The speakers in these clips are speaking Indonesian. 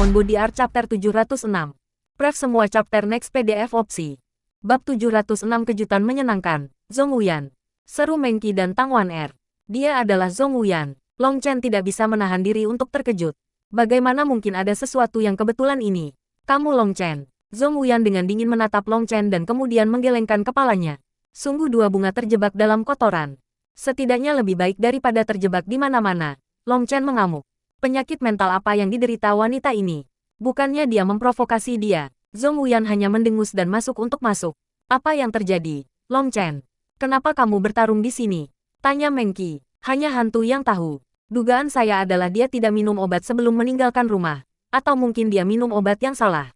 Summon Body Art Chapter 706. Pref semua chapter next PDF opsi. Bab 706 Kejutan Menyenangkan, Zhong Wuyan. Seru Mengqi dan Tang Wan-er. Dia adalah Zhong Wuyan. Long Chen tidak bisa menahan diri untuk terkejut. Bagaimana mungkin ada sesuatu yang kebetulan ini? Kamu Long Chen. Zhong Wuyan dengan dingin menatap Long Chen dan kemudian menggelengkan kepalanya. Sungguh dua bunga terjebak dalam kotoran. Setidaknya lebih baik daripada terjebak di mana-mana. Long Chen mengamuk. Penyakit mental apa yang diderita wanita ini? Bukannya dia memprovokasi dia. Zhong Wuyan hanya mendengus dan masuk untuk masuk. Apa yang terjadi? Long Chen. Kenapa kamu bertarung di sini? Tanya Mengqi. Hanya hantu yang tahu. Dugaan saya adalah dia tidak minum obat sebelum meninggalkan rumah. Atau mungkin dia minum obat yang salah.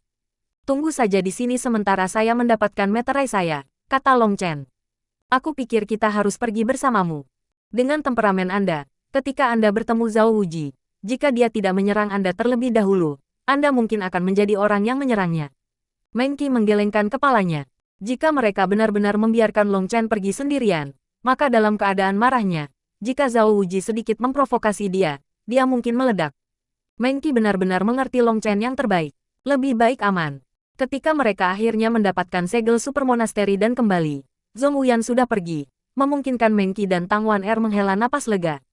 Tunggu saja di sini sementara saya mendapatkan meterai saya, kata Long Chen. Aku pikir kita harus pergi bersamamu. Dengan temperamen Anda, ketika Anda bertemu Zhao Wuji, jika dia tidak menyerang Anda terlebih dahulu, Anda mungkin akan menjadi orang yang menyerangnya. Mengqi menggelengkan kepalanya. Jika mereka benar-benar membiarkan Long Chen pergi sendirian, maka dalam keadaan marahnya, jika Zhao Wuji sedikit memprovokasi dia mungkin meledak. Mengqi benar-benar mengerti Long Chen yang terbaik. Lebih baik aman. Ketika mereka akhirnya mendapatkan segel super monasteri dan kembali, Zhong Wuyan sudah pergi, memungkinkan Mengqi dan Tang Wan-er menghela napas lega.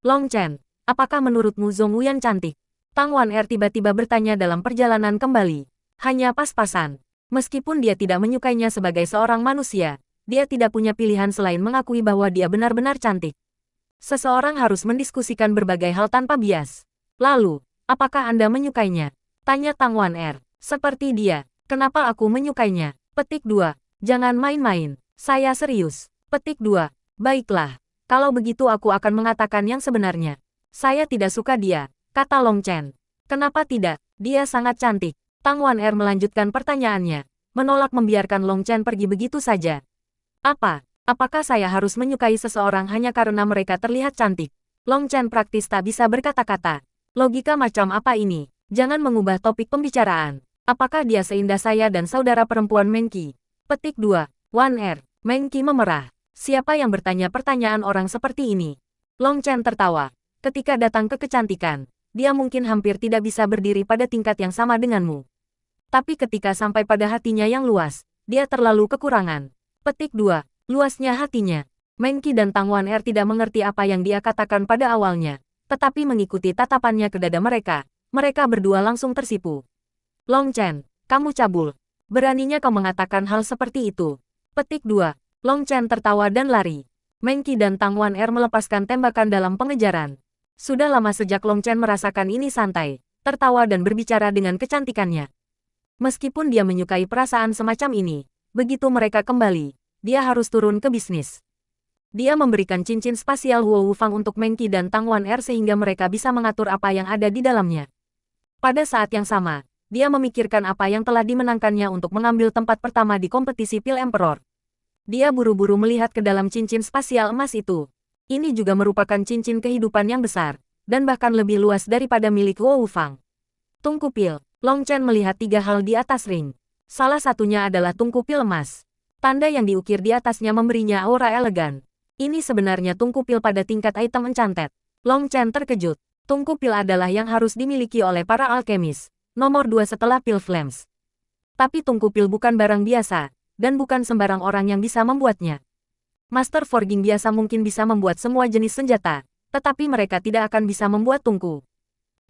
Long Chen, apakah menurutmu Zhong Wuyan cantik? Tang Wan-er tiba-tiba bertanya dalam perjalanan kembali. Hanya pas-pasan. Meskipun dia tidak menyukainya sebagai seorang manusia, dia tidak punya pilihan selain mengakui bahwa dia benar-benar cantik. Seseorang harus mendiskusikan berbagai hal tanpa bias. Lalu, apakah Anda menyukainya? Tanya Tang Wan-er. Seperti dia. Kenapa aku menyukainya? Petik 2. Jangan main-main. Saya serius. Petik 2. Baiklah. Kalau begitu aku akan mengatakan yang sebenarnya. Saya tidak suka dia, kata Long Chen. Kenapa tidak? Dia sangat cantik. Tang Wan-er melanjutkan pertanyaannya, menolak membiarkan Long Chen pergi begitu saja. Apa? Apakah saya harus menyukai seseorang hanya karena mereka terlihat cantik? Long Chen praktis tak bisa berkata-kata. Logika macam apa ini? Jangan mengubah topik pembicaraan. Apakah dia seindah saya dan saudara perempuan Mengqi? Petik 2. Wan-er. Mengqi memerah. Siapa yang bertanya pertanyaan orang seperti ini? Long Chen tertawa. Ketika datang ke kecantikan, dia mungkin hampir tidak bisa berdiri pada tingkat yang sama denganmu. Tapi ketika sampai pada hatinya yang luas, dia terlalu kekurangan. Petik 2. Luasnya hatinya. Mengqi dan Tang Wan-er tidak mengerti apa yang dia katakan pada awalnya, tetapi mengikuti tatapannya ke dada mereka, mereka berdua langsung tersipu. Long Chen, kamu cabul. Beraninya kau mengatakan hal seperti itu. Petik 2. Long Chen tertawa dan lari. Mengqi dan Tang Wan-er melepaskan tembakan dalam pengejaran. Sudah lama sejak Long Chen merasakan ini santai, tertawa dan berbicara dengan kecantikannya. Meskipun dia menyukai perasaan semacam ini, begitu mereka kembali, dia harus turun ke bisnis. Dia memberikan cincin spasial Huo Wufang untuk Mengqi dan Tang Wan-er sehingga mereka bisa mengatur apa yang ada di dalamnya. Pada saat yang sama, dia memikirkan apa yang telah dimenangkannya untuk mengambil tempat pertama di kompetisi Pil Emperor. Dia buru-buru melihat ke dalam cincin spasial emas itu. Ini juga merupakan cincin kehidupan yang besar, dan bahkan lebih luas daripada milik Huo Wufang. Tungku pil. Long Chen melihat 3 hal di atas ring. Salah satunya adalah tungku pil emas. Tanda yang diukir di atasnya memberinya aura elegan. Ini sebenarnya tungku pil pada tingkat item enchanted. Long Chen terkejut. Tungku pil adalah yang harus dimiliki oleh para alkemis. Nomor 2 setelah pil flames. Tapi tungku pil bukan barang biasa, dan bukan sembarang orang yang bisa membuatnya. Master Forging biasa mungkin bisa membuat semua jenis senjata, tetapi mereka tidak akan bisa membuat tungku.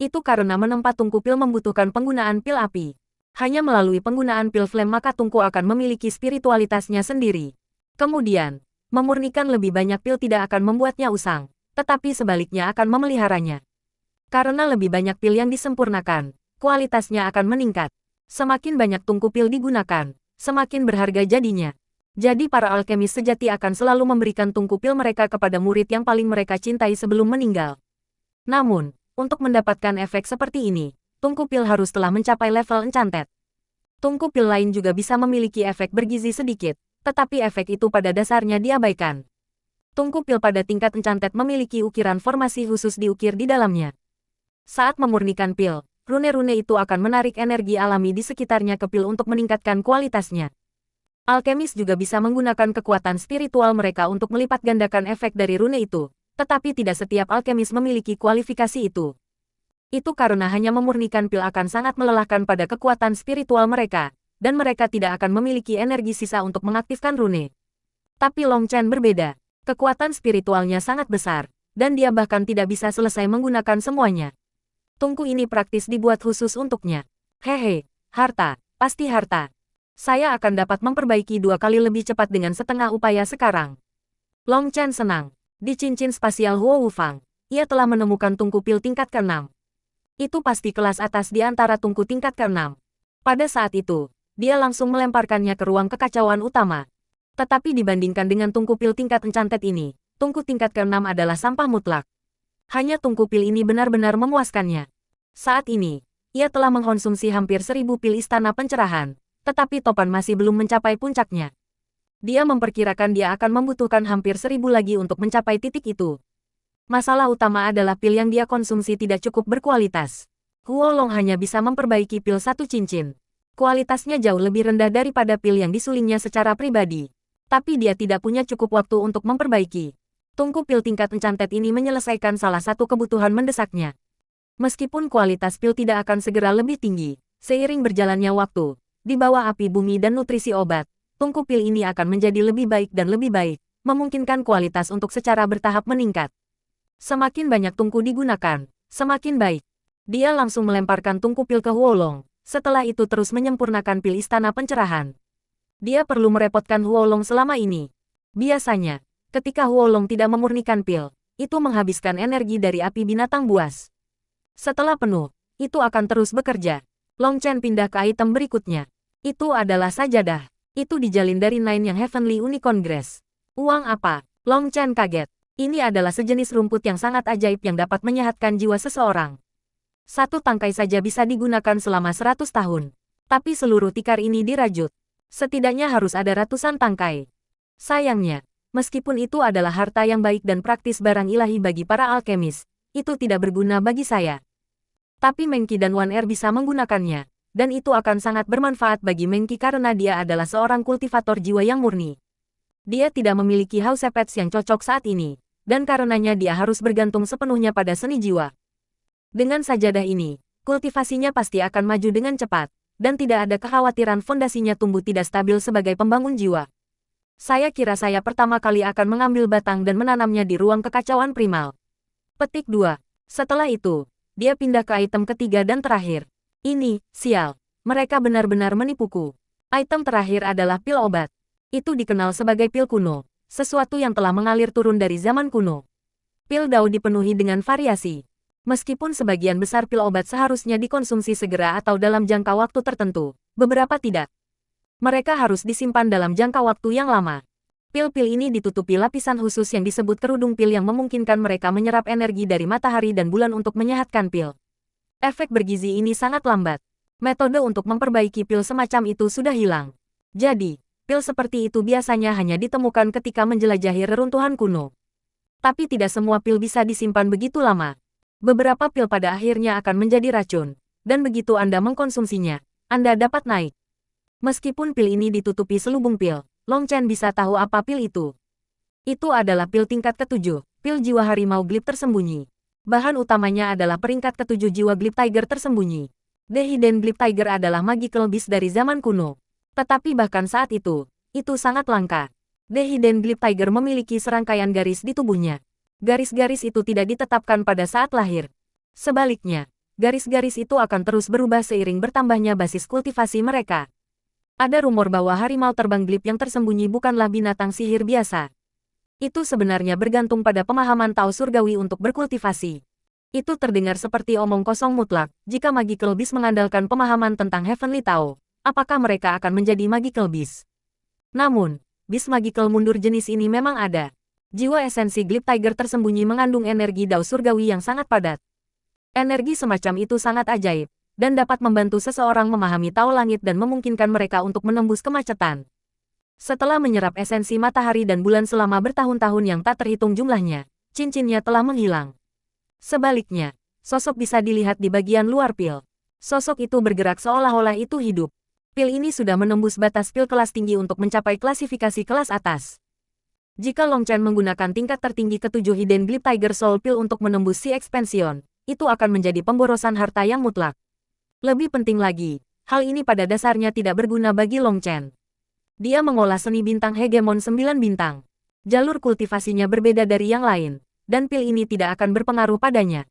Itu karena menempa tungku pil membutuhkan penggunaan pil api. Hanya melalui penggunaan pil flame maka tungku akan memiliki spiritualitasnya sendiri. Kemudian, memurnikan lebih banyak pil tidak akan membuatnya usang, tetapi sebaliknya akan memeliharanya. Karena lebih banyak pil yang disempurnakan, kualitasnya akan meningkat. Semakin banyak tungku pil digunakan, semakin berharga jadinya. Jadi para alkemis sejati akan selalu memberikan tungku pil mereka kepada murid yang paling mereka cintai sebelum meninggal. Namun, untuk mendapatkan efek seperti ini, tungku pil harus telah mencapai level enchanted. Tungku pil lain juga bisa memiliki efek bergizi sedikit, tetapi efek itu pada dasarnya diabaikan. Tungku pil pada tingkat enchanted memiliki ukiran formasi khusus diukir di dalamnya. Saat memurnikan pil, rune-rune itu akan menarik energi alami di sekitarnya ke pil untuk meningkatkan kualitasnya. Alkemis juga bisa menggunakan kekuatan spiritual mereka untuk melipat gandakan efek dari rune itu, tetapi tidak setiap alkemis memiliki kualifikasi itu. Itu karena hanya memurnikan pil akan sangat melelahkan pada kekuatan spiritual mereka, dan mereka tidak akan memiliki energi sisa untuk mengaktifkan rune. Tapi Long Chen berbeda. Kekuatan spiritualnya sangat besar, dan dia bahkan tidak bisa selesai menggunakan semuanya. Tungku ini praktis dibuat khusus untuknya. Hehe, harta, pasti harta. Saya akan dapat memperbaiki 2 kali lebih cepat dengan setengah upaya sekarang. Long Chen senang. Di cincin spasial Huo Wufang, ia telah menemukan tungku pil tingkat ke-6. Itu pasti kelas atas di antara tungku tingkat ke-6. Pada saat itu, dia langsung melemparkannya ke ruang kekacauan utama. Tetapi dibandingkan dengan tungku pil tingkat encantet ini, tungku tingkat ke-6 adalah sampah mutlak. Hanya tungku pil ini benar-benar memuaskannya. Saat ini, ia telah mengkonsumsi hampir 1000 pil istana pencerahan, tetapi topan masih belum mencapai puncaknya. Dia memperkirakan dia akan membutuhkan hampir 1000 lagi untuk mencapai titik itu. Masalah utama adalah pil yang dia konsumsi tidak cukup berkualitas. Huo Long hanya bisa memperbaiki pil 1 cincin. Kualitasnya jauh lebih rendah daripada pil yang disulingnya secara pribadi. Tapi dia tidak punya cukup waktu untuk memperbaiki. Tungku pil tingkat encantet ini menyelesaikan salah satu kebutuhan mendesaknya. Meskipun kualitas pil tidak akan segera lebih tinggi, seiring berjalannya waktu, di bawah api bumi dan nutrisi obat, tungku pil ini akan menjadi lebih baik dan lebih baik, memungkinkan kualitas untuk secara bertahap meningkat. Semakin banyak tungku digunakan, semakin baik. Dia langsung melemparkan tungku pil ke Huo Long, setelah itu terus menyempurnakan pil istana pencerahan. Dia perlu merepotkan Huo Long selama ini. Biasanya, ketika Huo Long tidak memurnikan pil, itu menghabiskan energi dari api binatang buas. Setelah penuh, itu akan terus bekerja. Long Chen pindah ke item berikutnya. Itu adalah sajadah. Itu dijalin dari Nine yang Heavenly Unicorn Grass. Uang apa? Long Chen kaget. Ini adalah sejenis rumput yang sangat ajaib yang dapat menyehatkan jiwa seseorang. Satu tangkai saja bisa digunakan selama 100 tahun. Tapi seluruh tikar ini dirajut. Setidaknya harus ada ratusan tangkai. Sayangnya, meskipun itu adalah harta yang baik dan praktis barang ilahi bagi para alkemis, itu tidak berguna bagi saya. Tapi Mengki dan Wan Er bisa menggunakannya, dan itu akan sangat bermanfaat bagi Mengki karena dia adalah seorang kultivator jiwa yang murni. Dia tidak memiliki Hausepets yang cocok saat ini, dan karenanya dia harus bergantung sepenuhnya pada seni jiwa. Dengan sajadah ini, kultivasinya pasti akan maju dengan cepat, dan tidak ada kekhawatiran fondasinya tumbuh tidak stabil sebagai pembangun jiwa. Saya kira saya pertama kali akan mengambil batang dan menanamnya di ruang kekacauan primal. Petik 2. Setelah itu, dia pindah ke item ketiga dan terakhir. Ini, sial. Mereka benar-benar menipuku. Item terakhir adalah pil obat. Itu dikenal sebagai pil kuno, sesuatu yang telah mengalir turun dari zaman kuno. Pil Dao dipenuhi dengan variasi. Meskipun sebagian besar pil obat seharusnya dikonsumsi segera atau dalam jangka waktu tertentu, beberapa tidak. Mereka harus disimpan dalam jangka waktu yang lama. Pil-pil ini ditutupi lapisan khusus yang disebut kerudung pil yang memungkinkan mereka menyerap energi dari matahari dan bulan untuk menyehatkan pil. Efek bergizi ini sangat lambat. Metode untuk memperbaiki pil semacam itu sudah hilang. Jadi, pil seperti itu biasanya hanya ditemukan ketika menjelajahi reruntuhan kuno. Tapi tidak semua pil bisa disimpan begitu lama. Beberapa pil pada akhirnya akan menjadi racun, dan begitu Anda mengkonsumsinya, Anda dapat naik. Meskipun pil ini ditutupi selubung pil, Long Chen bisa tahu apa pil itu. Itu adalah pil tingkat ke-7, pil jiwa harimau glip tersembunyi. Bahan utamanya adalah peringkat ke-7 jiwa glip tiger tersembunyi. The Hidden Glip Tiger adalah magical beast dari zaman kuno. Tetapi bahkan saat itu sangat langka. The Hidden Glip Tiger memiliki serangkaian garis di tubuhnya. Garis-garis itu tidak ditetapkan pada saat lahir. Sebaliknya, garis-garis itu akan terus berubah seiring bertambahnya basis kultivasi mereka. Ada rumor bahwa harimau terbang glip yang tersembunyi bukanlah binatang sihir biasa. Itu sebenarnya bergantung pada pemahaman Tao surgawi untuk berkultivasi. Itu terdengar seperti omong kosong mutlak. Jika magical beast mengandalkan pemahaman tentang Heavenly Tao, apakah mereka akan menjadi magical beast? Namun, beast magical mundur jenis ini memang ada. Jiwa esensi glip tiger tersembunyi mengandung energi Dao surgawi yang sangat padat. Energi semacam itu sangat ajaib, dan dapat membantu seseorang memahami Tao langit dan memungkinkan mereka untuk menembus kemacetan. Setelah menyerap esensi matahari dan bulan selama bertahun-tahun yang tak terhitung jumlahnya, cincinnya telah menghilang. Sebaliknya, sosok bisa dilihat di bagian luar pil. Sosok itu bergerak seolah-olah itu hidup. Pil ini sudah menembus batas pil kelas tinggi untuk mencapai klasifikasi kelas atas. Jika Long Chen menggunakan tingkat tertinggi ke-7 Hidden Glip Tiger Soul Pill untuk menembus si expansion, itu akan menjadi pemborosan harta yang mutlak. Lebih penting lagi, hal ini pada dasarnya tidak berguna bagi Long Chen. Dia mengolah seni bintang hegemon 9 bintang. Jalur kultivasinya berbeda dari yang lain, dan pil ini tidak akan berpengaruh padanya.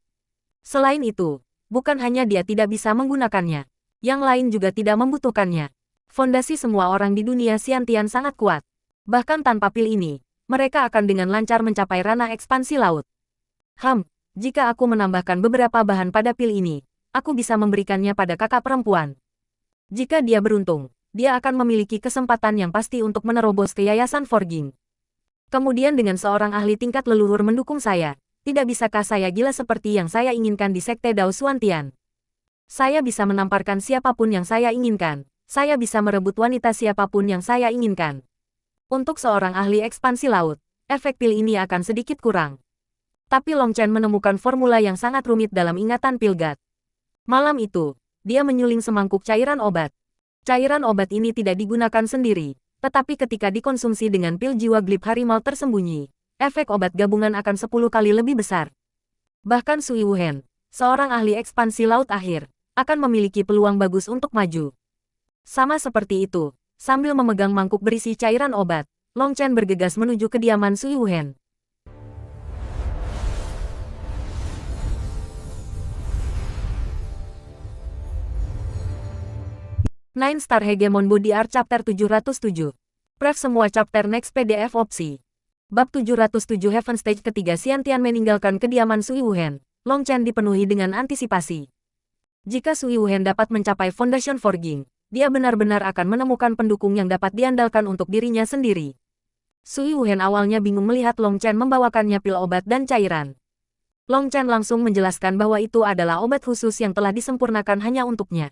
Selain itu, bukan hanya dia tidak bisa menggunakannya, yang lain juga tidak membutuhkannya. Fondasi semua orang di dunia Xiantian sangat kuat. Bahkan tanpa pil ini, mereka akan dengan lancar mencapai ranah ekspansi laut. Jika aku menambahkan beberapa bahan pada pil ini, aku bisa memberikannya pada kakak perempuan. Jika dia beruntung, dia akan memiliki kesempatan yang pasti untuk menerobos ke Yayasan Forging. Kemudian dengan seorang ahli tingkat leluhur mendukung saya, tidak bisakah saya gila seperti yang saya inginkan di Sekte Dao Xuantian? Saya bisa menamparkan siapapun yang saya inginkan, saya bisa merebut wanita siapapun yang saya inginkan. Untuk seorang ahli ekspansi laut, efek pil ini akan sedikit kurang. Tapi Long Chen menemukan formula yang sangat rumit dalam ingatan Pilgat. Malam itu, dia menyuling semangkuk cairan obat. Cairan obat ini tidak digunakan sendiri, tetapi ketika dikonsumsi dengan pil jiwa glib harimau tersembunyi, efek obat gabungan akan 10 kali lebih besar. Bahkan Sui Wuhen, seorang ahli ekspansi laut akhir, akan memiliki peluang bagus untuk maju. Sama seperti itu, sambil memegang mangkuk berisi cairan obat, Long Chen bergegas menuju kediaman Sui Wuhen. Nine Star Hegemon Body Art Chapter 707. Pref semua chapter next PDF opsi. Bab 707 Heaven Stage ketiga Xiantian meninggalkan kediaman Sui Wuhen. Long Chen dipenuhi dengan antisipasi. Jika Sui Wuhen dapat mencapai Foundation Forging, dia benar-benar akan menemukan pendukung yang dapat diandalkan untuk dirinya sendiri. Sui Wuhen awalnya bingung melihat Long Chen membawakannya pil obat dan cairan. Long Chen langsung menjelaskan bahwa itu adalah obat khusus yang telah disempurnakan hanya untuknya.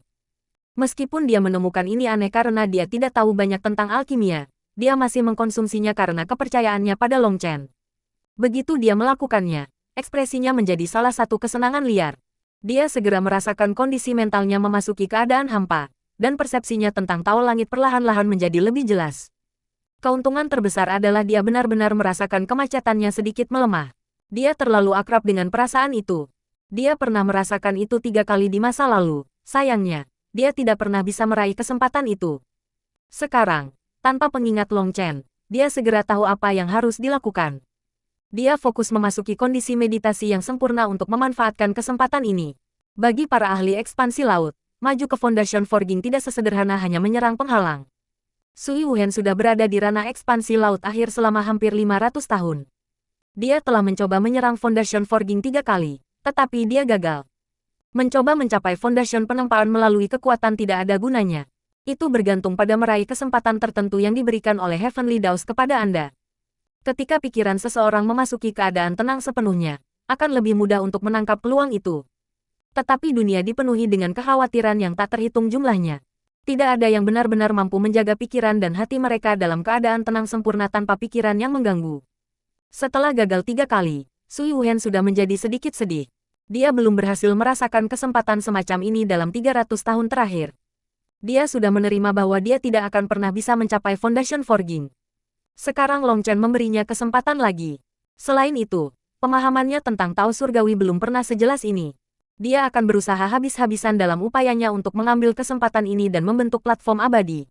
Meskipun dia menemukan ini aneh karena dia tidak tahu banyak tentang alkimia, dia masih mengkonsumsinya karena kepercayaannya pada Long Chen. Begitu dia melakukannya, ekspresinya menjadi salah satu kesenangan liar. Dia segera merasakan kondisi mentalnya memasuki keadaan hampa, dan persepsinya tentang Tao Langit perlahan-lahan menjadi lebih jelas. Keuntungan terbesar adalah dia benar-benar merasakan kemacetannya sedikit melemah. Dia terlalu akrab dengan perasaan itu. Dia pernah merasakan itu 3 kali di masa lalu, sayangnya. Dia tidak pernah bisa meraih kesempatan itu. Sekarang, tanpa pengingat Long Chen, dia segera tahu apa yang harus dilakukan. Dia fokus memasuki kondisi meditasi yang sempurna untuk memanfaatkan kesempatan ini. Bagi para ahli ekspansi laut, maju ke Foundation Forging tidak sesederhana hanya menyerang penghalang. Sui Wuhen sudah berada di ranah ekspansi laut akhir selama hampir 500 tahun. Dia telah mencoba menyerang Foundation Forging 3 kali, tetapi dia gagal. Mencoba mencapai fondasi penempaan melalui kekuatan tidak ada gunanya. Itu bergantung pada meraih kesempatan tertentu yang diberikan oleh Heavenly Daos kepada Anda. Ketika pikiran seseorang memasuki keadaan tenang sepenuhnya, akan lebih mudah untuk menangkap peluang itu. Tetapi dunia dipenuhi dengan kekhawatiran yang tak terhitung jumlahnya. Tidak ada yang benar-benar mampu menjaga pikiran dan hati mereka dalam keadaan tenang sempurna tanpa pikiran yang mengganggu. Setelah gagal 3 kali, Sui Wuhen sudah menjadi sedikit sedih. Dia belum berhasil merasakan kesempatan semacam ini dalam 300 tahun terakhir. Dia sudah menerima bahwa dia tidak akan pernah bisa mencapai Foundation Forging. Sekarang Long Chen memberinya kesempatan lagi. Selain itu, pemahamannya tentang Tao Surgawi belum pernah sejelas ini. Dia akan berusaha habis-habisan dalam upayanya untuk mengambil kesempatan ini dan membentuk platform abadi.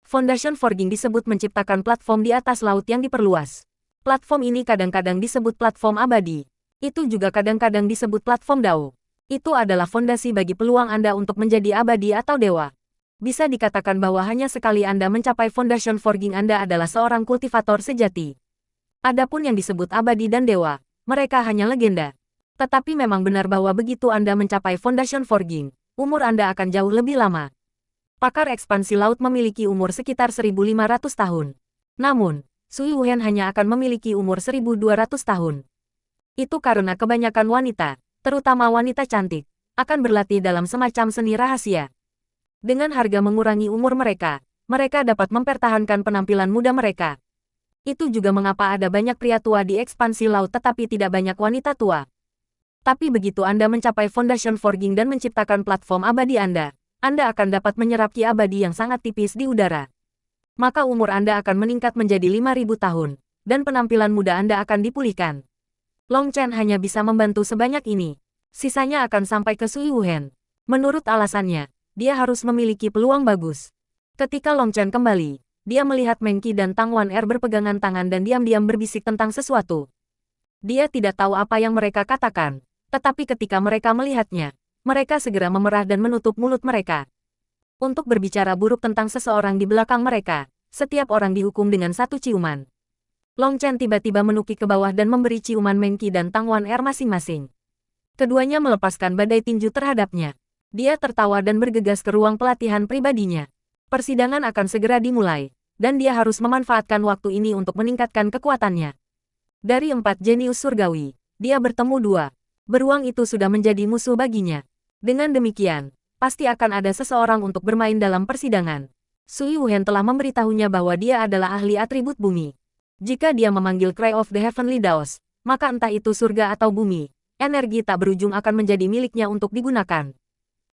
Foundation Forging disebut menciptakan platform di atas laut yang diperluas. Platform ini kadang-kadang disebut platform abadi. Itu juga kadang-kadang disebut platform Dao. Itu adalah fondasi bagi peluang Anda untuk menjadi abadi atau dewa. Bisa dikatakan bahwa hanya sekali Anda mencapai Foundation Forging Anda adalah seorang kultivator sejati. Adapun yang disebut abadi dan dewa, mereka hanya legenda. Tetapi memang benar bahwa begitu Anda mencapai Foundation Forging, umur Anda akan jauh lebih lama. Pakar ekspansi laut memiliki umur sekitar 1.500 tahun. Namun, Sui Wuhen hanya akan memiliki umur 1.200 tahun. Itu karena kebanyakan wanita, terutama wanita cantik, akan berlatih dalam semacam seni rahasia. Dengan harga mengurangi umur mereka, mereka dapat mempertahankan penampilan muda mereka. Itu juga mengapa ada banyak pria tua di ekspansi laut tetapi tidak banyak wanita tua. Tapi begitu Anda mencapai Foundation Forging dan menciptakan platform abadi Anda akan dapat menyerap ki abadi yang sangat tipis di udara. Maka umur Anda akan meningkat menjadi 5.000 tahun, dan penampilan muda Anda akan dipulihkan. Long Chen hanya bisa membantu sebanyak ini. Sisanya akan sampai ke Sui Wuhen. Menurut alasannya, dia harus memiliki peluang bagus. Ketika Long Chen kembali, dia melihat Meng Qi dan Tang Wan-er berpegangan tangan dan diam-diam berbisik tentang sesuatu. Dia tidak tahu apa yang mereka katakan, tetapi ketika mereka melihatnya, mereka segera memerah dan menutup mulut mereka. Untuk berbicara buruk tentang seseorang di belakang mereka, setiap orang dihukum dengan satu ciuman. Long Chen tiba-tiba menukik ke bawah dan memberi ciuman Meng Qi dan Tang Wan-er masing-masing. Keduanya melepaskan badai tinju terhadapnya. Dia tertawa dan bergegas ke ruang pelatihan pribadinya. Persidangan akan segera dimulai, dan dia harus memanfaatkan waktu ini untuk meningkatkan kekuatannya. Dari 4 jenius surgawi, dia bertemu 2. Beruang itu sudah menjadi musuh baginya. Dengan demikian, pasti akan ada seseorang untuk bermain dalam persidangan. Sui Wuhen telah memberitahunya bahwa dia adalah ahli atribut bumi. Jika dia memanggil Cry of the Heavenly Daos, maka entah itu surga atau bumi, energi tak berujung akan menjadi miliknya untuk digunakan.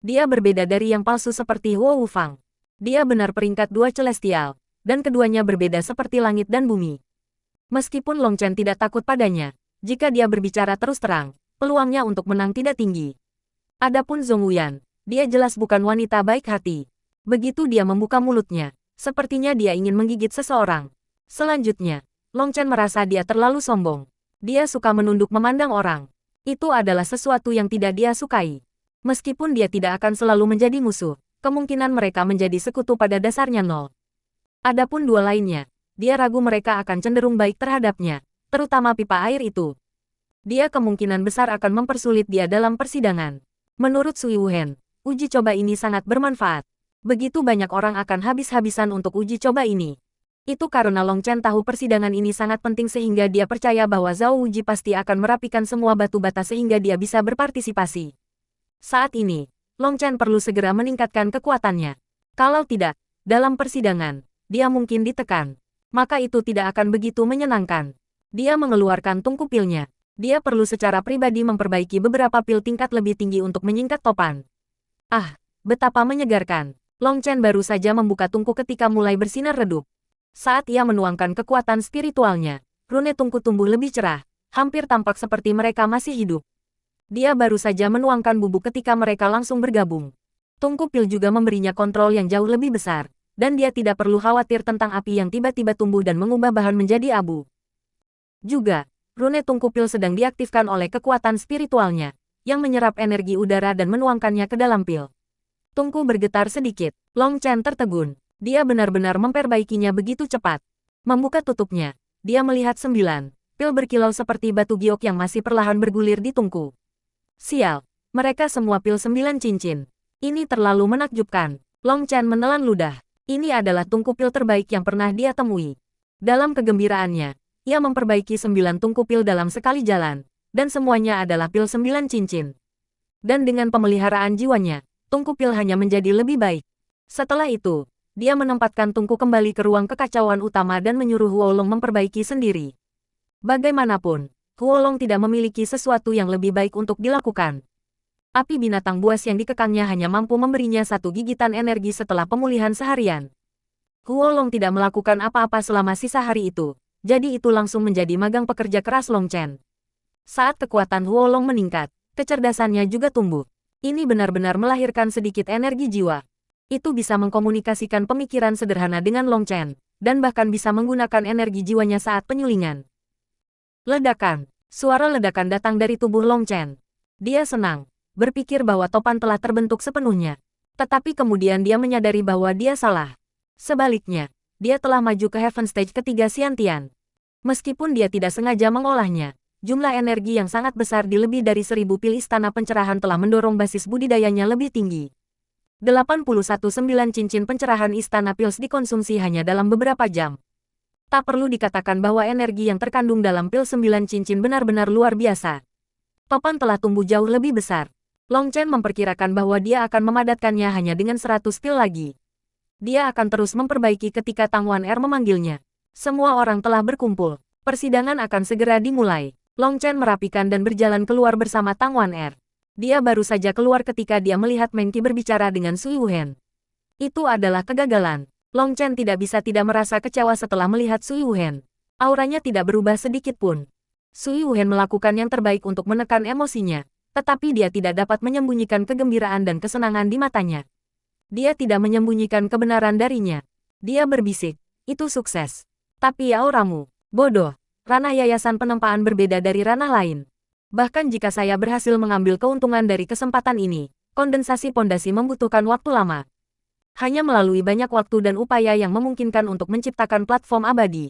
Dia berbeda dari yang palsu seperti Huo Wufang. Dia benar peringkat 2 celestial, dan keduanya berbeda seperti langit dan bumi. Meskipun Long Chen tidak takut padanya, jika dia berbicara terus terang, peluangnya untuk menang tidak tinggi. Adapun Zhong Wuyan, dia jelas bukan wanita baik hati. Begitu dia membuka mulutnya, sepertinya dia ingin menggigit seseorang. Selanjutnya, Long Chen merasa dia terlalu sombong. Dia suka menunduk memandang orang. Itu adalah sesuatu yang tidak dia sukai. Meskipun dia tidak akan selalu menjadi musuh, kemungkinan mereka menjadi sekutu pada dasarnya nol. Adapun 2 lainnya, dia ragu mereka akan cenderung baik terhadapnya, terutama pipa air itu. Dia kemungkinan besar akan mempersulit dia dalam persidangan. Menurut Sui Wuhen, uji coba ini sangat bermanfaat. Begitu banyak orang akan habis-habisan untuk uji coba ini. Itu karena Long Chen tahu persidangan ini sangat penting sehingga dia percaya bahwa Zhao Wuji pasti akan merapikan semua batu bata sehingga dia bisa berpartisipasi. Saat ini, Long Chen perlu segera meningkatkan kekuatannya. Kalau tidak, dalam persidangan, dia mungkin ditekan. Maka itu tidak akan begitu menyenangkan. Dia mengeluarkan tungku pilnya. Dia perlu secara pribadi memperbaiki beberapa pil tingkat lebih tinggi untuk menyingkat topan. Ah, betapa menyegarkan. Long Chen baru saja membuka tungku ketika mulai bersinar redup. Saat ia menuangkan kekuatan spiritualnya, rune tungku tumbuh lebih cerah, hampir tampak seperti mereka masih hidup. Dia baru saja menuangkan bubuk ketika mereka langsung bergabung. Tungku pil juga memberinya kontrol yang jauh lebih besar, dan dia tidak perlu khawatir tentang api yang tiba-tiba tumbuh dan mengubah bahan menjadi abu. Juga, rune tungku pil sedang diaktifkan oleh kekuatan spiritualnya, yang menyerap energi udara dan menuangkannya ke dalam pil. Tungku bergetar sedikit. Long Chen tertegun. Dia benar-benar memperbaikinya begitu cepat. Membuka tutupnya, dia melihat 9 pil berkilau seperti batu giok yang masih perlahan bergulir di tungku. Sial, mereka semua pil 9 cincin. Ini terlalu menakjubkan. Long Chen menelan ludah. Ini adalah tungku pil terbaik yang pernah dia temui. Dalam kegembiraannya, ia memperbaiki 9 tungku pil dalam sekali jalan, dan semuanya adalah pil 9 cincin. Dan dengan pemeliharaan jiwanya, tungku pil hanya menjadi lebih baik. Setelah itu, dia menempatkan tungku kembali ke ruang kekacauan utama dan menyuruh Huolong memperbaiki sendiri. Bagaimanapun, Huolong tidak memiliki sesuatu yang lebih baik untuk dilakukan. Api binatang buas yang dikekangnya hanya mampu memberinya 1 gigitan energi setelah pemulihan seharian. Huolong tidak melakukan apa-apa selama sisa hari itu, jadi itu langsung menjadi magang pekerja keras Long Chen. Saat kekuatan Huolong meningkat, kecerdasannya juga tumbuh. Ini benar-benar melahirkan sedikit energi jiwa. Itu bisa mengkomunikasikan pemikiran sederhana dengan Long Chen, dan bahkan bisa menggunakan energi jiwanya saat penyulingan. Ledakan. Suara ledakan datang dari tubuh Long Chen. Dia senang, berpikir bahwa topan telah terbentuk sepenuhnya. Tetapi kemudian dia menyadari bahwa dia salah. Sebaliknya, dia telah maju ke Heaven Stage ketiga Xiantian. Meskipun dia tidak sengaja mengolahnya, jumlah energi yang sangat besar di lebih dari 1000 pil istana pencerahan telah mendorong basis budidayanya lebih tinggi. 81 cincin pencerahan istana pils dikonsumsi hanya dalam beberapa jam. Tak perlu dikatakan bahwa energi yang terkandung dalam pil 9 cincin benar-benar luar biasa. Topan telah tumbuh jauh lebih besar. Long Chen memperkirakan bahwa dia akan memadatkannya hanya dengan 100 pil lagi. Dia akan terus memperbaiki ketika Tang Wan-er memanggilnya. Semua orang telah berkumpul. Persidangan akan segera dimulai. Long Chen merapikan dan berjalan keluar bersama Tang Wan-er. Dia baru saja keluar ketika dia melihat Meng Qi berbicara dengan Sui Wuhen. Itu adalah kegagalan. Long Chen tidak bisa tidak merasa kecewa setelah melihat Sui Wuhen. Auranya tidak berubah sedikit pun. Sui Wuhen melakukan yang terbaik untuk menekan emosinya, tetapi dia tidak dapat menyembunyikan kegembiraan dan kesenangan di matanya. Dia tidak menyembunyikan kebenaran darinya. Dia berbisik, itu sukses. Tapi auramu, bodoh. Ranah yayasan penempaan berbeda dari ranah lain. Bahkan jika saya berhasil mengambil keuntungan dari kesempatan ini, kondensasi pondasi membutuhkan waktu lama. Hanya melalui banyak waktu dan upaya yang memungkinkan untuk menciptakan platform abadi.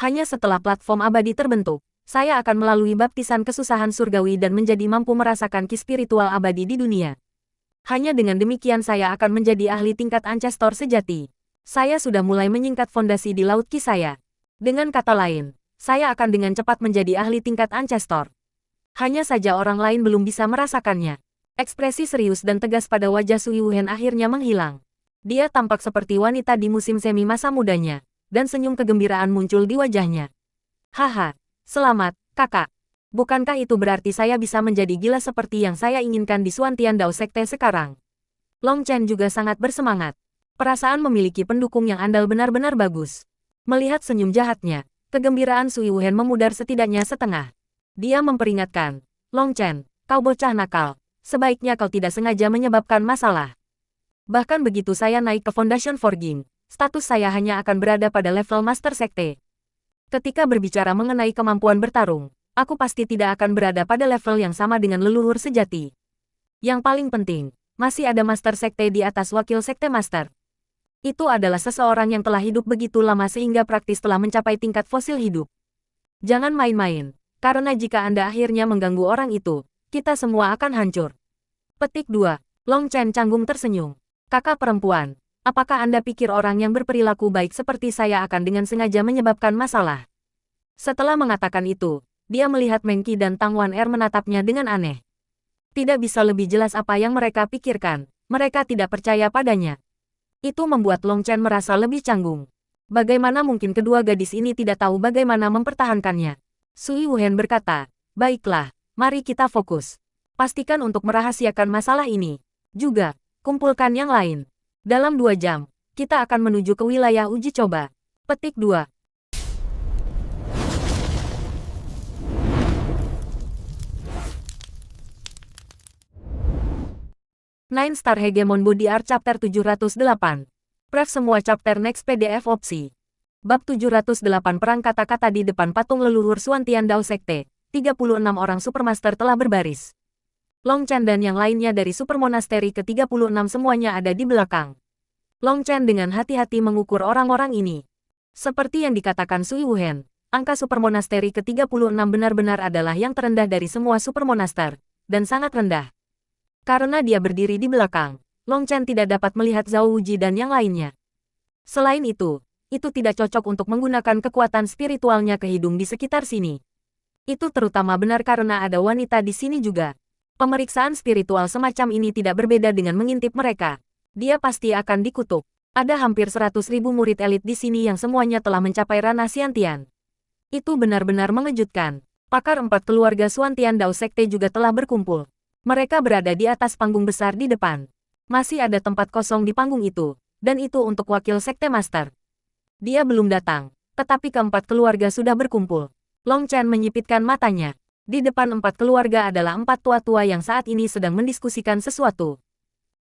Hanya setelah platform abadi terbentuk, saya akan melalui baptisan kesusahan surgawi dan menjadi mampu merasakan ki spiritual abadi di dunia. Hanya dengan demikian saya akan menjadi ahli tingkat ancestor sejati. Saya sudah mulai menyingkat fondasi di laut ki saya. Dengan kata lain, saya akan dengan cepat menjadi ahli tingkat ancestor. Hanya saja orang lain belum bisa merasakannya. Ekspresi serius dan tegas pada wajah Sui Wuhen akhirnya menghilang. Dia tampak seperti wanita di musim semi masa mudanya, dan senyum kegembiraan muncul di wajahnya. Haha, selamat, kakak. Bukankah itu berarti saya bisa menjadi gila seperti yang saya inginkan di Suantian Dao Sekte sekarang? Long Chen juga sangat bersemangat. Perasaan memiliki pendukung yang andal benar-benar bagus. Melihat senyum jahatnya, kegembiraan Sui Wuhen memudar setidaknya setengah. Dia memperingatkan, Long Chen, kau bocah nakal, sebaiknya kau tidak sengaja menyebabkan masalah. Bahkan begitu saya naik ke Foundation Forging, status saya hanya akan berada pada level Master Sekte. Ketika berbicara mengenai kemampuan bertarung, aku pasti tidak akan berada pada level yang sama dengan leluhur sejati. Yang paling penting, masih ada Master Sekte di atas Wakil Sekte Master. Itu adalah seseorang yang telah hidup begitu lama sehingga praktis telah mencapai tingkat fosil hidup. Jangan main-main, karena jika Anda akhirnya mengganggu orang itu, kita semua akan hancur. Petik 2. Long Chen canggung tersenyum. Kakak perempuan, apakah Anda pikir orang yang berperilaku baik seperti saya akan dengan sengaja menyebabkan masalah? Setelah mengatakan itu, dia melihat Meng Qi dan Tang Wan Er menatapnya dengan aneh. Tidak bisa lebih jelas apa yang mereka pikirkan, mereka tidak percaya padanya. Itu membuat Long Chen merasa lebih canggung. Bagaimana mungkin kedua gadis ini tidak tahu bagaimana mempertahankannya? Sui Wuhen berkata, baiklah, mari kita fokus. Pastikan untuk merahasiakan masalah ini. Juga, kumpulkan yang lain. Dalam 2 jam, kita akan menuju ke wilayah uji coba. Petik 2. Nine Star Hegemon Body Art Chapter 708. Pref semua chapter next PDF opsi. Bab 708 perang kata-kata di depan patung leluhur Suantian Dao Sekte. 36 orang Supermaster telah berbaris. Long Chen dan yang lainnya dari Supermonasteri ke-36 semuanya ada di belakang. Long Chen dengan hati-hati mengukur orang-orang ini. Seperti yang dikatakan Sui Wuhen, angka Supermonasteri ke-36 benar-benar adalah yang terendah dari semua Supermonaster, dan sangat rendah. Karena dia berdiri di belakang, Long Chen tidak dapat melihat Zhao Wuji dan yang lainnya. Selain itu tidak cocok untuk menggunakan kekuatan spiritualnya ke hidung di sekitar sini. Itu terutama benar karena ada wanita di sini juga. Pemeriksaan spiritual semacam ini tidak berbeda dengan mengintip mereka. Dia pasti akan dikutuk. Ada hampir 100.000 murid elit di sini yang semuanya telah mencapai ranah Xiantian. Itu benar-benar mengejutkan. Pakar 4 keluarga Suantian Dao Sekte juga telah berkumpul. Mereka berada di atas panggung besar di depan. Masih ada tempat kosong di panggung itu, dan itu untuk wakil Sekte Master. Dia belum datang, tetapi keempat keluarga sudah berkumpul. Long Chen menyipitkan matanya. Di depan 4 keluarga adalah 4 tua-tua yang saat ini sedang mendiskusikan sesuatu.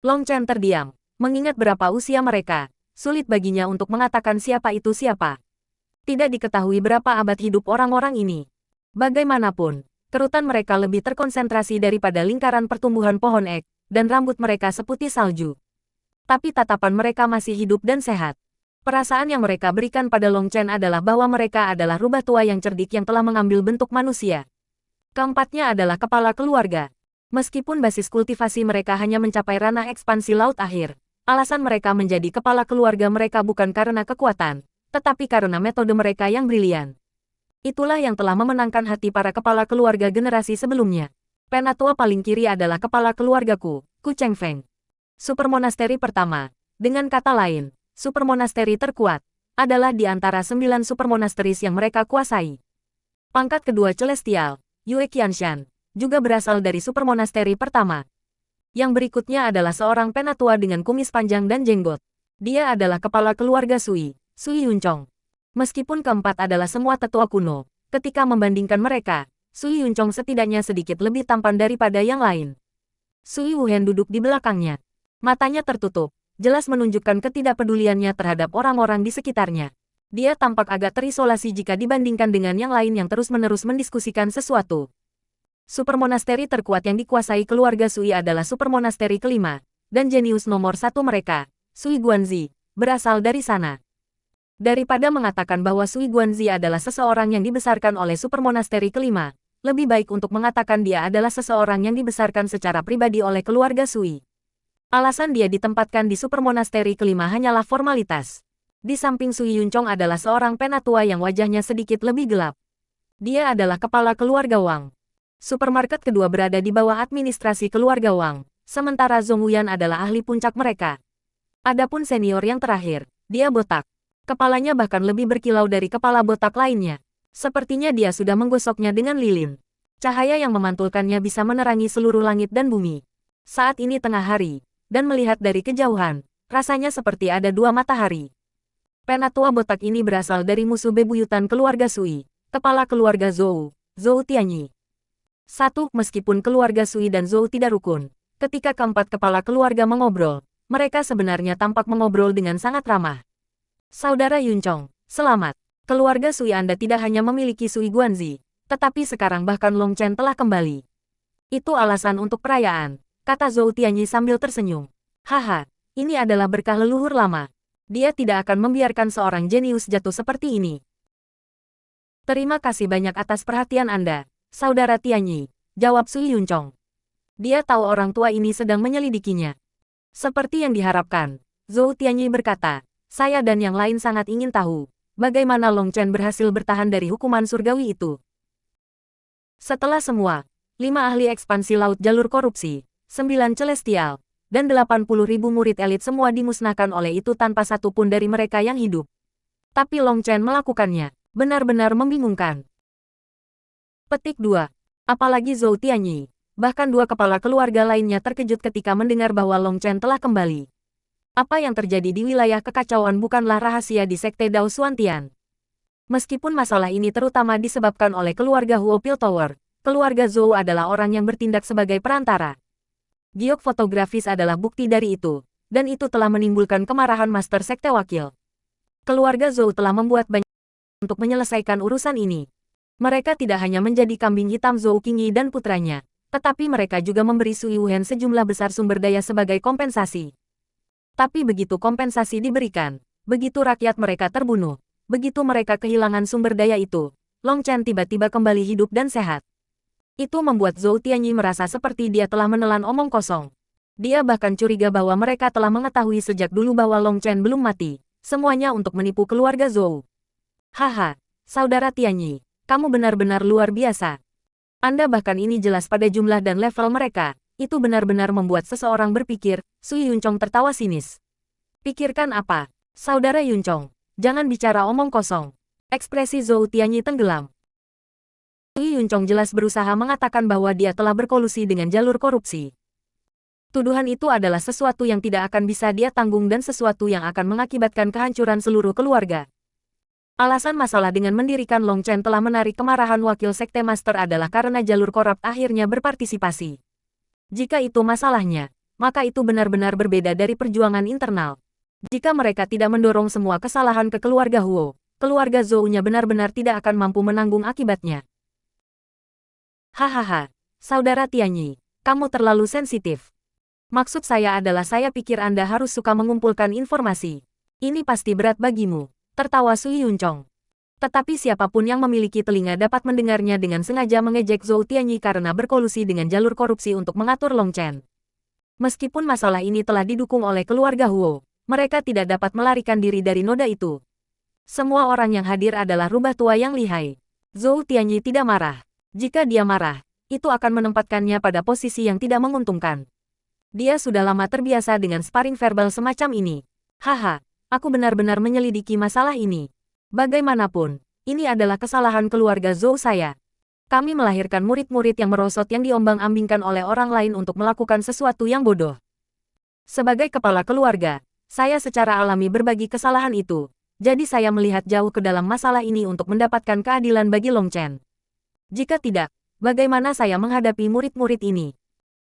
Long Chen terdiam, mengingat berapa usia mereka. Sulit baginya untuk mengatakan siapa itu siapa. Tidak diketahui berapa abad hidup orang-orang ini. Bagaimanapun, kerutan mereka lebih terkonsentrasi daripada lingkaran pertumbuhan pohon ek, dan rambut mereka seputih salju. Tapi tatapan mereka masih hidup dan sehat. Perasaan yang mereka berikan pada Long Chen adalah bahwa mereka adalah rubah tua yang cerdik yang telah mengambil bentuk manusia. Keempatnya adalah kepala keluarga. Meskipun basis kultivasi mereka hanya mencapai ranah ekspansi laut akhir, alasan mereka menjadi kepala keluarga mereka bukan karena kekuatan, tetapi karena metode mereka yang brilian. Itulah yang telah memenangkan hati para kepala keluarga generasi sebelumnya. Penatua paling kiri adalah kepala keluargaku, Ku Cheng Feng. Supermonasteri pertama, dengan kata lain, supermonasteri terkuat, adalah di antara 9 supermonasteris yang mereka kuasai. Pangkat kedua Celestial, Yue Qianshan, juga berasal dari supermonasteri pertama. Yang berikutnya adalah seorang penatua dengan kumis panjang dan jenggot. Dia adalah kepala keluarga Sui, Sui Yuncong. Meskipun keempat adalah semua tetua kuno, ketika membandingkan mereka, Sui Yunchong setidaknya sedikit lebih tampan daripada yang lain. Sui Wuhen duduk di belakangnya. Matanya tertutup, jelas menunjukkan ketidakpeduliannya terhadap orang-orang di sekitarnya. Dia tampak agak terisolasi jika dibandingkan dengan yang lain yang terus-menerus mendiskusikan sesuatu. Supermonasteri terkuat yang dikuasai keluarga Sui adalah supermonasteri kelima, dan jenius nomor satu mereka, Sui Guanzi, berasal dari sana. Daripada mengatakan bahwa Sui Guanzi adalah seseorang yang dibesarkan oleh supermonasteri kelima, lebih baik untuk mengatakan dia adalah seseorang yang dibesarkan secara pribadi oleh keluarga Sui. Alasan dia ditempatkan di supermonasteri kelima hanyalah formalitas. Di samping Sui Yunchong adalah seorang penatua yang wajahnya sedikit lebih gelap. Dia adalah kepala keluarga Wang. Supermarket kedua berada di bawah administrasi keluarga Wang, sementara Zhong Wuyan adalah ahli puncak mereka. Adapun senior yang terakhir, dia botak. Kepalanya bahkan lebih berkilau dari kepala botak lainnya. Sepertinya dia sudah menggosoknya dengan lilin. Cahaya yang memantulkannya bisa menerangi seluruh langit dan bumi. Saat ini tengah hari, dan melihat dari kejauhan, rasanya seperti ada dua matahari. Penatua botak ini berasal dari musuh bebuyutan keluarga Sui, kepala keluarga Zhou, Zhou Tianyi. Meskipun keluarga Sui dan Zhou tidak rukun, ketika keempat kepala keluarga mengobrol, mereka sebenarnya tampak mengobrol dengan sangat ramah. Saudara Yunchong, selamat. Keluarga Sui Anda tidak hanya memiliki Sui Guanzi, tetapi sekarang bahkan Long Chen telah kembali. Itu alasan untuk perayaan, kata Zhou Tianyi sambil tersenyum. Haha, ini adalah berkah leluhur lama. Dia tidak akan membiarkan seorang jenius jatuh seperti ini. Terima kasih banyak atas perhatian Anda, Saudara Tianyi, jawab Sui Yunchong. Dia tahu orang tua ini sedang menyelidikinya. Seperti yang diharapkan, Zhou Tianyi berkata, saya dan yang lain sangat ingin tahu bagaimana Long Chen berhasil bertahan dari hukuman surgawi itu. Setelah semua, 5 ahli ekspansi laut jalur korupsi, 9 celestial, dan 80.000 murid elit semua dimusnahkan oleh itu tanpa satu pun dari mereka yang hidup. Tapi Long Chen melakukannya, benar-benar membingungkan. Petik 2. Apalagi Zhou Tianyi, bahkan dua kepala keluarga lainnya terkejut ketika mendengar bahwa Long Chen telah kembali. Apa yang terjadi di wilayah kekacauan bukanlah rahasia di Sekte Dao Xuantian. Meskipun masalah ini terutama disebabkan oleh keluarga Huo Piltower, keluarga Zhou adalah orang yang bertindak sebagai perantara. Giok fotografis adalah bukti dari itu, dan itu telah menimbulkan kemarahan Master Sekte Wakil. Keluarga Zhou telah membuat banyak untuk menyelesaikan urusan ini. Mereka tidak hanya menjadi kambing hitam Zhou Qingyi dan putranya, tetapi mereka juga memberi Sui Wuhen sejumlah besar sumber daya sebagai kompensasi. Tapi begitu kompensasi diberikan, begitu rakyat mereka terbunuh, begitu mereka kehilangan sumber daya itu, Long Chen tiba-tiba kembali hidup dan sehat. Itu membuat Zhou Tianyi merasa seperti dia telah menelan omong kosong. Dia bahkan curiga bahwa mereka telah mengetahui sejak dulu bahwa Long Chen belum mati, semuanya untuk menipu keluarga Zhou. Haha, Saudara Tianyi, kamu benar-benar luar biasa. Anda bahkan ini jelas pada jumlah dan level mereka. Itu benar-benar membuat seseorang berpikir. Sui Yunchong tertawa sinis. Pikirkan apa, Saudara Yunchong? Jangan bicara omong kosong. Ekspresi Zhou Tianyi tenggelam. Sui Yunchong jelas berusaha mengatakan bahwa dia telah berkolusi dengan jalur korupsi. Tuduhan itu adalah sesuatu yang tidak akan bisa dia tanggung dan sesuatu yang akan mengakibatkan kehancuran seluruh keluarga. Alasan masalah dengan mendirikan Long Chen telah menarik kemarahan wakil Sekte Master adalah karena jalur korup akhirnya berpartisipasi. Jika itu masalahnya, maka itu benar-benar berbeda dari perjuangan internal. Jika mereka tidak mendorong semua kesalahan ke keluarga Huo, keluarga Zhou-nya benar-benar tidak akan mampu menanggung akibatnya. Hahaha, Saudara Tianyi, kamu terlalu sensitif. Maksud saya adalah saya pikir Anda harus suka mengumpulkan informasi. Ini pasti berat bagimu, tertawa Sui Yunchong. Tetapi siapapun yang memiliki telinga dapat mendengarnya dengan sengaja mengejek Zhou Tianyi karena berkolusi dengan jalur korupsi untuk mengatur Long Chen. Meskipun masalah ini telah didukung oleh keluarga Huo, mereka tidak dapat melarikan diri dari noda itu. Semua orang yang hadir adalah rubah tua yang lihai. Zhou Tianyi tidak marah. Jika dia marah, itu akan menempatkannya pada posisi yang tidak menguntungkan. Dia sudah lama terbiasa dengan sparring verbal semacam ini. Haha, aku benar-benar menyelidiki masalah ini. Bagaimanapun, ini adalah kesalahan keluarga Zhou saya. Kami melahirkan murid-murid yang merosot yang diombang-ambingkan oleh orang lain untuk melakukan sesuatu yang bodoh. Sebagai kepala keluarga, saya secara alami berbagi kesalahan itu. Jadi saya melihat jauh ke dalam masalah ini untuk mendapatkan keadilan bagi Long Chen. Jika tidak, Bagaimana saya menghadapi murid-murid ini?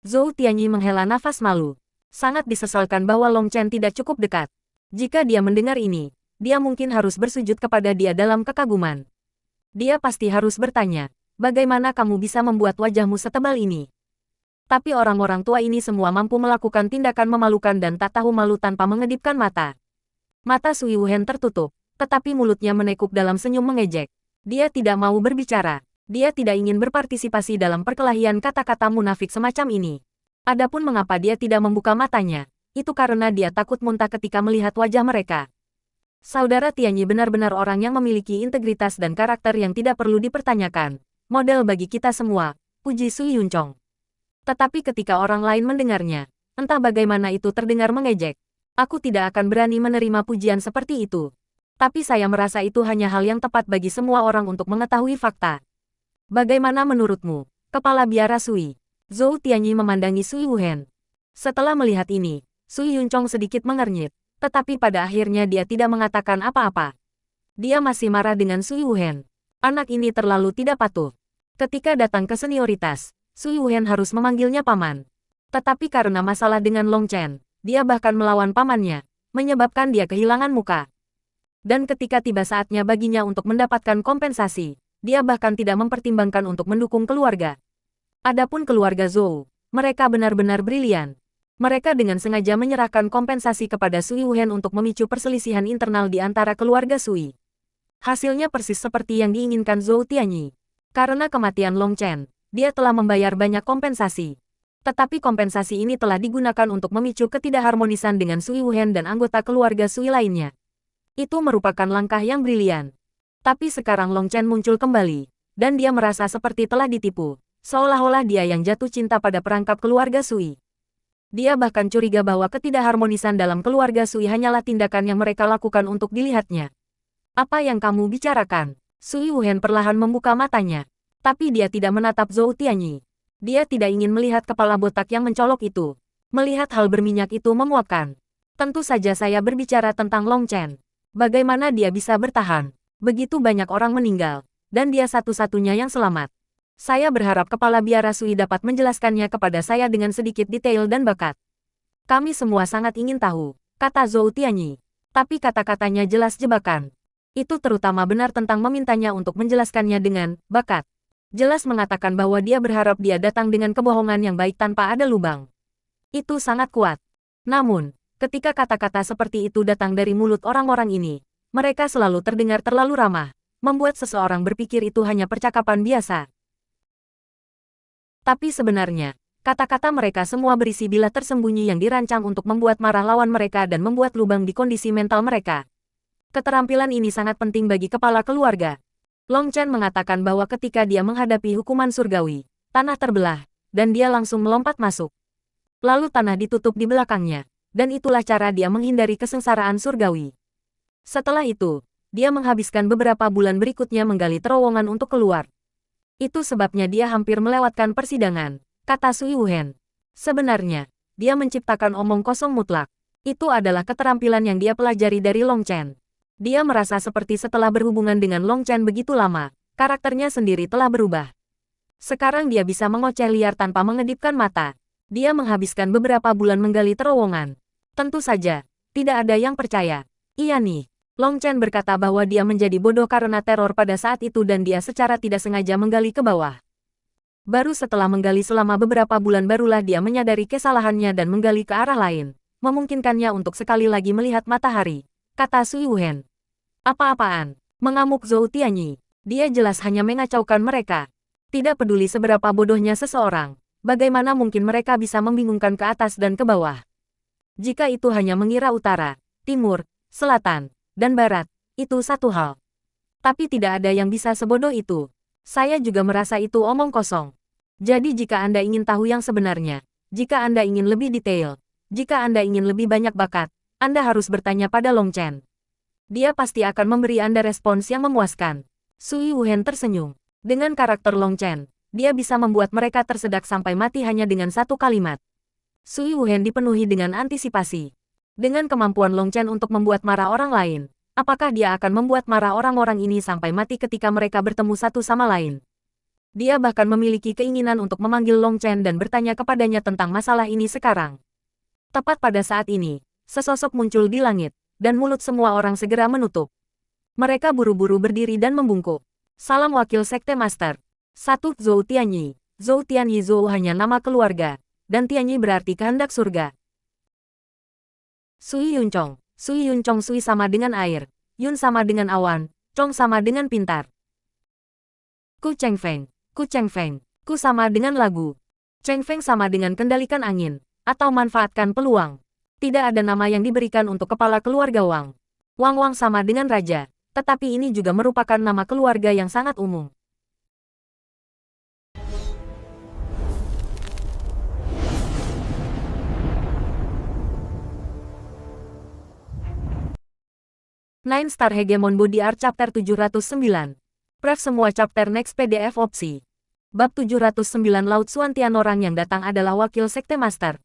Zhou Tianyi menghela nafas malu. Sangat disesalkan bahwa Long Chen tidak cukup dekat. Jika dia mendengar ini, dia mungkin harus bersujud kepada dia dalam kekaguman. Dia pasti harus bertanya, bagaimana kamu bisa membuat wajahmu setebal ini? Tapi orang-orang tua ini semua mampu melakukan tindakan memalukan dan tak tahu malu tanpa mengedipkan mata. Mata Sui Wuhen tertutup, tetapi mulutnya menekuk dalam senyum mengejek. Dia tidak mau berbicara. Dia tidak ingin berpartisipasi dalam perkelahian kata-kata munafik semacam ini. Adapun mengapa dia tidak membuka matanya, itu karena dia takut muntah ketika melihat wajah mereka. Saudara Tianyi benar-benar orang yang memiliki integritas dan karakter yang tidak perlu dipertanyakan. Model bagi kita semua, puji Sui Yuncong. Tetapi ketika orang lain mendengarnya, entah bagaimana itu terdengar mengejek. Aku tidak akan berani menerima pujian seperti itu. Tapi saya merasa itu hanya hal yang tepat bagi semua orang untuk mengetahui fakta. Bagaimana menurutmu, Kepala Biara Sui? Zhou Tianyi memandangi Sui Wuhen. Setelah melihat ini, Sui Yuncong sedikit mengernyit. Tetapi pada akhirnya dia tidak mengatakan apa-apa. Dia masih marah dengan Sui Wuhen. Anak ini terlalu tidak patuh. Ketika datang ke senioritas, Sui Wuhen harus memanggilnya paman. Tetapi karena masalah dengan Long Chen, dia bahkan melawan pamannya, menyebabkan dia kehilangan muka. Dan ketika tiba saatnya baginya untuk mendapatkan kompensasi, dia bahkan tidak mempertimbangkan untuk mendukung keluarga. Adapun keluarga Zhou, mereka benar-benar brilian. Mereka dengan sengaja menyerahkan kompensasi kepada Sui Wuhen untuk memicu perselisihan internal di antara keluarga Sui. Hasilnya persis seperti yang diinginkan Zhou Tianyi. Karena kematian Long Chen, dia telah membayar banyak kompensasi. Tetapi kompensasi ini telah digunakan untuk memicu ketidakharmonisan dengan Sui Wuhen dan anggota keluarga Sui lainnya. Itu merupakan langkah yang brilian. Tapi sekarang Long Chen muncul kembali, dan dia merasa seperti telah ditipu, seolah-olah dia yang jatuh cinta pada perangkap keluarga Sui. Dia bahkan curiga bahwa ketidakharmonisan dalam keluarga Sui hanyalah tindakan yang mereka lakukan untuk dilihatnya. Apa yang kamu bicarakan? Sui Wuhen perlahan membuka matanya. Tapi dia tidak menatap Zhou Tianyi. Dia tidak ingin melihat kepala botak yang mencolok itu. Melihat hal berminyak itu memuakkan. Tentu saja saya berbicara tentang Long Chen. Bagaimana dia bisa bertahan? Begitu banyak orang meninggal. Dan dia satu-satunya yang selamat. Saya berharap Kepala Biara Sui dapat menjelaskannya kepada saya dengan sedikit detail dan bakat. Kami semua sangat ingin tahu, kata Zhou Tianyi. Tapi kata-katanya jelas jebakan. Itu terutama benar tentang memintanya untuk menjelaskannya dengan bakat. Jelas mengatakan bahwa dia berharap dia datang dengan kebohongan yang baik tanpa ada lubang. Itu sangat kuat. Namun, ketika kata-kata seperti itu datang dari mulut orang-orang ini, mereka selalu terdengar terlalu ramah, membuat seseorang berpikir itu hanya percakapan biasa. Tapi sebenarnya, kata-kata mereka semua berisi bilah tersembunyi yang dirancang untuk membuat marah lawan mereka dan membuat lubang di kondisi mental mereka. Keterampilan ini sangat penting bagi kepala keluarga. Long Chen mengatakan bahwa ketika dia menghadapi hukuman surgawi, tanah terbelah, dan dia langsung melompat masuk. Lalu tanah ditutup di belakangnya, dan itulah cara dia menghindari kesengsaraan surgawi. Setelah itu, dia menghabiskan beberapa bulan berikutnya menggali terowongan untuk keluar. Itu sebabnya dia hampir melewatkan persidangan, kata Sui Wuhen. Sebenarnya, dia menciptakan omong kosong mutlak. Itu adalah keterampilan yang dia pelajari dari Long Chen. Dia merasa seperti setelah berhubungan dengan Long Chen begitu lama, karakternya sendiri telah berubah. Sekarang dia bisa mengoceh liar tanpa mengedipkan mata. Dia menghabiskan beberapa bulan menggali terowongan. Tentu saja, tidak ada yang percaya. Iya nih. Long Chen berkata bahwa dia menjadi bodoh karena teror pada saat itu dan dia secara tidak sengaja menggali ke bawah. Baru setelah menggali selama beberapa bulan barulah dia menyadari kesalahannya dan menggali ke arah lain, memungkinkannya untuk sekali lagi melihat matahari, kata Sui Wuhen. Apa-apaan? Mengamuk Zhou Tianyi. Dia jelas hanya mengacaukan mereka. Tidak peduli seberapa bodohnya seseorang, bagaimana mungkin mereka bisa membingungkan ke atas dan ke bawah. Jika itu hanya mengira utara, timur, selatan, dan barat, itu satu hal. Tapi tidak ada yang bisa sebodoh itu. Saya juga merasa itu omong kosong. Jadi jika Anda ingin tahu yang sebenarnya, jika Anda ingin lebih detail, jika Anda ingin lebih banyak bakat, Anda harus bertanya pada Long Chen. Dia pasti akan memberi Anda respons yang memuaskan. Sui Wuhen tersenyum. Dengan karakter Long Chen, dia bisa membuat mereka tersedak sampai mati hanya dengan satu kalimat. Sui Wuhen dipenuhi dengan antisipasi. Dengan kemampuan Long Chen untuk membuat marah orang lain, apakah dia akan membuat marah orang-orang ini sampai mati ketika mereka bertemu satu sama lain? Dia bahkan memiliki keinginan untuk memanggil Long Chen dan bertanya kepadanya tentang masalah ini sekarang. Tepat pada saat ini, sesosok muncul di langit, dan mulut semua orang segera menutup. Mereka buru-buru berdiri dan membungkuk. Salam Wakil Sekte Master. 1. Zhou Tianyi. Zhou Tianyi. Zhou hanya nama keluarga, dan Tianyi berarti kehendak surga. Sui Yuncong. Sui Yuncong. Sui sama dengan air, Yun sama dengan awan, Chong sama dengan pintar. Ku Chengfeng. Ku Chengfeng. Ku sama dengan lagu. Chengfeng sama dengan kendalikan angin, atau manfaatkan peluang. Tidak ada nama yang diberikan untuk kepala keluarga Wang. Wang Wang sama dengan raja, tetapi ini juga merupakan nama keluarga yang sangat umum. Nine Star Hegemon Body Art Chapter 709. Pref semua chapter next PDF opsi. Bab 709 Laut Xuantian. Orang yang datang adalah Wakil Sekte Master.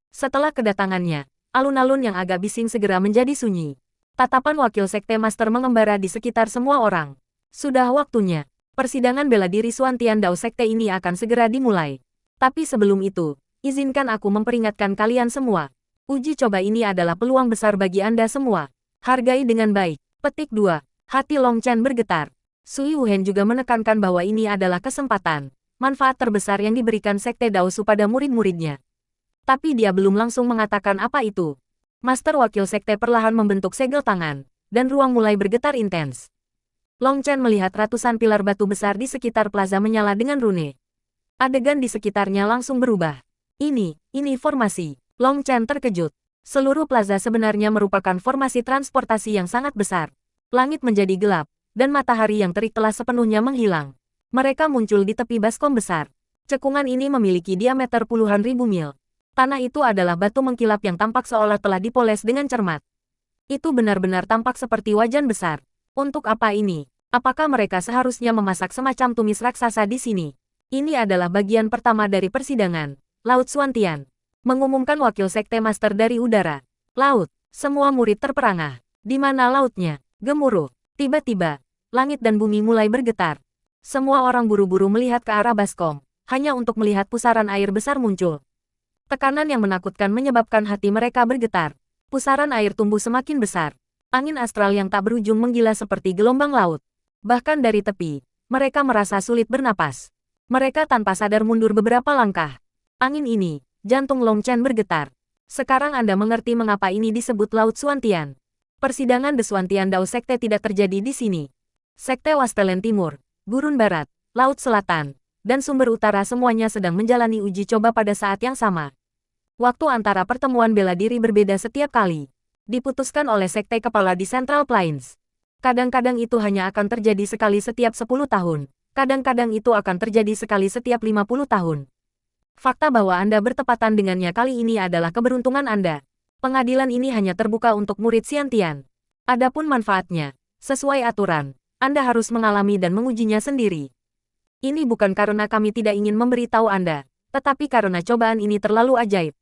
Setelah kedatangannya, alun-alun yang agak bising segera menjadi sunyi. Tatapan Wakil Sekte Master mengembara di sekitar semua orang. Sudah waktunya. Persidangan bela diri Xuantian Dao Sekte ini akan segera dimulai. Tapi sebelum itu, izinkan aku memperingatkan kalian semua. Uji coba ini adalah peluang besar bagi Anda semua. Hargai dengan baik. Petik 2. Hati Long Chen bergetar. Sui Wuhen juga menekankan bahwa ini adalah kesempatan, manfaat terbesar yang diberikan Sekte Dao Su pada murid-muridnya. Tapi dia belum langsung mengatakan apa itu. Master Wakil Sekte perlahan membentuk segel tangan, dan ruang mulai bergetar intens. Long Chen melihat ratusan pilar batu besar di sekitar plaza menyala dengan rune. Adegan di sekitarnya langsung berubah. Ini formasi. Long Chen terkejut. Seluruh plaza sebenarnya merupakan formasi transportasi yang sangat besar. Langit menjadi gelap, dan matahari yang terik telah sepenuhnya menghilang. Mereka muncul di tepi baskom besar. Cekungan ini memiliki diameter puluhan ribu mil. Tanah itu adalah batu mengkilap yang tampak seolah telah dipoles dengan cermat. Itu benar-benar tampak seperti wajan besar. Untuk apa ini? Apakah mereka seharusnya memasak semacam tumis raksasa di sini? Ini adalah bagian pertama dari persidangan. Laut Xuantian. Mengumumkan Wakil Sekte Master dari udara. Laut. Semua murid terperangah. Di mana lautnya? Gemuruh. Tiba-tiba, langit dan bumi mulai bergetar. Semua orang buru-buru melihat ke arah baskom, hanya untuk melihat pusaran air besar muncul. Tekanan yang menakutkan menyebabkan hati mereka bergetar. Pusaran air tumbuh semakin besar. Angin astral yang tak berujung menggila seperti gelombang laut. Bahkan dari tepi, mereka merasa sulit bernapas. Mereka tanpa sadar mundur beberapa langkah. Angin ini, jantung Long Chen bergetar. Sekarang Anda mengerti mengapa ini disebut Laut Xuantian. Persidangan The Xuantian Dao Sekte tidak terjadi di sini. Sekte Wastelen Timur, Gurun Barat, Laut Selatan, dan Sumber Utara semuanya sedang menjalani uji coba pada saat yang sama. Waktu antara pertemuan bela diri berbeda setiap kali. Diputuskan oleh sekte kepala di Central Plains. Kadang-kadang itu hanya akan terjadi sekali setiap 10 tahun. Kadang-kadang itu akan terjadi sekali setiap 50 tahun. Fakta bahwa Anda bertepatan dengannya kali ini adalah keberuntungan Anda. Pengadilan ini hanya terbuka untuk murid Xiantian. Adapun manfaatnya, sesuai aturan, Anda harus mengalami dan mengujinya sendiri. Ini bukan karena kami tidak ingin memberitahu Anda, tetapi karena cobaan ini terlalu ajaib.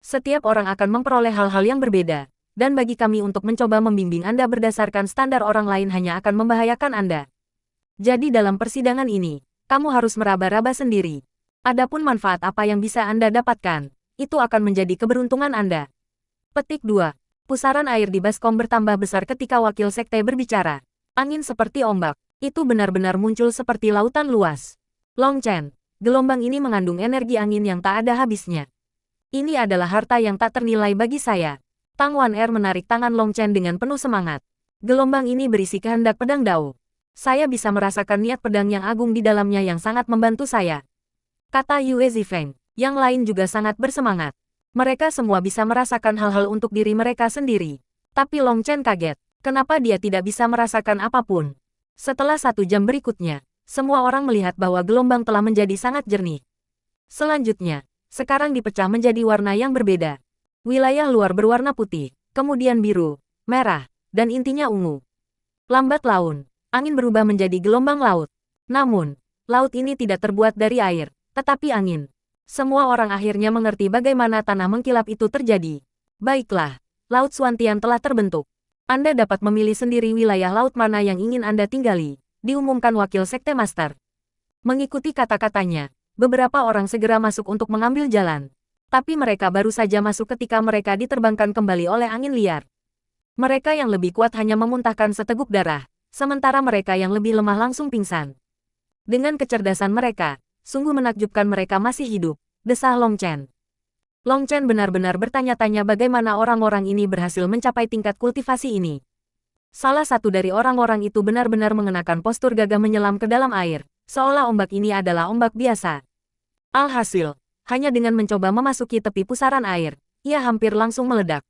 Setiap orang akan memperoleh hal-hal yang berbeda, dan bagi kami untuk mencoba membimbing Anda berdasarkan standar orang lain hanya akan membahayakan Anda. Jadi dalam persidangan ini, kamu harus meraba-raba sendiri. Adapun manfaat apa yang bisa Anda dapatkan, itu akan menjadi keberuntungan Anda. Petik 2. Pusaran air di baskom bertambah besar ketika wakil sekte berbicara. Angin seperti ombak. Itu benar-benar muncul seperti lautan luas. Long Chen, gelombang ini mengandung energi angin yang tak ada habisnya. Ini adalah harta yang tak ternilai bagi saya. Tang Wan-er menarik tangan Long Chen dengan penuh semangat. Gelombang ini berisi kehendak pedang Dao. Saya bisa merasakan niat pedang yang agung di dalamnya yang sangat membantu saya. Kata Yue Zifeng, yang lain juga sangat bersemangat. Mereka semua bisa merasakan hal-hal untuk diri mereka sendiri. Tapi Long Chen kaget, kenapa dia tidak bisa merasakan apapun. Setelah 1 jam berikutnya, semua orang melihat bahwa gelombang telah menjadi sangat jernih. Selanjutnya, sekarang dipecah menjadi warna yang berbeda. Wilayah luar berwarna putih, kemudian biru, merah, dan intinya ungu. Lambat laun, angin berubah menjadi gelombang laut. Namun, laut ini tidak terbuat dari air, tetapi angin. Semua orang akhirnya mengerti bagaimana tanah mengkilap itu terjadi. Baiklah, Laut Xuantian telah terbentuk. Anda dapat memilih sendiri wilayah laut mana yang ingin Anda tinggali, diumumkan wakil sekte master. Mengikuti kata-katanya, beberapa orang segera masuk untuk mengambil jalan. Tapi mereka baru saja masuk ketika mereka diterbangkan kembali oleh angin liar. Mereka yang lebih kuat hanya memuntahkan seteguk darah, sementara mereka yang lebih lemah langsung pingsan. Dengan kecerdasan mereka, sungguh menakjubkan mereka masih hidup, desah Long Chen. Long Chen benar-benar bertanya-tanya bagaimana orang-orang ini berhasil mencapai tingkat kultivasi ini. Salah satu dari orang-orang itu benar-benar mengenakan postur gagah menyelam ke dalam air, seolah ombak ini adalah ombak biasa. Alhasil, hanya dengan mencoba memasuki tepi pusaran air, ia hampir langsung meledak.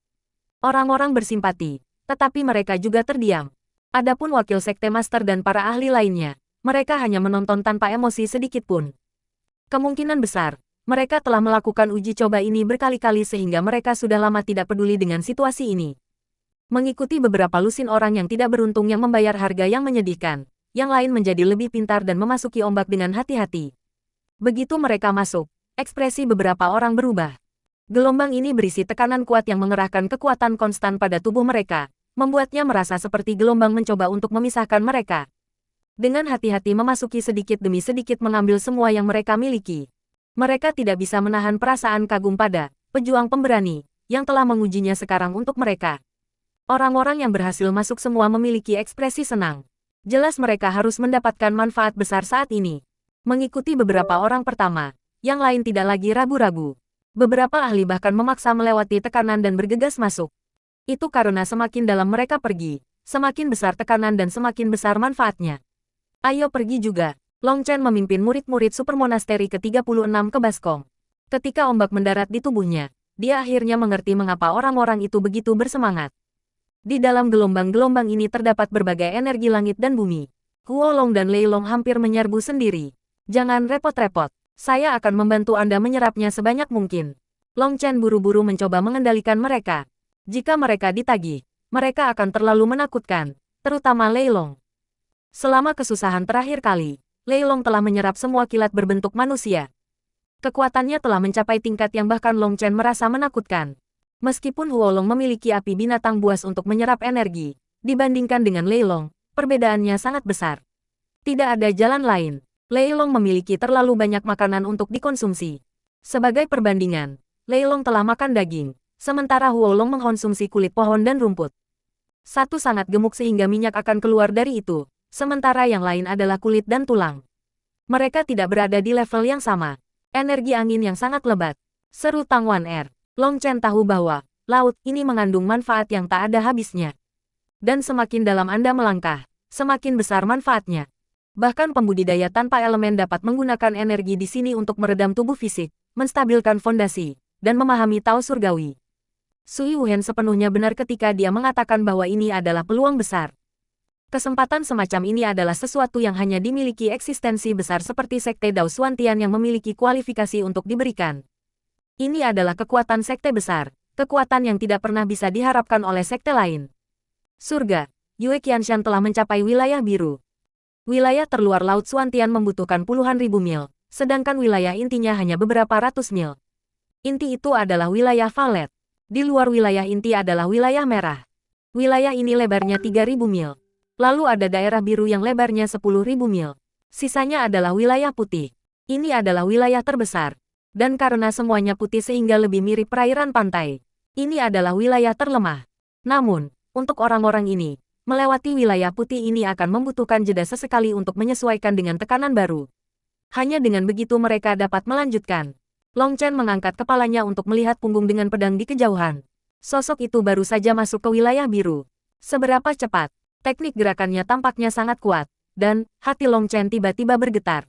Orang-orang bersimpati, tetapi mereka juga terdiam. Adapun wakil sekte master dan para ahli lainnya, mereka hanya menonton tanpa emosi sedikit pun. Kemungkinan besar, mereka telah melakukan uji coba ini berkali-kali sehingga mereka sudah lama tidak peduli dengan situasi ini. Mengikuti beberapa lusin orang yang tidak beruntung yang membayar harga yang menyedihkan, yang lain menjadi lebih pintar dan memasuki ombak dengan hati-hati. Begitu mereka masuk, ekspresi beberapa orang berubah. Gelombang ini berisi tekanan kuat yang mengerahkan kekuatan konstan pada tubuh mereka, membuatnya merasa seperti gelombang mencoba untuk memisahkan mereka. Dengan hati-hati memasuki sedikit demi sedikit mengambil semua yang mereka miliki. Mereka tidak bisa menahan perasaan kagum pada pejuang pemberani, yang telah mengujinya sekarang untuk mereka. Orang-orang yang berhasil masuk semua memiliki ekspresi senang. Jelas mereka harus mendapatkan manfaat besar saat ini. Mengikuti beberapa orang pertama, yang lain tidak lagi ragu-ragu. Beberapa ahli bahkan memaksa melewati tekanan dan bergegas masuk. Itu karena semakin dalam mereka pergi, semakin besar tekanan dan semakin besar manfaatnya. Ayo pergi juga. Long Chen memimpin murid-murid supermonasteri ke-36 ke Baskom. Ketika ombak mendarat di tubuhnya, dia akhirnya mengerti mengapa orang-orang itu begitu bersemangat. Di dalam gelombang-gelombang ini terdapat berbagai energi langit dan bumi. Huo Long dan Lei Long hampir menyerbu sendiri. Jangan repot-repot. Saya akan membantu Anda menyerapnya sebanyak mungkin. Long Chen buru-buru mencoba mengendalikan mereka. Jika mereka ditagih, mereka akan terlalu menakutkan, terutama Lei Long. Selama kesusahan terakhir kali, Lei Long telah menyerap semua kilat berbentuk manusia. Kekuatannya telah mencapai tingkat yang bahkan Long Chen merasa menakutkan. Meskipun Huo Long memiliki api binatang buas untuk menyerap energi, dibandingkan dengan Lei Long, perbedaannya sangat besar. Tidak ada jalan lain. Lei Long memiliki terlalu banyak makanan untuk dikonsumsi. Sebagai perbandingan, Lei Long telah makan daging, sementara Huo Long mengkonsumsi kulit pohon dan rumput. Satu sangat gemuk sehingga minyak akan keluar dari itu, sementara yang lain adalah kulit dan tulang. Mereka tidak berada di level yang sama. Energi angin yang sangat lebat. Seru Tang Wan Er. Long Chen tahu bahwa laut ini mengandung manfaat yang tak ada habisnya. Dan semakin dalam Anda melangkah, semakin besar manfaatnya. Bahkan pembudidaya tanpa elemen dapat menggunakan energi di sini untuk meredam tubuh fisik, menstabilkan fondasi, dan memahami Tao surgawi. Sui Wuhen sepenuhnya benar ketika dia mengatakan bahwa ini adalah peluang besar. Kesempatan semacam ini adalah sesuatu yang hanya dimiliki eksistensi besar seperti Sekte Dao Xuantian yang memiliki kualifikasi untuk diberikan. Ini adalah kekuatan sekte besar, kekuatan yang tidak pernah bisa diharapkan oleh sekte lain. Surga, Yue Qianshan telah mencapai wilayah biru. Wilayah terluar Laut Xuantian membutuhkan puluhan ribu mil, sedangkan wilayah intinya hanya beberapa ratus mil. Inti itu adalah wilayah Valet. Di luar wilayah inti adalah wilayah merah. Wilayah ini lebarnya 3.000 mil. Lalu ada daerah biru yang lebarnya 10.000 mil. Sisanya adalah wilayah putih. Ini adalah wilayah terbesar. Dan karena semuanya putih sehingga lebih mirip perairan pantai, ini adalah wilayah terlemah. Namun, untuk orang-orang ini, melewati wilayah putih ini akan membutuhkan jeda sesekali untuk menyesuaikan dengan tekanan baru. Hanya dengan begitu mereka dapat melanjutkan. Long Chen mengangkat kepalanya untuk melihat punggung dengan pedang di kejauhan. Sosok itu baru saja masuk ke wilayah biru. Seberapa cepat, teknik gerakannya tampaknya sangat kuat, dan hati Long Chen tiba-tiba bergetar.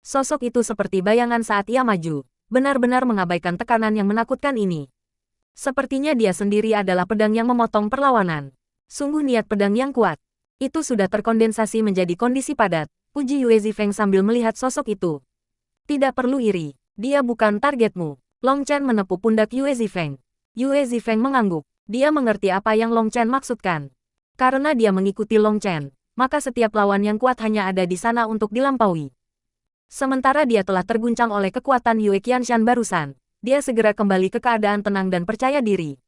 Sosok itu seperti bayangan saat ia maju, benar-benar mengabaikan tekanan yang menakutkan ini. Sepertinya dia sendiri adalah pedang yang memotong perlawanan. Sungguh niat pedang yang kuat. Itu sudah terkondensasi menjadi kondisi padat, puji Yue Zifeng sambil melihat sosok itu. Tidak perlu iri, dia bukan targetmu. Long Chen menepuk pundak Yue Zifeng. Yue Zifeng mengangguk, dia mengerti apa yang Long Chen maksudkan. Karena dia mengikuti Long Chen, maka setiap lawan yang kuat hanya ada di sana untuk dilampaui. Sementara dia telah terguncang oleh kekuatan Yue Qianshan barusan, dia segera kembali ke keadaan tenang dan percaya diri.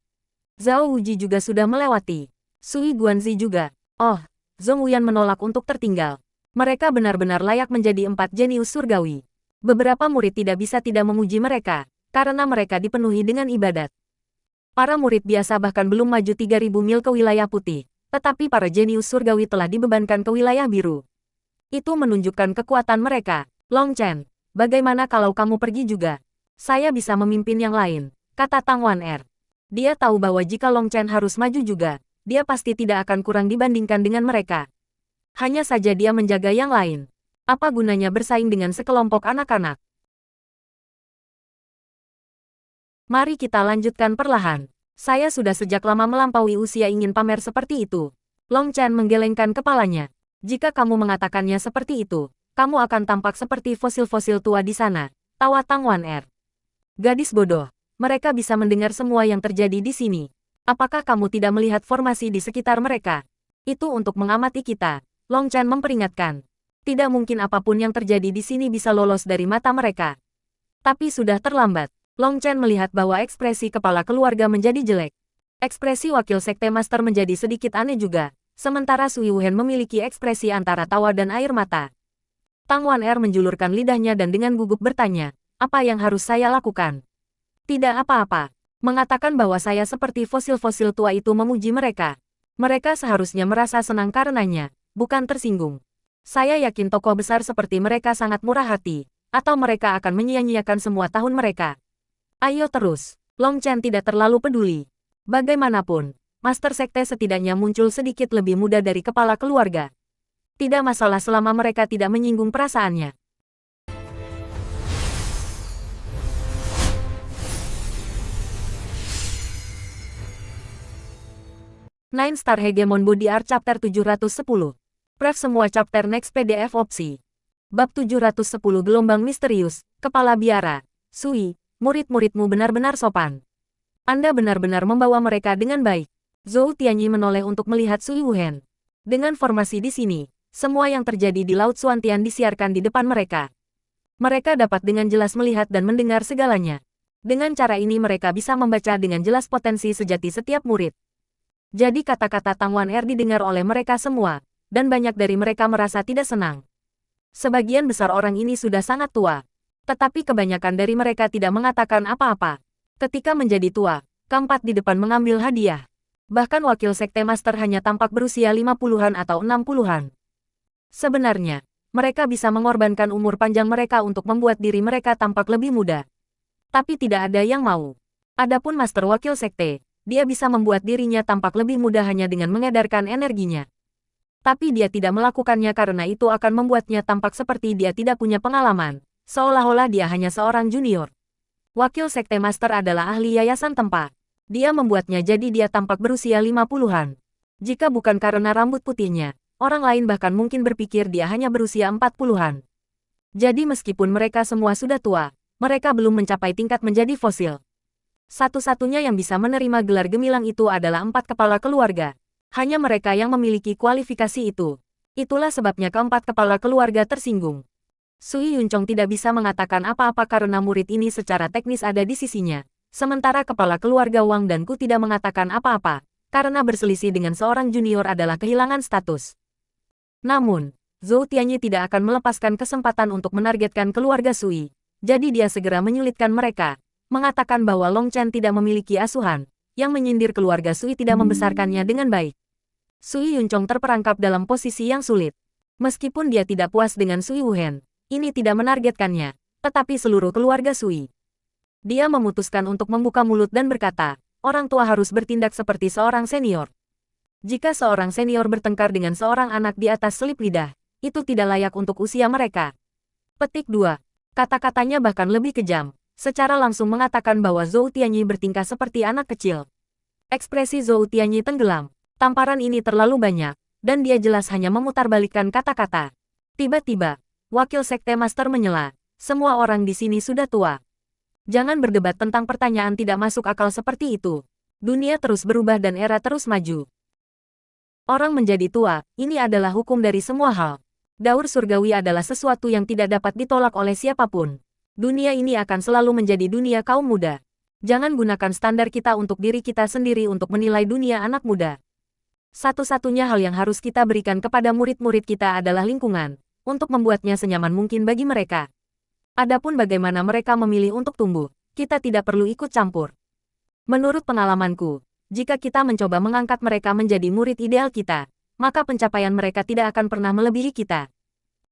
Zhao Wuji juga sudah melewati. Sui Guanzi juga. Oh, Zhong Wuyan menolak untuk tertinggal. Mereka benar-benar layak menjadi 4 jenius surgawi. Beberapa murid tidak bisa tidak memuji mereka, karena mereka dipenuhi dengan ibadat. Para murid biasa bahkan belum maju 3.000 mil ke wilayah putih, tetapi para jenius surgawi telah dibebankan ke wilayah biru. Itu menunjukkan kekuatan mereka. Long Chen, bagaimana kalau kamu pergi juga? Saya bisa memimpin yang lain, kata Tang Wan-er. Dia tahu bahwa jika Long Chen harus maju juga, dia pasti tidak akan kurang dibandingkan dengan mereka. Hanya saja dia menjaga yang lain. Apa gunanya bersaing dengan sekelompok anak-anak? Mari kita lanjutkan perlahan. Saya sudah sejak lama melampaui usia ingin pamer seperti itu. Long Chen menggelengkan kepalanya. Jika kamu mengatakannya seperti itu, kamu akan tampak seperti fosil-fosil tua di sana, tawa Tang Wan-er. Gadis bodoh, mereka bisa mendengar semua yang terjadi di sini. Apakah kamu tidak melihat formasi di sekitar mereka? Itu untuk mengamati kita, Long Chen memperingatkan. Tidak mungkin apapun yang terjadi di sini bisa lolos dari mata mereka. Tapi sudah terlambat. Long Chen melihat bahwa ekspresi kepala keluarga menjadi jelek. Ekspresi wakil sekte master menjadi sedikit aneh juga. Sementara Sui Wuhen memiliki ekspresi antara tawa dan air mata. Tang Wan-er menjulurkan lidahnya dan dengan gugup bertanya, apa yang harus saya lakukan? Tidak apa-apa. Mengatakan bahwa saya seperti fosil-fosil tua itu memuji mereka. Mereka seharusnya merasa senang karenanya, bukan tersinggung. Saya yakin tokoh besar seperti mereka sangat murah hati, atau mereka akan menyia-nyiakan semua tahun mereka. Ayo terus, Long Chen tidak terlalu peduli. Bagaimanapun, Master Sekte setidaknya muncul sedikit lebih muda dari kepala keluarga. Tidak masalah selama mereka tidak menyinggung perasaannya. Nine Star Hegemon Body Art Chapter 710. Pref semua chapter next PDF opsi. Bab 710 Gelombang Misterius, Kepala Biara. Sui, murid-muridmu benar-benar sopan. Anda benar-benar membawa mereka dengan baik. Zhou Tianyi menoleh untuk melihat Sui Wuhen. Dengan formasi di sini, semua yang terjadi di Laut Xuantian disiarkan di depan mereka. Mereka dapat dengan jelas melihat dan mendengar segalanya. Dengan cara ini mereka bisa membaca dengan jelas potensi sejati setiap murid. Jadi kata-kata Tang Wan-er didengar oleh mereka semua, dan banyak dari mereka merasa tidak senang. Sebagian besar orang ini sudah sangat tua, tetapi kebanyakan dari mereka tidak mengatakan apa-apa. Ketika menjadi tua, keempat di depan mengambil hadiah. Bahkan wakil sekte master hanya tampak berusia 50-an atau 60-an. Sebenarnya, mereka bisa mengorbankan umur panjang mereka untuk membuat diri mereka tampak lebih muda. Tapi tidak ada yang mau. Adapun master wakil sekte, dia bisa membuat dirinya tampak lebih muda hanya dengan mengedarkan energinya. Tapi dia tidak melakukannya karena itu akan membuatnya tampak seperti dia tidak punya pengalaman, seolah-olah dia hanya seorang junior. Wakil sekte master adalah ahli yayasan tempat. Dia membuatnya jadi dia tampak berusia 50-an. Jika bukan karena rambut putihnya, orang lain bahkan mungkin berpikir dia hanya berusia 40-an. Jadi meskipun mereka semua sudah tua, mereka belum mencapai tingkat menjadi fosil. Satu-satunya yang bisa menerima gelar gemilang itu adalah 4 kepala keluarga. Hanya mereka yang memiliki kualifikasi itu. Itulah sebabnya keempat kepala keluarga tersinggung. Sui Yunchong tidak bisa mengatakan apa-apa karena murid ini secara teknis ada di sisinya. Sementara kepala keluarga Wang dan Ku tidak mengatakan apa-apa, karena berselisih dengan seorang junior adalah kehilangan status. Namun, Zhou Tianyi tidak akan melepaskan kesempatan untuk menargetkan keluarga Sui, jadi dia segera menyulitkan mereka, mengatakan bahwa Long Chen tidak memiliki asuhan, yang menyindir keluarga Sui tidak membesarkannya dengan baik. Sui Yunchong terperangkap dalam posisi yang sulit. Meskipun dia tidak puas dengan Sui Wuhen, ini tidak menargetkannya, tetapi seluruh keluarga Sui. Dia memutuskan untuk membuka mulut dan berkata, orang tua harus bertindak seperti seorang senior. Jika seorang senior bertengkar dengan seorang anak di atas selip lidah, itu tidak layak untuk usia mereka. Petik 2. Kata-katanya bahkan lebih kejam, secara langsung mengatakan bahwa Zhou Tianyi bertingkah seperti anak kecil. Ekspresi Zhou Tianyi tenggelam. Tamparan ini terlalu banyak, dan dia jelas hanya memutarbalikkan kata-kata. Tiba-tiba, wakil sekte master menyela, semua orang di sini sudah tua. Jangan berdebat tentang pertanyaan tidak masuk akal seperti itu. Dunia terus berubah dan era terus maju. Orang menjadi tua, ini adalah hukum dari semua hal. Daur surgawi adalah sesuatu yang tidak dapat ditolak oleh siapapun. Dunia ini akan selalu menjadi dunia kaum muda. Jangan gunakan standar kita untuk diri kita sendiri untuk menilai dunia anak muda. Satu-satunya hal yang harus kita berikan kepada murid-murid kita adalah lingkungan, untuk membuatnya senyaman mungkin bagi mereka. Adapun bagaimana mereka memilih untuk tumbuh, kita tidak perlu ikut campur. Menurut pengalamanku, jika kita mencoba mengangkat mereka menjadi murid ideal kita, maka pencapaian mereka tidak akan pernah melebihi kita.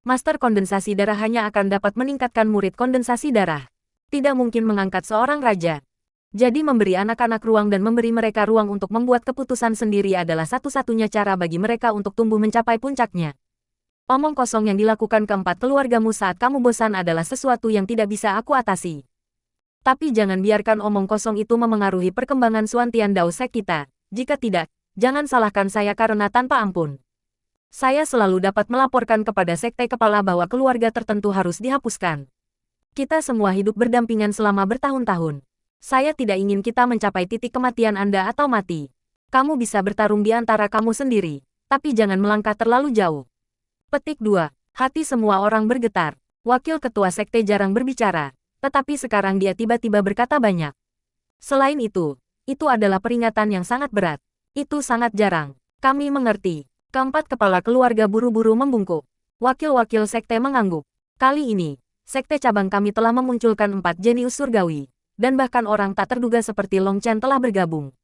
Master kondensasi darah hanya akan dapat meningkatkan murid kondensasi darah. Tidak mungkin mengangkat seorang raja. Jadi memberi anak-anak ruang dan memberi mereka ruang untuk membuat keputusan sendiri adalah satu-satunya cara bagi mereka untuk tumbuh mencapai puncaknya. Omong kosong yang dilakukan keempat keluargamu saat kamu bosan adalah sesuatu yang tidak bisa aku atasi. Tapi jangan biarkan omong kosong itu memengaruhi perkembangan Suantian Dao Sek kita. Jika tidak, jangan salahkan saya karena tanpa ampun. Saya selalu dapat melaporkan kepada sekte kepala bahwa keluarga tertentu harus dihapuskan. Kita semua hidup berdampingan selama bertahun-tahun. Saya tidak ingin kita mencapai titik kematian Anda atau mati. Kamu bisa bertarung di antara kamu sendiri, tapi jangan melangkah terlalu jauh. Petik 2. Hati semua orang bergetar. Wakil ketua sekte jarang berbicara, tetapi sekarang dia tiba-tiba berkata banyak. Selain itu adalah peringatan yang sangat berat. Itu sangat jarang. Kami mengerti. Keempat kepala keluarga buru-buru membungkuk. Wakil-wakil sekte mengangguk. Kali ini, sekte cabang kami telah memunculkan 4 jenius surgawi, dan bahkan orang tak terduga seperti Long Chen telah bergabung.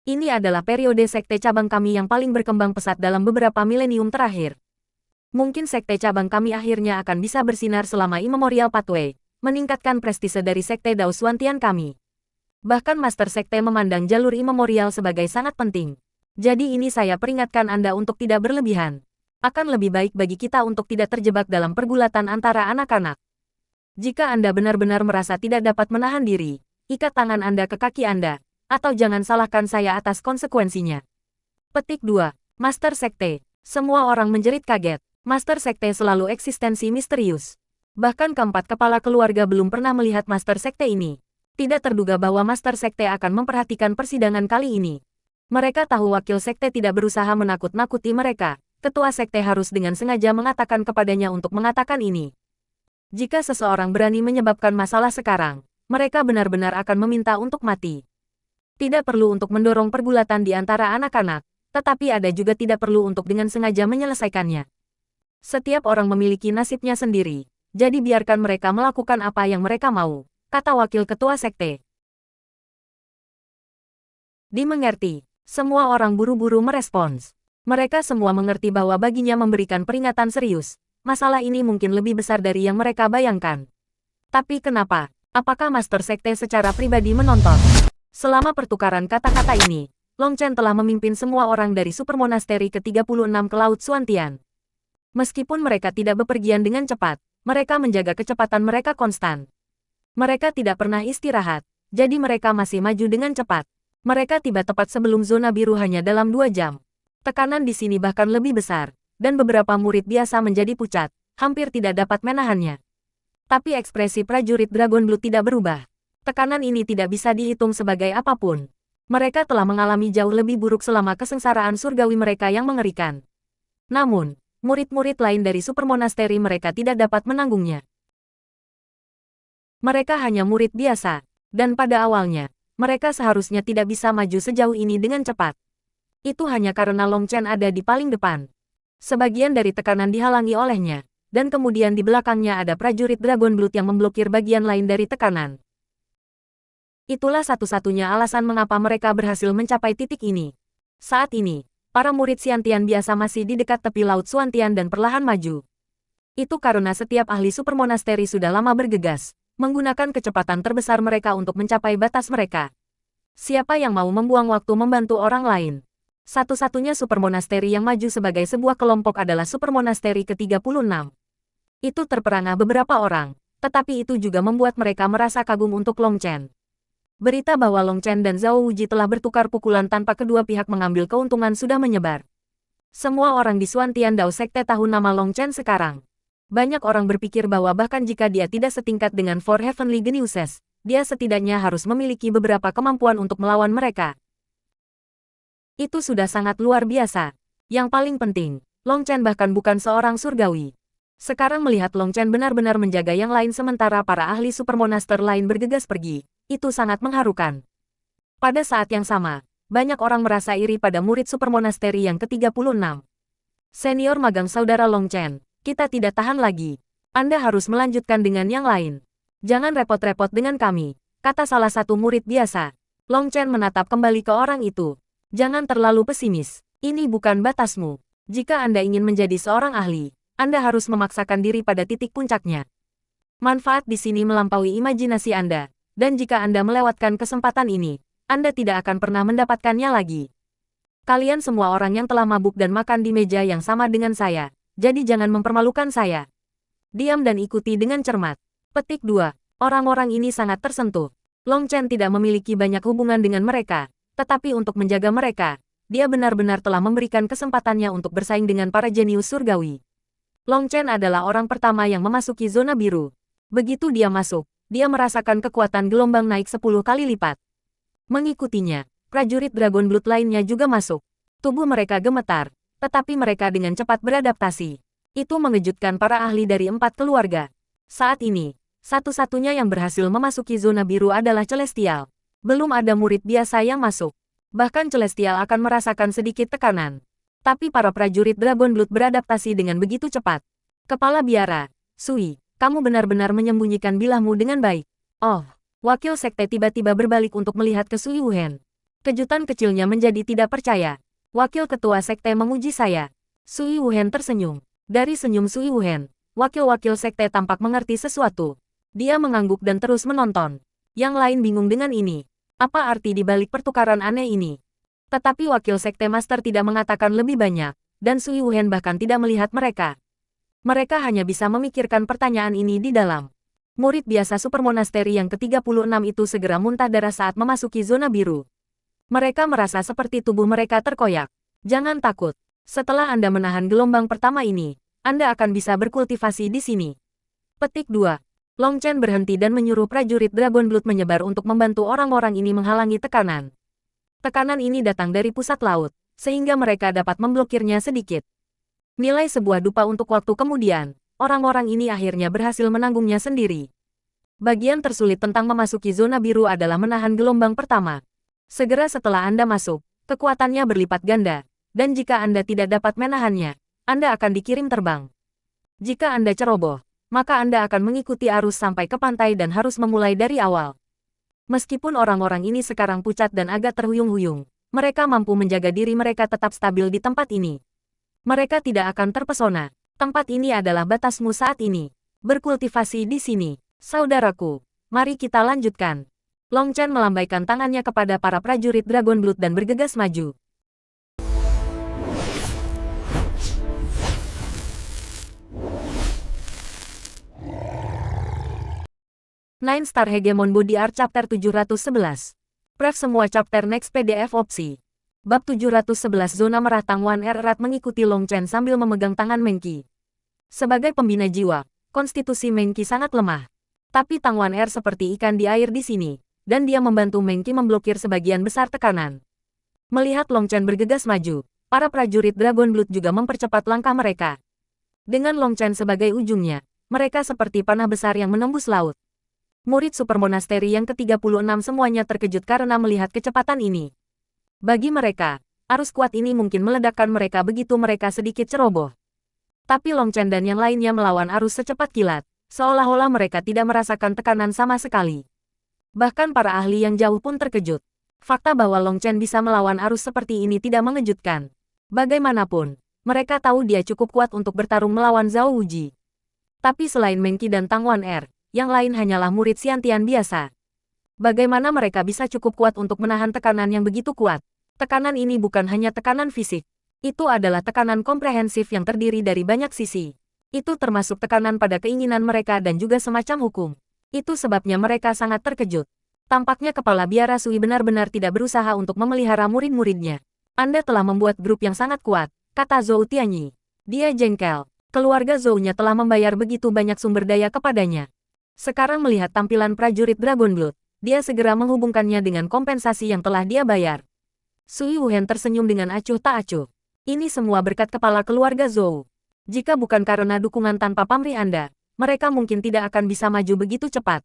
Ini adalah periode sekte cabang kami yang paling berkembang pesat dalam beberapa milenium terakhir. Mungkin sekte cabang kami akhirnya akan bisa bersinar selama Immemorial Pathway, meningkatkan prestise dari sekte Dao Suantian kami. Bahkan Master Sekte memandang jalur Immemorial sebagai sangat penting. Jadi ini saya peringatkan Anda untuk tidak berlebihan. Akan lebih baik bagi kita untuk tidak terjebak dalam pergulatan antara anak-anak. Jika Anda benar-benar merasa tidak dapat menahan diri, ikat tangan Anda ke kaki Anda, atau jangan salahkan saya atas konsekuensinya. Petik 2. Master Sekte. Semua orang menjerit kaget. Master Sekte selalu eksistensi misterius. Bahkan keempat kepala keluarga belum pernah melihat Master Sekte ini. Tidak terduga bahwa Master Sekte akan memperhatikan persidangan kali ini. Mereka tahu wakil sekte tidak berusaha menakut-nakuti mereka. Ketua sekte harus dengan sengaja mengatakan kepadanya untuk mengatakan ini. Jika seseorang berani menyebabkan masalah sekarang, mereka benar-benar akan meminta untuk mati. Tidak perlu untuk mendorong pergulatan di antara anak-anak, tetapi ada juga tidak perlu untuk dengan sengaja menyelesaikannya. Setiap orang memiliki nasibnya sendiri, jadi biarkan mereka melakukan apa yang mereka mau, kata wakil ketua sekte. Dimengerti. Semua orang buru-buru merespons. Mereka semua mengerti bahwa baginya memberikan peringatan serius. Masalah ini mungkin lebih besar dari yang mereka bayangkan. Tapi kenapa? Apakah Master Sekte secara pribadi menonton? Selama pertukaran kata-kata ini, Long Chen telah memimpin semua orang dari Super Monasteri ke-36 ke Laut Suantian. Meskipun mereka tidak bepergian dengan cepat, mereka menjaga kecepatan mereka konstan. Mereka tidak pernah istirahat, jadi mereka masih maju dengan cepat. Mereka tiba tepat sebelum zona biru hanya dalam 2 jam. Tekanan di sini bahkan lebih besar, dan beberapa murid biasa menjadi pucat, hampir tidak dapat menahannya. Tapi ekspresi prajurit Dragon Blood tidak berubah. Tekanan ini tidak bisa dihitung sebagai apapun. Mereka telah mengalami jauh lebih buruk selama kesengsaraan surgawi mereka yang mengerikan. Namun, murid-murid lain dari Super Monasteri mereka tidak dapat menanggungnya. Mereka hanya murid biasa, dan pada awalnya, mereka seharusnya tidak bisa maju sejauh ini dengan cepat. Itu hanya karena Long Chen ada di paling depan. Sebagian dari tekanan dihalangi olehnya, dan kemudian di belakangnya ada prajurit Dragon Blood yang memblokir bagian lain dari tekanan. Itulah satu-satunya alasan mengapa mereka berhasil mencapai titik ini. Saat ini, para murid Xiantian biasa masih di dekat tepi Laut Suantian dan perlahan maju. Itu karena setiap ahli Super Monasteri sudah lama bergegas, menggunakan kecepatan terbesar mereka untuk mencapai batas mereka. Siapa yang mau membuang waktu membantu orang lain? Satu-satunya Super Monasteri yang maju sebagai sebuah kelompok adalah Super Monasteri ke-36. Itu terperangah beberapa orang, tetapi itu juga membuat mereka merasa kagum untuk Long Chen. Berita bahwa Long Chen dan Zhao Wuji telah bertukar pukulan tanpa kedua pihak mengambil keuntungan sudah menyebar. Semua orang di Suantian Dao Sekte tahu nama Long Chen sekarang. Banyak orang berpikir bahwa bahkan jika dia tidak setingkat dengan Four Heavenly Geniuses, dia setidaknya harus memiliki beberapa kemampuan untuk melawan mereka. Itu sudah sangat luar biasa. Yang paling penting, Long Chen bahkan bukan seorang surgawi. Sekarang melihat Long Chen benar-benar menjaga yang lain sementara para ahli supermonaster lain bergegas pergi, itu sangat mengharukan. Pada saat yang sama, banyak orang merasa iri pada murid supermonasteri yang ke-36. Senior magang saudara Long Chen, kita tidak tahan lagi. Anda harus melanjutkan dengan yang lain. Jangan repot-repot dengan kami, kata salah satu murid biasa. Long Chen menatap kembali ke orang itu. Jangan terlalu pesimis, ini bukan batasmu. Jika Anda ingin menjadi seorang ahli, Anda harus memaksakan diri pada titik puncaknya. Manfaat di sini melampaui imajinasi Anda, dan jika Anda melewatkan kesempatan ini, Anda tidak akan pernah mendapatkannya lagi. Kalian semua orang yang telah mabuk dan makan di meja yang sama dengan saya, jadi jangan mempermalukan saya. Diam dan ikuti dengan cermat. Petik 2. Orang-orang ini sangat tersentuh. Long Chen tidak memiliki banyak hubungan dengan mereka, tetapi untuk menjaga mereka, dia benar-benar telah memberikan kesempatannya untuk bersaing dengan para jenius surgawi. Long Chen adalah orang pertama yang memasuki zona biru. Begitu dia masuk, dia merasakan kekuatan gelombang naik 10 kali lipat. Mengikutinya, prajurit Dragon Blood lainnya juga masuk. Tubuh mereka gemetar, tetapi mereka dengan cepat beradaptasi. Itu mengejutkan para ahli dari 4 keluarga. Saat ini, satu-satunya yang berhasil memasuki zona biru adalah Celestial. Belum ada murid biasa yang masuk. Bahkan Celestial akan merasakan sedikit tekanan. Tapi para prajurit Dragon Blood beradaptasi dengan begitu cepat. Kepala biara, Sui, kamu benar-benar menyembunyikan bilahmu dengan baik. Oh, wakil sekte tiba-tiba berbalik untuk melihat ke Sui Wuhen. Kejutan kecilnya menjadi tidak percaya. Wakil ketua sekte memuji saya. Sui Wuhen tersenyum. Dari senyum Sui Wuhen, wakil-wakil sekte tampak mengerti sesuatu. Dia mengangguk dan terus menonton. Yang lain bingung dengan ini. Apa arti di balik pertukaran aneh ini? Tetapi wakil sekte master tidak mengatakan lebih banyak, dan Sui Wuhen bahkan tidak melihat mereka. Mereka hanya bisa memikirkan pertanyaan ini di dalam. Murid biasa supermonasteri yang ke-36 itu segera muntah darah saat memasuki zona biru. Mereka merasa seperti tubuh mereka terkoyak. Jangan takut. Setelah Anda menahan gelombang pertama ini, Anda akan bisa berkultivasi di sini. Petik 2. Long Chen berhenti dan menyuruh prajurit Dragon Blood menyebar untuk membantu orang-orang ini menghalangi tekanan. Tekanan ini datang dari pusat laut, sehingga mereka dapat memblokirnya sedikit. Nilai sebuah dupa untuk waktu kemudian, orang-orang ini akhirnya berhasil menanggungnya sendiri. Bagian tersulit tentang memasuki zona biru adalah menahan gelombang pertama. Segera setelah Anda masuk, kekuatannya berlipat ganda, dan jika Anda tidak dapat menahannya, Anda akan dikirim terbang. Jika Anda ceroboh, maka Anda akan mengikuti arus sampai ke pantai dan harus memulai dari awal. Meskipun orang-orang ini sekarang pucat dan agak terhuyung-huyung, mereka mampu menjaga diri mereka tetap stabil di tempat ini. Mereka tidak akan terpesona. Tempat ini adalah batasmu saat ini. Berkultivasi di sini. Saudaraku, mari kita lanjutkan. Long Chen melambaikan tangannya kepada para prajurit Dragon Blood dan bergegas maju. Nine Star Hegemon Body Art Chapter 711. Pref semua chapter next PDF opsi. Bab 711 Zona Merah Tangwan R erat mengikuti Long Chen sambil memegang tangan Meng Qi. Sebagai pembina jiwa, konstitusi Meng Qi sangat lemah. Tapi Tangwan R seperti ikan di air di sini. Dan dia membantu Meng Qi memblokir sebagian besar tekanan. Melihat Long Chen bergegas maju, para prajurit Dragon Blood juga mempercepat langkah mereka. Dengan Long Chen sebagai ujungnya, mereka seperti panah besar yang menembus laut. Murid supermonasteri yang ke-36 semuanya terkejut karena melihat kecepatan ini. Bagi mereka, arus kuat ini mungkin meledakkan mereka begitu mereka sedikit ceroboh. Tapi Long Chen dan yang lainnya melawan arus secepat kilat, seolah-olah mereka tidak merasakan tekanan sama sekali. Bahkan para ahli yang jauh pun terkejut. Fakta bahwa Long Chen bisa melawan arus seperti ini tidak mengejutkan. Bagaimanapun, mereka tahu dia cukup kuat untuk bertarung melawan Zhao Wuji. Tapi selain Meng Qi dan Tangwan R, yang lain hanyalah murid Xiantian biasa. Bagaimana mereka bisa cukup kuat untuk menahan tekanan yang begitu kuat? Tekanan ini bukan hanya tekanan fisik. Itu adalah tekanan komprehensif yang terdiri dari banyak sisi. Itu termasuk tekanan pada keinginan mereka dan juga semacam hukum. Itu sebabnya mereka sangat terkejut. Tampaknya kepala biara Sui benar-benar tidak berusaha untuk memelihara murid-muridnya. Anda telah membuat grup yang sangat kuat, kata Zhou Tianyi. Dia jengkel. Keluarga Zhou-nya telah membayar begitu banyak sumber daya kepadanya. Sekarang melihat tampilan prajurit Dragon Blood, dia segera menghubungkannya dengan kompensasi yang telah dia bayar. Sui Wuhen tersenyum dengan acuh tak acuh. Ini semua berkat kepala keluarga Zhou. Jika bukan karena dukungan tanpa pamrih Anda, mereka mungkin tidak akan bisa maju begitu cepat.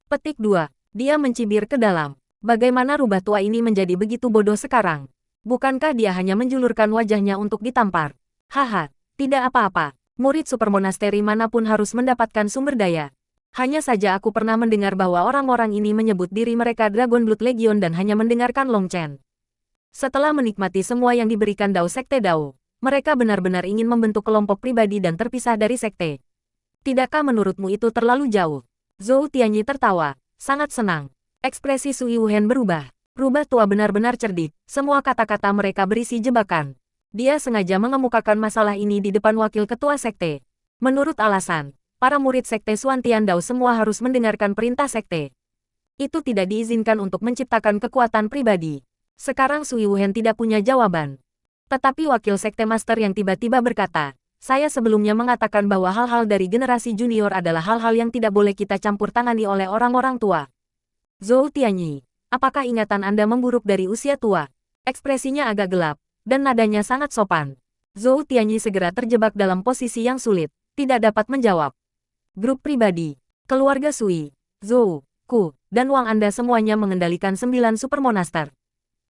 Petik 2. Dia mencibir ke dalam. Bagaimana rubah tua ini menjadi begitu bodoh sekarang? Bukankah dia hanya menjulurkan wajahnya untuk ditampar? Haha, tidak apa-apa. Murid supermonasteri manapun harus mendapatkan sumber daya. Hanya saja aku pernah mendengar bahwa orang-orang ini menyebut diri mereka Dragon Blood Legion dan hanya mendengarkan Long Chen. Setelah menikmati semua yang diberikan Dao Sekte Dao, mereka benar-benar ingin membentuk kelompok pribadi dan terpisah dari sekte. Tidakkah menurutmu itu terlalu jauh? Zhou Tianyi tertawa, sangat senang. Ekspresi Sui Wuhen berubah. Rubah tua benar-benar cerdik, semua kata-kata mereka berisi jebakan. Dia sengaja mengemukakan masalah ini di depan wakil ketua sekte. Menurut alasan, para murid sekte Xuantian Dao semua harus mendengarkan perintah sekte. Itu tidak diizinkan untuk menciptakan kekuatan pribadi. Sekarang Sui Wuhen tidak punya jawaban. Tetapi wakil sekte master yang tiba-tiba berkata, saya sebelumnya mengatakan bahwa hal-hal dari generasi junior adalah hal-hal yang tidak boleh kita campur tangani oleh orang-orang tua. Zhou Tianyi, apakah ingatan Anda memburuk dari usia tua? Ekspresinya agak gelap, dan nadanya sangat sopan. Zhou Tianyi segera terjebak dalam posisi yang sulit, tidak dapat menjawab. Grup pribadi, keluarga Sui, Zhou, Ku, dan Wang Anda semuanya mengendalikan 9 supermonaster.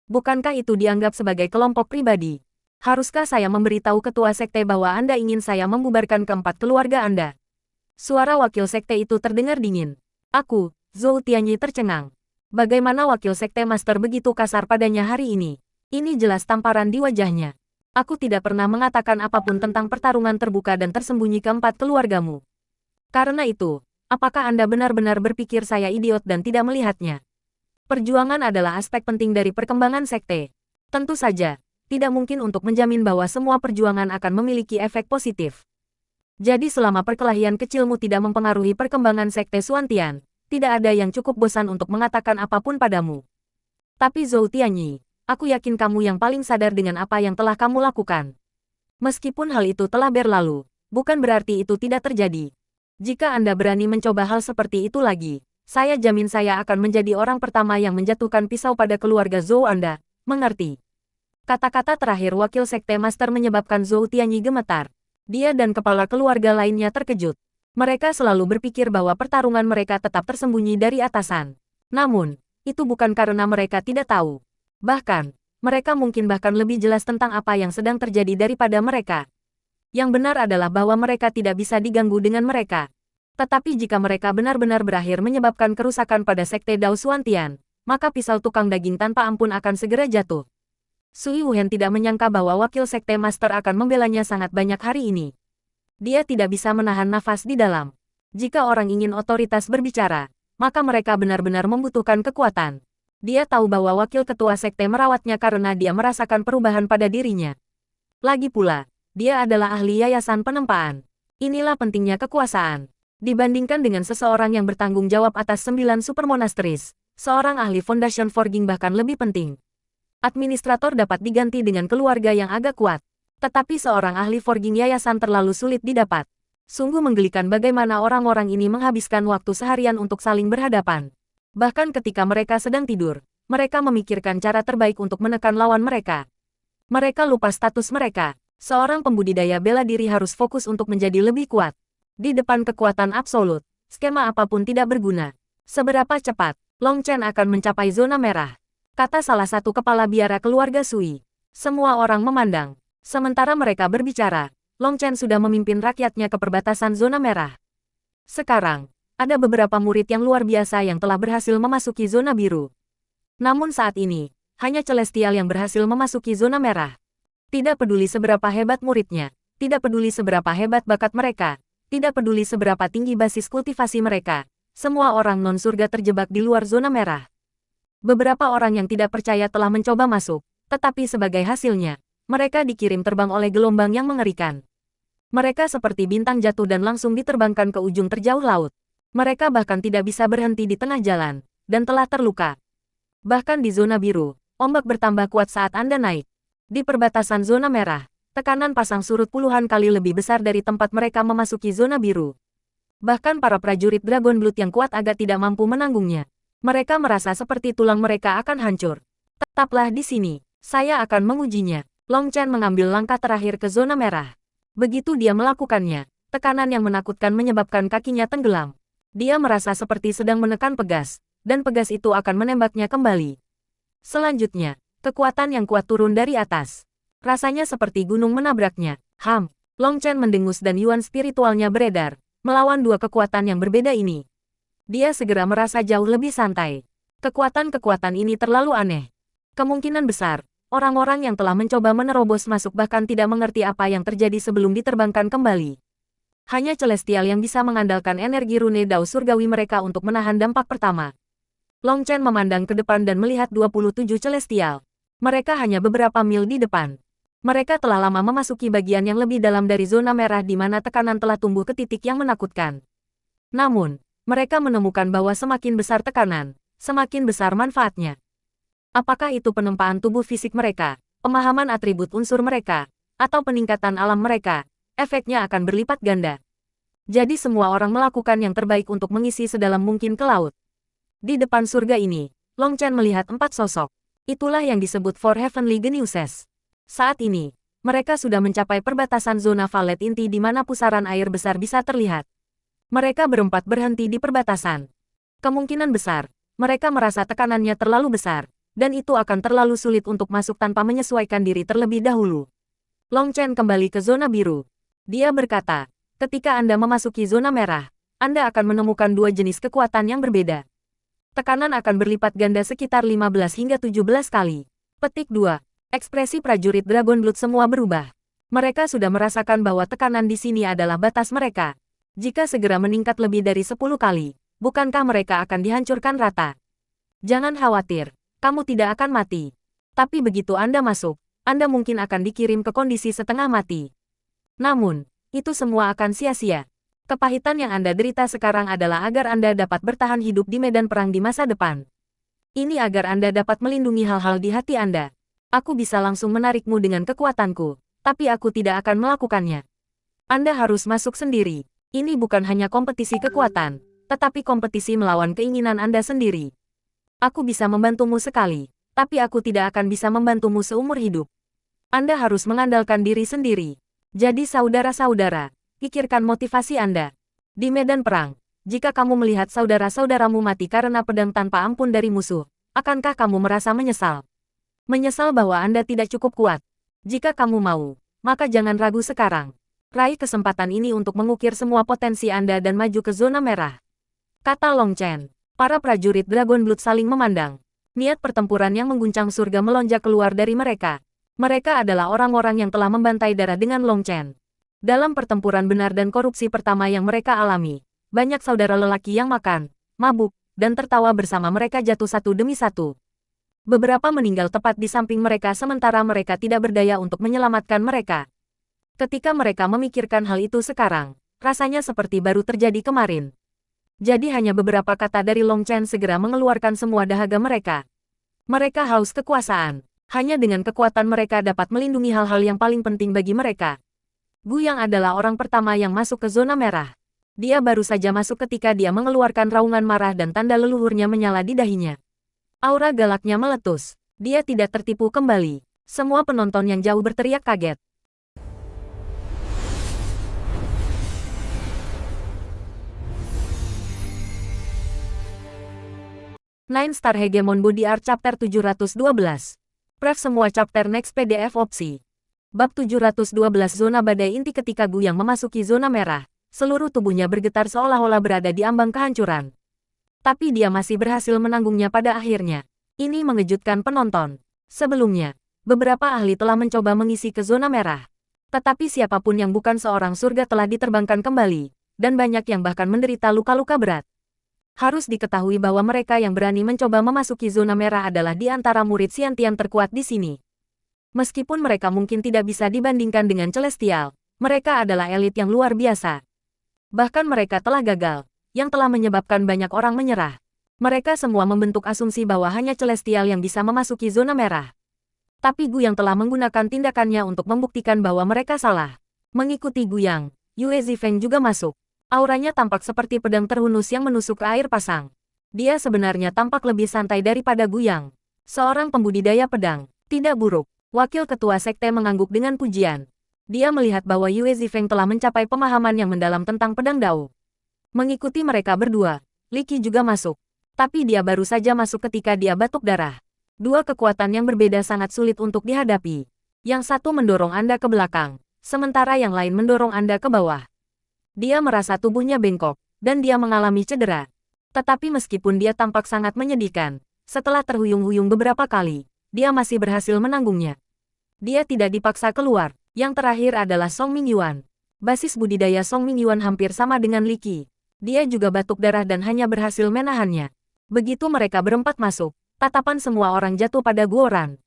Bukankah itu dianggap sebagai kelompok pribadi? Haruskah saya memberitahu ketua sekte bahwa Anda ingin saya membubarkan keempat keluarga Anda? Suara wakil sekte itu terdengar dingin. Aku, Zhou Tianyi tercengang. Bagaimana wakil sekte master begitu kasar padanya hari ini? Ini jelas tamparan di wajahnya. Aku tidak pernah mengatakan apapun tentang pertarungan terbuka dan tersembunyi keempat keluargamu. Karena itu, apakah Anda benar-benar berpikir saya idiot dan tidak melihatnya? Perjuangan adalah aspek penting dari perkembangan sekte. Tentu saja, tidak mungkin untuk menjamin bahwa semua perjuangan akan memiliki efek positif. Jadi selama perkelahian kecilmu tidak mempengaruhi perkembangan sekte Xuantian, tidak ada yang cukup bosan untuk mengatakan apapun padamu. Tapi Zhou Tianyi, aku yakin kamu yang paling sadar dengan apa yang telah kamu lakukan. Meskipun hal itu telah berlalu, bukan berarti itu tidak terjadi. Jika Anda berani mencoba hal seperti itu lagi, saya jamin saya akan menjadi orang pertama yang menjatuhkan pisau pada keluarga Zhou Anda, mengerti? Kata-kata terakhir wakil sekte master menyebabkan Zhou Tianyi gemetar. Dia dan kepala keluarga lainnya terkejut. Mereka selalu berpikir bahwa pertarungan mereka tetap tersembunyi dari atasan. Namun, itu bukan karena mereka tidak tahu. Bahkan, mereka mungkin bahkan lebih jelas tentang apa yang sedang terjadi daripada mereka. Yang benar adalah bahwa mereka tidak bisa diganggu dengan mereka. Tetapi jika mereka benar-benar berakhir menyebabkan kerusakan pada sekte Dao Xuantian, maka pisau tukang daging tanpa ampun akan segera jatuh. Sui Wuhen tidak menyangka bahwa wakil sekte master akan membelanya sangat banyak hari ini. Dia tidak bisa menahan nafas di dalam. Jika orang ingin otoritas berbicara, maka mereka benar-benar membutuhkan kekuatan. Dia tahu bahwa wakil ketua sekte merawatnya karena dia merasakan perubahan pada dirinya. Lagi pula, dia adalah ahli yayasan penempaan. Inilah pentingnya kekuasaan. Dibandingkan dengan seseorang yang bertanggung jawab atas 9 supermonasteries, seorang ahli Foundation Forging bahkan lebih penting. Administrator dapat diganti dengan keluarga yang agak kuat. Tetapi seorang ahli forging yayasan terlalu sulit didapat. Sungguh menggelikan bagaimana orang-orang ini menghabiskan waktu seharian untuk saling berhadapan. Bahkan ketika mereka sedang tidur, mereka memikirkan cara terbaik untuk menekan lawan mereka. Mereka lupa status mereka. Seorang pembudidaya bela diri harus fokus untuk menjadi lebih kuat. Di depan kekuatan absolut, skema apapun tidak berguna. Seberapa cepat, Long Chen akan mencapai zona merah? Kata salah satu kepala biara keluarga Sui. Semua orang memandang. Sementara mereka berbicara, Long Chen sudah memimpin rakyatnya ke perbatasan zona merah. Sekarang, ada beberapa murid yang luar biasa yang telah berhasil memasuki zona biru. Namun saat ini, hanya Celestial yang berhasil memasuki zona merah. Tidak peduli seberapa hebat muridnya, tidak peduli seberapa hebat bakat mereka, tidak peduli seberapa tinggi basis kultivasi mereka, semua orang non-surga terjebak di luar zona merah. Beberapa orang yang tidak percaya telah mencoba masuk, tetapi sebagai hasilnya, mereka dikirim terbang oleh gelombang yang mengerikan. Mereka seperti bintang jatuh dan langsung diterbangkan ke ujung terjauh laut. Mereka bahkan tidak bisa berhenti di tengah jalan, dan telah terluka. Bahkan di zona biru, ombak bertambah kuat saat Anda naik. Di perbatasan zona merah, tekanan pasang surut puluhan kali lebih besar dari tempat mereka memasuki zona biru. Bahkan para prajurit Dragon Blood yang kuat agak tidak mampu menanggungnya. Mereka merasa seperti tulang mereka akan hancur. Tetaplah di sini, saya akan mengujinya. Long Chen mengambil langkah terakhir ke zona merah. Begitu dia melakukannya, tekanan yang menakutkan menyebabkan kakinya tenggelam. Dia merasa seperti sedang menekan pegas, dan pegas itu akan menembaknya kembali. Selanjutnya, kekuatan yang kuat turun dari atas. Rasanya seperti gunung menabraknya. Long Chen mendengus dan yuan spiritualnya beredar, melawan dua kekuatan yang berbeda ini. Dia segera merasa jauh lebih santai. Kekuatan-kekuatan ini terlalu aneh. Kemungkinan besar, orang-orang yang telah mencoba menerobos masuk bahkan tidak mengerti apa yang terjadi sebelum diterbangkan kembali. Hanya Celestial yang bisa mengandalkan energi rune Dao surgawi mereka untuk menahan dampak pertama. Long Chen memandang ke depan dan melihat 27 Celestial. Mereka hanya beberapa mil di depan. Mereka telah lama memasuki bagian yang lebih dalam dari zona merah di mana tekanan telah tumbuh ke titik yang menakutkan. Namun, mereka menemukan bahwa semakin besar tekanan, semakin besar manfaatnya. Apakah itu penempaan tubuh fisik mereka, pemahaman atribut unsur mereka, atau peningkatan alam mereka, efeknya akan berlipat ganda. Jadi semua orang melakukan yang terbaik untuk mengisi sedalam mungkin ke laut. Di depan surga ini, Long Chen melihat 4 sosok. Itulah yang disebut Four Heavenly Geniuses. Saat ini, mereka sudah mencapai perbatasan zona valet inti di mana pusaran air besar bisa terlihat. Mereka berempat berhenti di perbatasan. Kemungkinan besar, mereka merasa tekanannya terlalu besar, dan itu akan terlalu sulit untuk masuk tanpa menyesuaikan diri terlebih dahulu. Long Chen kembali ke zona biru. Dia berkata, ketika Anda memasuki zona merah, Anda akan menemukan dua jenis kekuatan yang berbeda. Tekanan akan berlipat ganda sekitar 15 hingga 17 kali. Petik 2. Ekspresi prajurit Dragon Blood semua berubah. Mereka sudah merasakan bahwa tekanan di sini adalah batas mereka. Jika segera meningkat lebih dari 10 kali, bukankah mereka akan dihancurkan rata? Jangan khawatir, kamu tidak akan mati. Tapi begitu Anda masuk, Anda mungkin akan dikirim ke kondisi setengah mati. Namun, itu semua akan sia-sia. Kepahitan yang Anda derita sekarang adalah agar Anda dapat bertahan hidup di medan perang di masa depan. Ini agar Anda dapat melindungi hal-hal di hati Anda. Aku bisa langsung menarikmu dengan kekuatanku, tapi aku tidak akan melakukannya. Anda harus masuk sendiri. Ini bukan hanya kompetisi kekuatan, tetapi kompetisi melawan keinginan Anda sendiri. Aku bisa membantumu sekali, tapi aku tidak akan bisa membantumu seumur hidup. Anda harus mengandalkan diri sendiri. Jadi saudara-saudara, pikirkan motivasi Anda. Di medan perang, jika kamu melihat saudara-saudaramu mati karena pedang tanpa ampun dari musuh, akankah kamu merasa menyesal? Menyesal bahwa Anda tidak cukup kuat? Jika kamu mau, maka jangan ragu sekarang. Raih kesempatan ini untuk mengukir semua potensi Anda dan maju ke zona merah. Kata Long Chen. Para prajurit Dragon Blood saling memandang. Niat pertempuran yang mengguncang surga melonjak keluar dari mereka. Mereka adalah orang-orang yang telah membantai darah dengan Long Chen. Dalam pertempuran benar dan korupsi pertama yang mereka alami, banyak saudara lelaki yang makan, mabuk, dan tertawa bersama mereka jatuh satu demi satu. Beberapa meninggal tepat di samping mereka sementara mereka tidak berdaya untuk menyelamatkan mereka. Ketika mereka memikirkan hal itu sekarang, rasanya seperti baru terjadi kemarin. Jadi hanya beberapa kata dari Long Chen segera mengeluarkan semua dahaga mereka. Mereka haus kekuasaan. Hanya dengan kekuatan mereka dapat melindungi hal-hal yang paling penting bagi mereka. Gu Yang adalah orang pertama yang masuk ke zona merah. Dia baru saja masuk ketika dia mengeluarkan raungan marah dan tanda leluhurnya menyala di dahinya. Aura galaknya meletus. Dia tidak tertipu kembali. Semua penonton yang jauh berteriak kaget. Nine Star Hegemon Body Art Chapter 712. Pref semua chapter next PDF opsi. Bab 712 Zona Badai Inti. Ketika Gu Yang memasuki zona merah, seluruh tubuhnya bergetar seolah-olah berada di ambang kehancuran. Tapi dia masih berhasil menanggungnya pada akhirnya. Ini mengejutkan penonton. Sebelumnya, beberapa ahli telah mencoba mengisi ke zona merah. Tetapi siapapun yang bukan seorang surga telah diterbangkan kembali, dan banyak yang bahkan menderita luka-luka berat. Harus diketahui bahwa mereka yang berani mencoba memasuki zona merah adalah di antara murid Xiantian terkuat di sini. Meskipun mereka mungkin tidak bisa dibandingkan dengan Celestial, mereka adalah elit yang luar biasa. Bahkan mereka telah gagal, yang telah menyebabkan banyak orang menyerah. Mereka semua membentuk asumsi bahwa hanya Celestial yang bisa memasuki zona merah. Tapi Gu Yang telah menggunakan tindakannya untuk membuktikan bahwa mereka salah. Mengikuti Gu Yang, Yue Zifeng juga masuk. Auranya tampak seperti pedang terhunus yang menusuk ke air pasang. Dia sebenarnya tampak lebih santai daripada Gu Yang. Seorang pembudidaya pedang, tidak buruk. Wakil ketua sekte mengangguk dengan pujian. Dia melihat bahwa Yue Zifeng telah mencapai pemahaman yang mendalam tentang pedang Dao. Mengikuti mereka berdua, Li Qi juga masuk. Tapi dia baru saja masuk ketika dia batuk darah. Dua kekuatan yang berbeda sangat sulit untuk dihadapi. Yang satu mendorong Anda ke belakang, sementara yang lain mendorong Anda ke bawah. Dia merasa tubuhnya bengkok, dan dia mengalami cedera. Tetapi meskipun dia tampak sangat menyedihkan, setelah terhuyung-huyung beberapa kali, dia masih berhasil menanggungnya. Dia tidak dipaksa keluar. Yang terakhir adalah Song Mingyuan. Basis budidaya Song Mingyuan hampir sama dengan Li Qi. Dia juga batuk darah dan hanya berhasil menahannya. Begitu mereka berempat masuk, tatapan semua orang jatuh pada Guoran.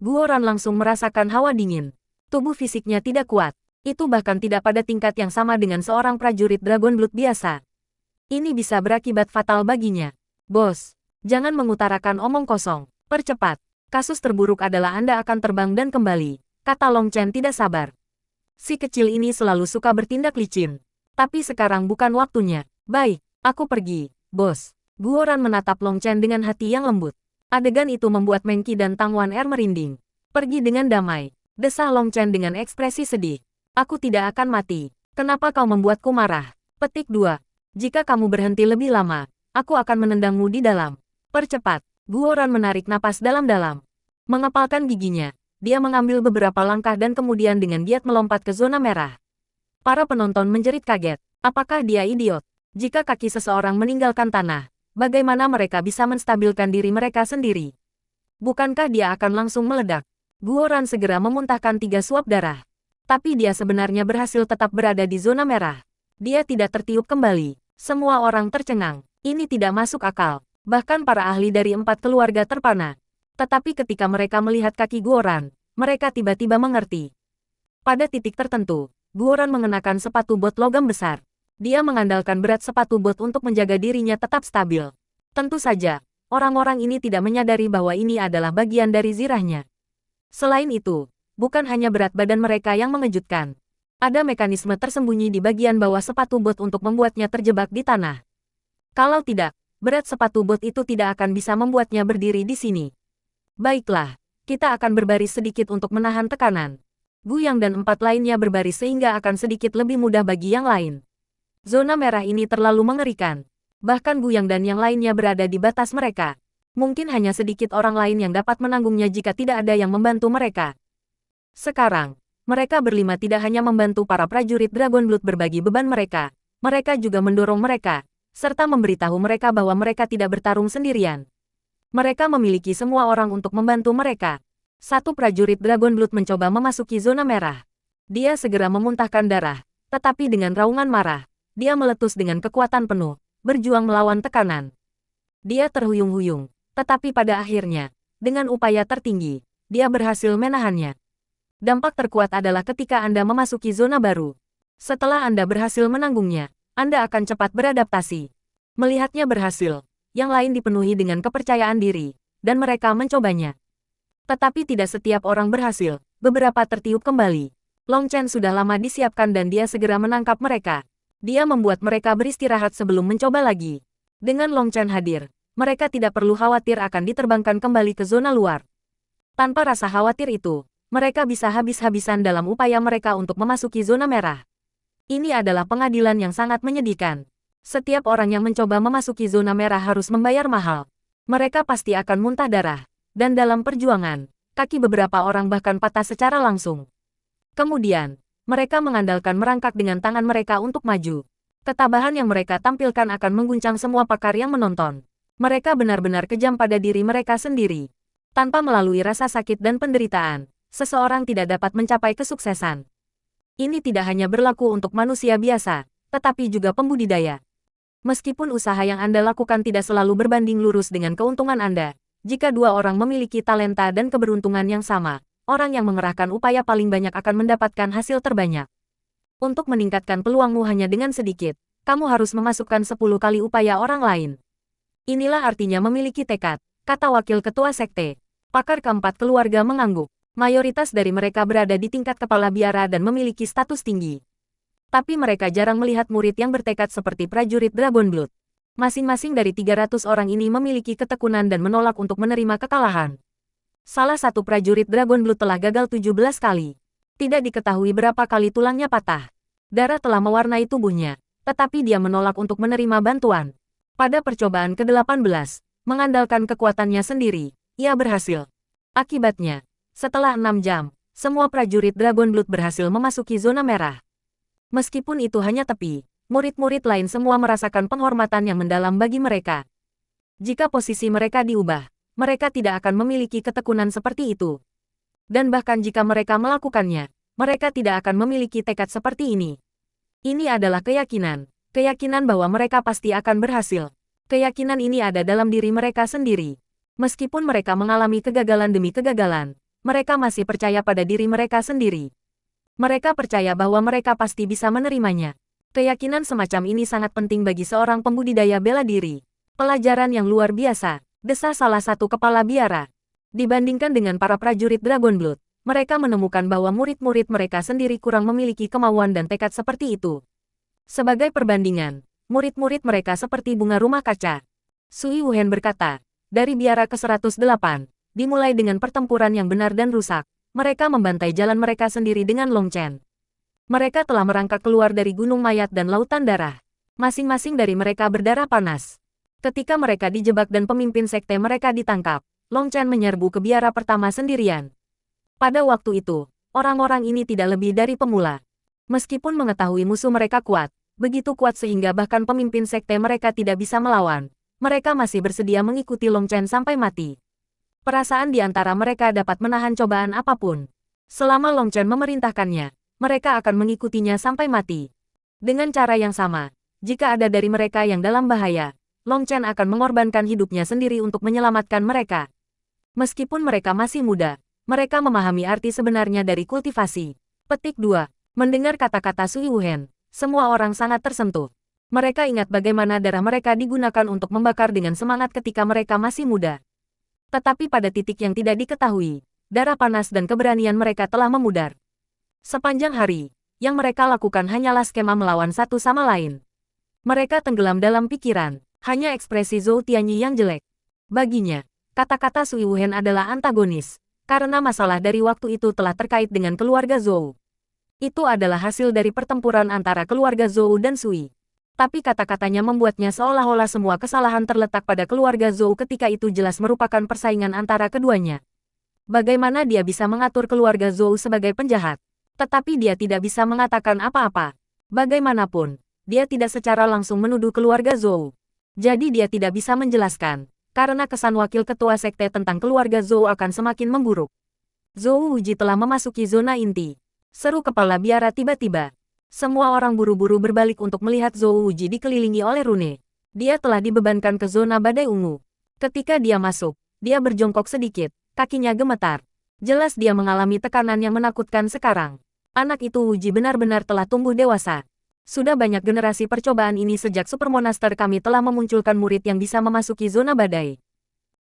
Guoran langsung merasakan hawa dingin. Tubuh fisiknya tidak kuat. Itu bahkan tidak pada tingkat yang sama dengan seorang prajurit Dragon Blood biasa. Ini bisa berakibat fatal baginya. Bos, jangan mengutarakan omong kosong. Percepat. Kasus terburuk adalah Anda akan terbang dan kembali, kata Long Chen tidak sabar. Si kecil ini selalu suka bertindak licin. Tapi sekarang bukan waktunya. Baik, aku pergi, bos. Guoran menatap Long Chen dengan hati yang lembut. Adegan itu membuat Meng Qi dan Tang Wan Er merinding. Pergi dengan damai, desah Long Chen dengan ekspresi sedih. Aku tidak akan mati. Kenapa kau membuatku marah? Petik 2. Jika kamu berhenti lebih lama, aku akan menendangmu di dalam. Percepat. Guoran menarik napas dalam-dalam. Mengepalkan giginya, dia mengambil beberapa langkah dan kemudian dengan giat melompat ke zona merah. Para penonton menjerit kaget. Apakah dia idiot? Jika kaki seseorang meninggalkan tanah, bagaimana mereka bisa menstabilkan diri mereka sendiri? Bukankah dia akan langsung meledak? Guoran segera memuntahkan 3 suap darah. Tapi dia sebenarnya berhasil tetap berada di zona merah. Dia tidak tertiup kembali. Semua orang tercengang. Ini tidak masuk akal. Bahkan para ahli dari 4 keluarga terpana. Tetapi ketika mereka melihat kaki Guoran, mereka tiba-tiba mengerti. Pada titik tertentu, Guoran mengenakan sepatu bot logam besar. Dia mengandalkan berat sepatu bot untuk menjaga dirinya tetap stabil. Tentu saja, orang-orang ini tidak menyadari bahwa ini adalah bagian dari zirahnya. Selain itu, bukan hanya berat badan mereka yang mengejutkan. Ada mekanisme tersembunyi di bagian bawah sepatu bot untuk membuatnya terjebak di tanah. Kalau tidak, berat sepatu bot itu tidak akan bisa membuatnya berdiri di sini. Baiklah, kita akan berbaris sedikit untuk menahan tekanan. Guyang dan 4 lainnya berbaris sehingga akan sedikit lebih mudah bagi yang lain. Zona merah ini terlalu mengerikan. Bahkan Guyang dan yang lainnya berada di batas mereka. Mungkin hanya sedikit orang lain yang dapat menanggungnya jika tidak ada yang membantu mereka. Sekarang, mereka berlima tidak hanya membantu para prajurit Dragon Blood berbagi beban mereka, mereka juga mendorong mereka, serta memberitahu mereka bahwa mereka tidak bertarung sendirian. Mereka memiliki semua orang untuk membantu mereka. Satu prajurit Dragon Blood mencoba memasuki zona merah. Dia segera memuntahkan darah, tetapi dengan raungan marah, dia meletus dengan kekuatan penuh, berjuang melawan tekanan. Dia terhuyung-huyung, tetapi pada akhirnya, dengan upaya tertinggi, dia berhasil menahannya. Dampak terkuat adalah ketika Anda memasuki zona baru. Setelah Anda berhasil menanggungnya, Anda akan cepat beradaptasi. Melihatnya berhasil, yang lain dipenuhi dengan kepercayaan diri, dan mereka mencobanya. Tetapi tidak setiap orang berhasil, beberapa tertiup kembali. Long Chen sudah lama disiapkan dan dia segera menangkap mereka. Dia membuat mereka beristirahat sebelum mencoba lagi. Dengan Long Chen hadir, mereka tidak perlu khawatir akan diterbangkan kembali ke zona luar. Tanpa rasa khawatir itu, mereka bisa habis-habisan dalam upaya mereka untuk memasuki zona merah. Ini adalah pengadilan yang sangat menyedihkan. Setiap orang yang mencoba memasuki zona merah harus membayar mahal. Mereka pasti akan muntah darah. Dan dalam perjuangan, kaki beberapa orang bahkan patah secara langsung. Kemudian, mereka mengandalkan merangkak dengan tangan mereka untuk maju. Ketabahan yang mereka tampilkan akan mengguncang semua pakar yang menonton. Mereka benar-benar kejam pada diri mereka sendiri. Tanpa melalui rasa sakit dan penderitaan, seseorang tidak dapat mencapai kesuksesan. Ini tidak hanya berlaku untuk manusia biasa, tetapi juga pembudidaya. Meskipun usaha yang Anda lakukan tidak selalu berbanding lurus dengan keuntungan Anda, jika 2 orang memiliki talenta dan keberuntungan yang sama, orang yang mengerahkan upaya paling banyak akan mendapatkan hasil terbanyak. Untuk meningkatkan peluangmu hanya dengan sedikit, kamu harus memasukkan 10 kali upaya orang lain. Inilah artinya memiliki tekad, kata wakil ketua sekte. Pakar keempat keluarga mengangguk. Mayoritas dari mereka berada di tingkat kepala biara dan memiliki status tinggi. Tapi mereka jarang melihat murid yang bertekad seperti prajurit Dragon Blood. Masing-masing dari 300 orang ini memiliki ketekunan dan menolak untuk menerima kekalahan. Salah satu prajurit Dragon Blood telah gagal 17 kali. Tidak diketahui berapa kali tulangnya patah. Darah telah mewarnai tubuhnya, tetapi dia menolak untuk menerima bantuan. Pada percobaan ke-18, mengandalkan kekuatannya sendiri, ia berhasil. Akibatnya, setelah 6 jam, semua prajurit Dragon Blood berhasil memasuki zona merah. Meskipun itu hanya tepi, murid-murid lain semua merasakan penghormatan yang mendalam bagi mereka. Jika posisi mereka diubah, mereka tidak akan memiliki ketekunan seperti itu. Dan bahkan jika mereka melakukannya, mereka tidak akan memiliki tekad seperti ini. Ini adalah keyakinan bahwa mereka pasti akan berhasil. Keyakinan ini ada dalam diri mereka sendiri. Meskipun mereka mengalami kegagalan demi kegagalan, mereka masih percaya pada diri mereka sendiri. Mereka percaya bahwa mereka pasti bisa menerimanya. Keyakinan semacam ini sangat penting bagi seorang pembudidaya bela diri. Pelajaran yang luar biasa, desah salah satu kepala biara. Dibandingkan dengan para prajurit Dragon Blood, mereka menemukan bahwa murid-murid mereka sendiri kurang memiliki kemauan dan tekad seperti itu. Sebagai perbandingan, murid-murid mereka seperti bunga rumah kaca. Sui Wuhen berkata, dari biara ke-108, dimulai dengan pertempuran yang benar dan rusak, mereka membantai jalan mereka sendiri dengan Long Chen. Mereka telah merangkak keluar dari gunung mayat dan lautan darah. Masing-masing dari mereka berdarah panas. Ketika mereka dijebak dan pemimpin sekte mereka ditangkap, Long Chen menyerbu ke biara pertama sendirian. Pada waktu itu, orang-orang ini tidak lebih dari pemula. Meskipun mengetahui musuh mereka kuat, begitu kuat sehingga bahkan pemimpin sekte mereka tidak bisa melawan, mereka masih bersedia mengikuti Long Chen sampai mati. Perasaan di antara mereka dapat menahan cobaan apapun. Selama Long Chen memerintahkannya, mereka akan mengikutinya sampai mati. Dengan cara yang sama, jika ada dari mereka yang dalam bahaya, Long Chen akan mengorbankan hidupnya sendiri untuk menyelamatkan mereka. Meskipun mereka masih muda, mereka memahami arti sebenarnya dari kultivasi. Petik 2. Mendengar kata-kata Sui Wuhen, semua orang sangat tersentuh. Mereka ingat bagaimana darah mereka digunakan untuk membakar dengan semangat ketika mereka masih muda. Tetapi pada titik yang tidak diketahui, darah panas dan keberanian mereka telah memudar. Sepanjang hari, yang mereka lakukan hanyalah skema melawan satu sama lain. Mereka tenggelam dalam pikiran, hanya ekspresi Zhou Tianyi yang jelek. Baginya, kata-kata Sui Wuhen adalah antagonis, karena masalah dari waktu itu telah terkait dengan keluarga Zhou. Itu adalah hasil dari pertempuran antara keluarga Zhou dan Sui. Tapi kata-katanya membuatnya seolah-olah semua kesalahan terletak pada keluarga Zhou ketika itu jelas merupakan persaingan antara keduanya. Bagaimana dia bisa mengatur keluarga Zhou sebagai penjahat? Tetapi dia tidak bisa mengatakan apa-apa. Bagaimanapun, dia tidak secara langsung menuduh keluarga Zhou. Jadi dia tidak bisa menjelaskan, karena kesan wakil ketua sekte tentang keluarga Zhou akan semakin memburuk. Zhou Wuji telah memasuki zona inti. Seru kepala biara tiba-tiba. Semua orang buru-buru berbalik untuk melihat Zhou Wuji dikelilingi oleh rune. Dia telah dibebankan ke zona badai ungu. Ketika dia masuk, dia berjongkok sedikit, kakinya gemetar. Jelas dia mengalami tekanan yang menakutkan sekarang. Anak itu Wuji benar-benar telah tumbuh dewasa. Sudah banyak generasi percobaan ini sejak Supermonaster kami telah memunculkan murid yang bisa memasuki zona badai.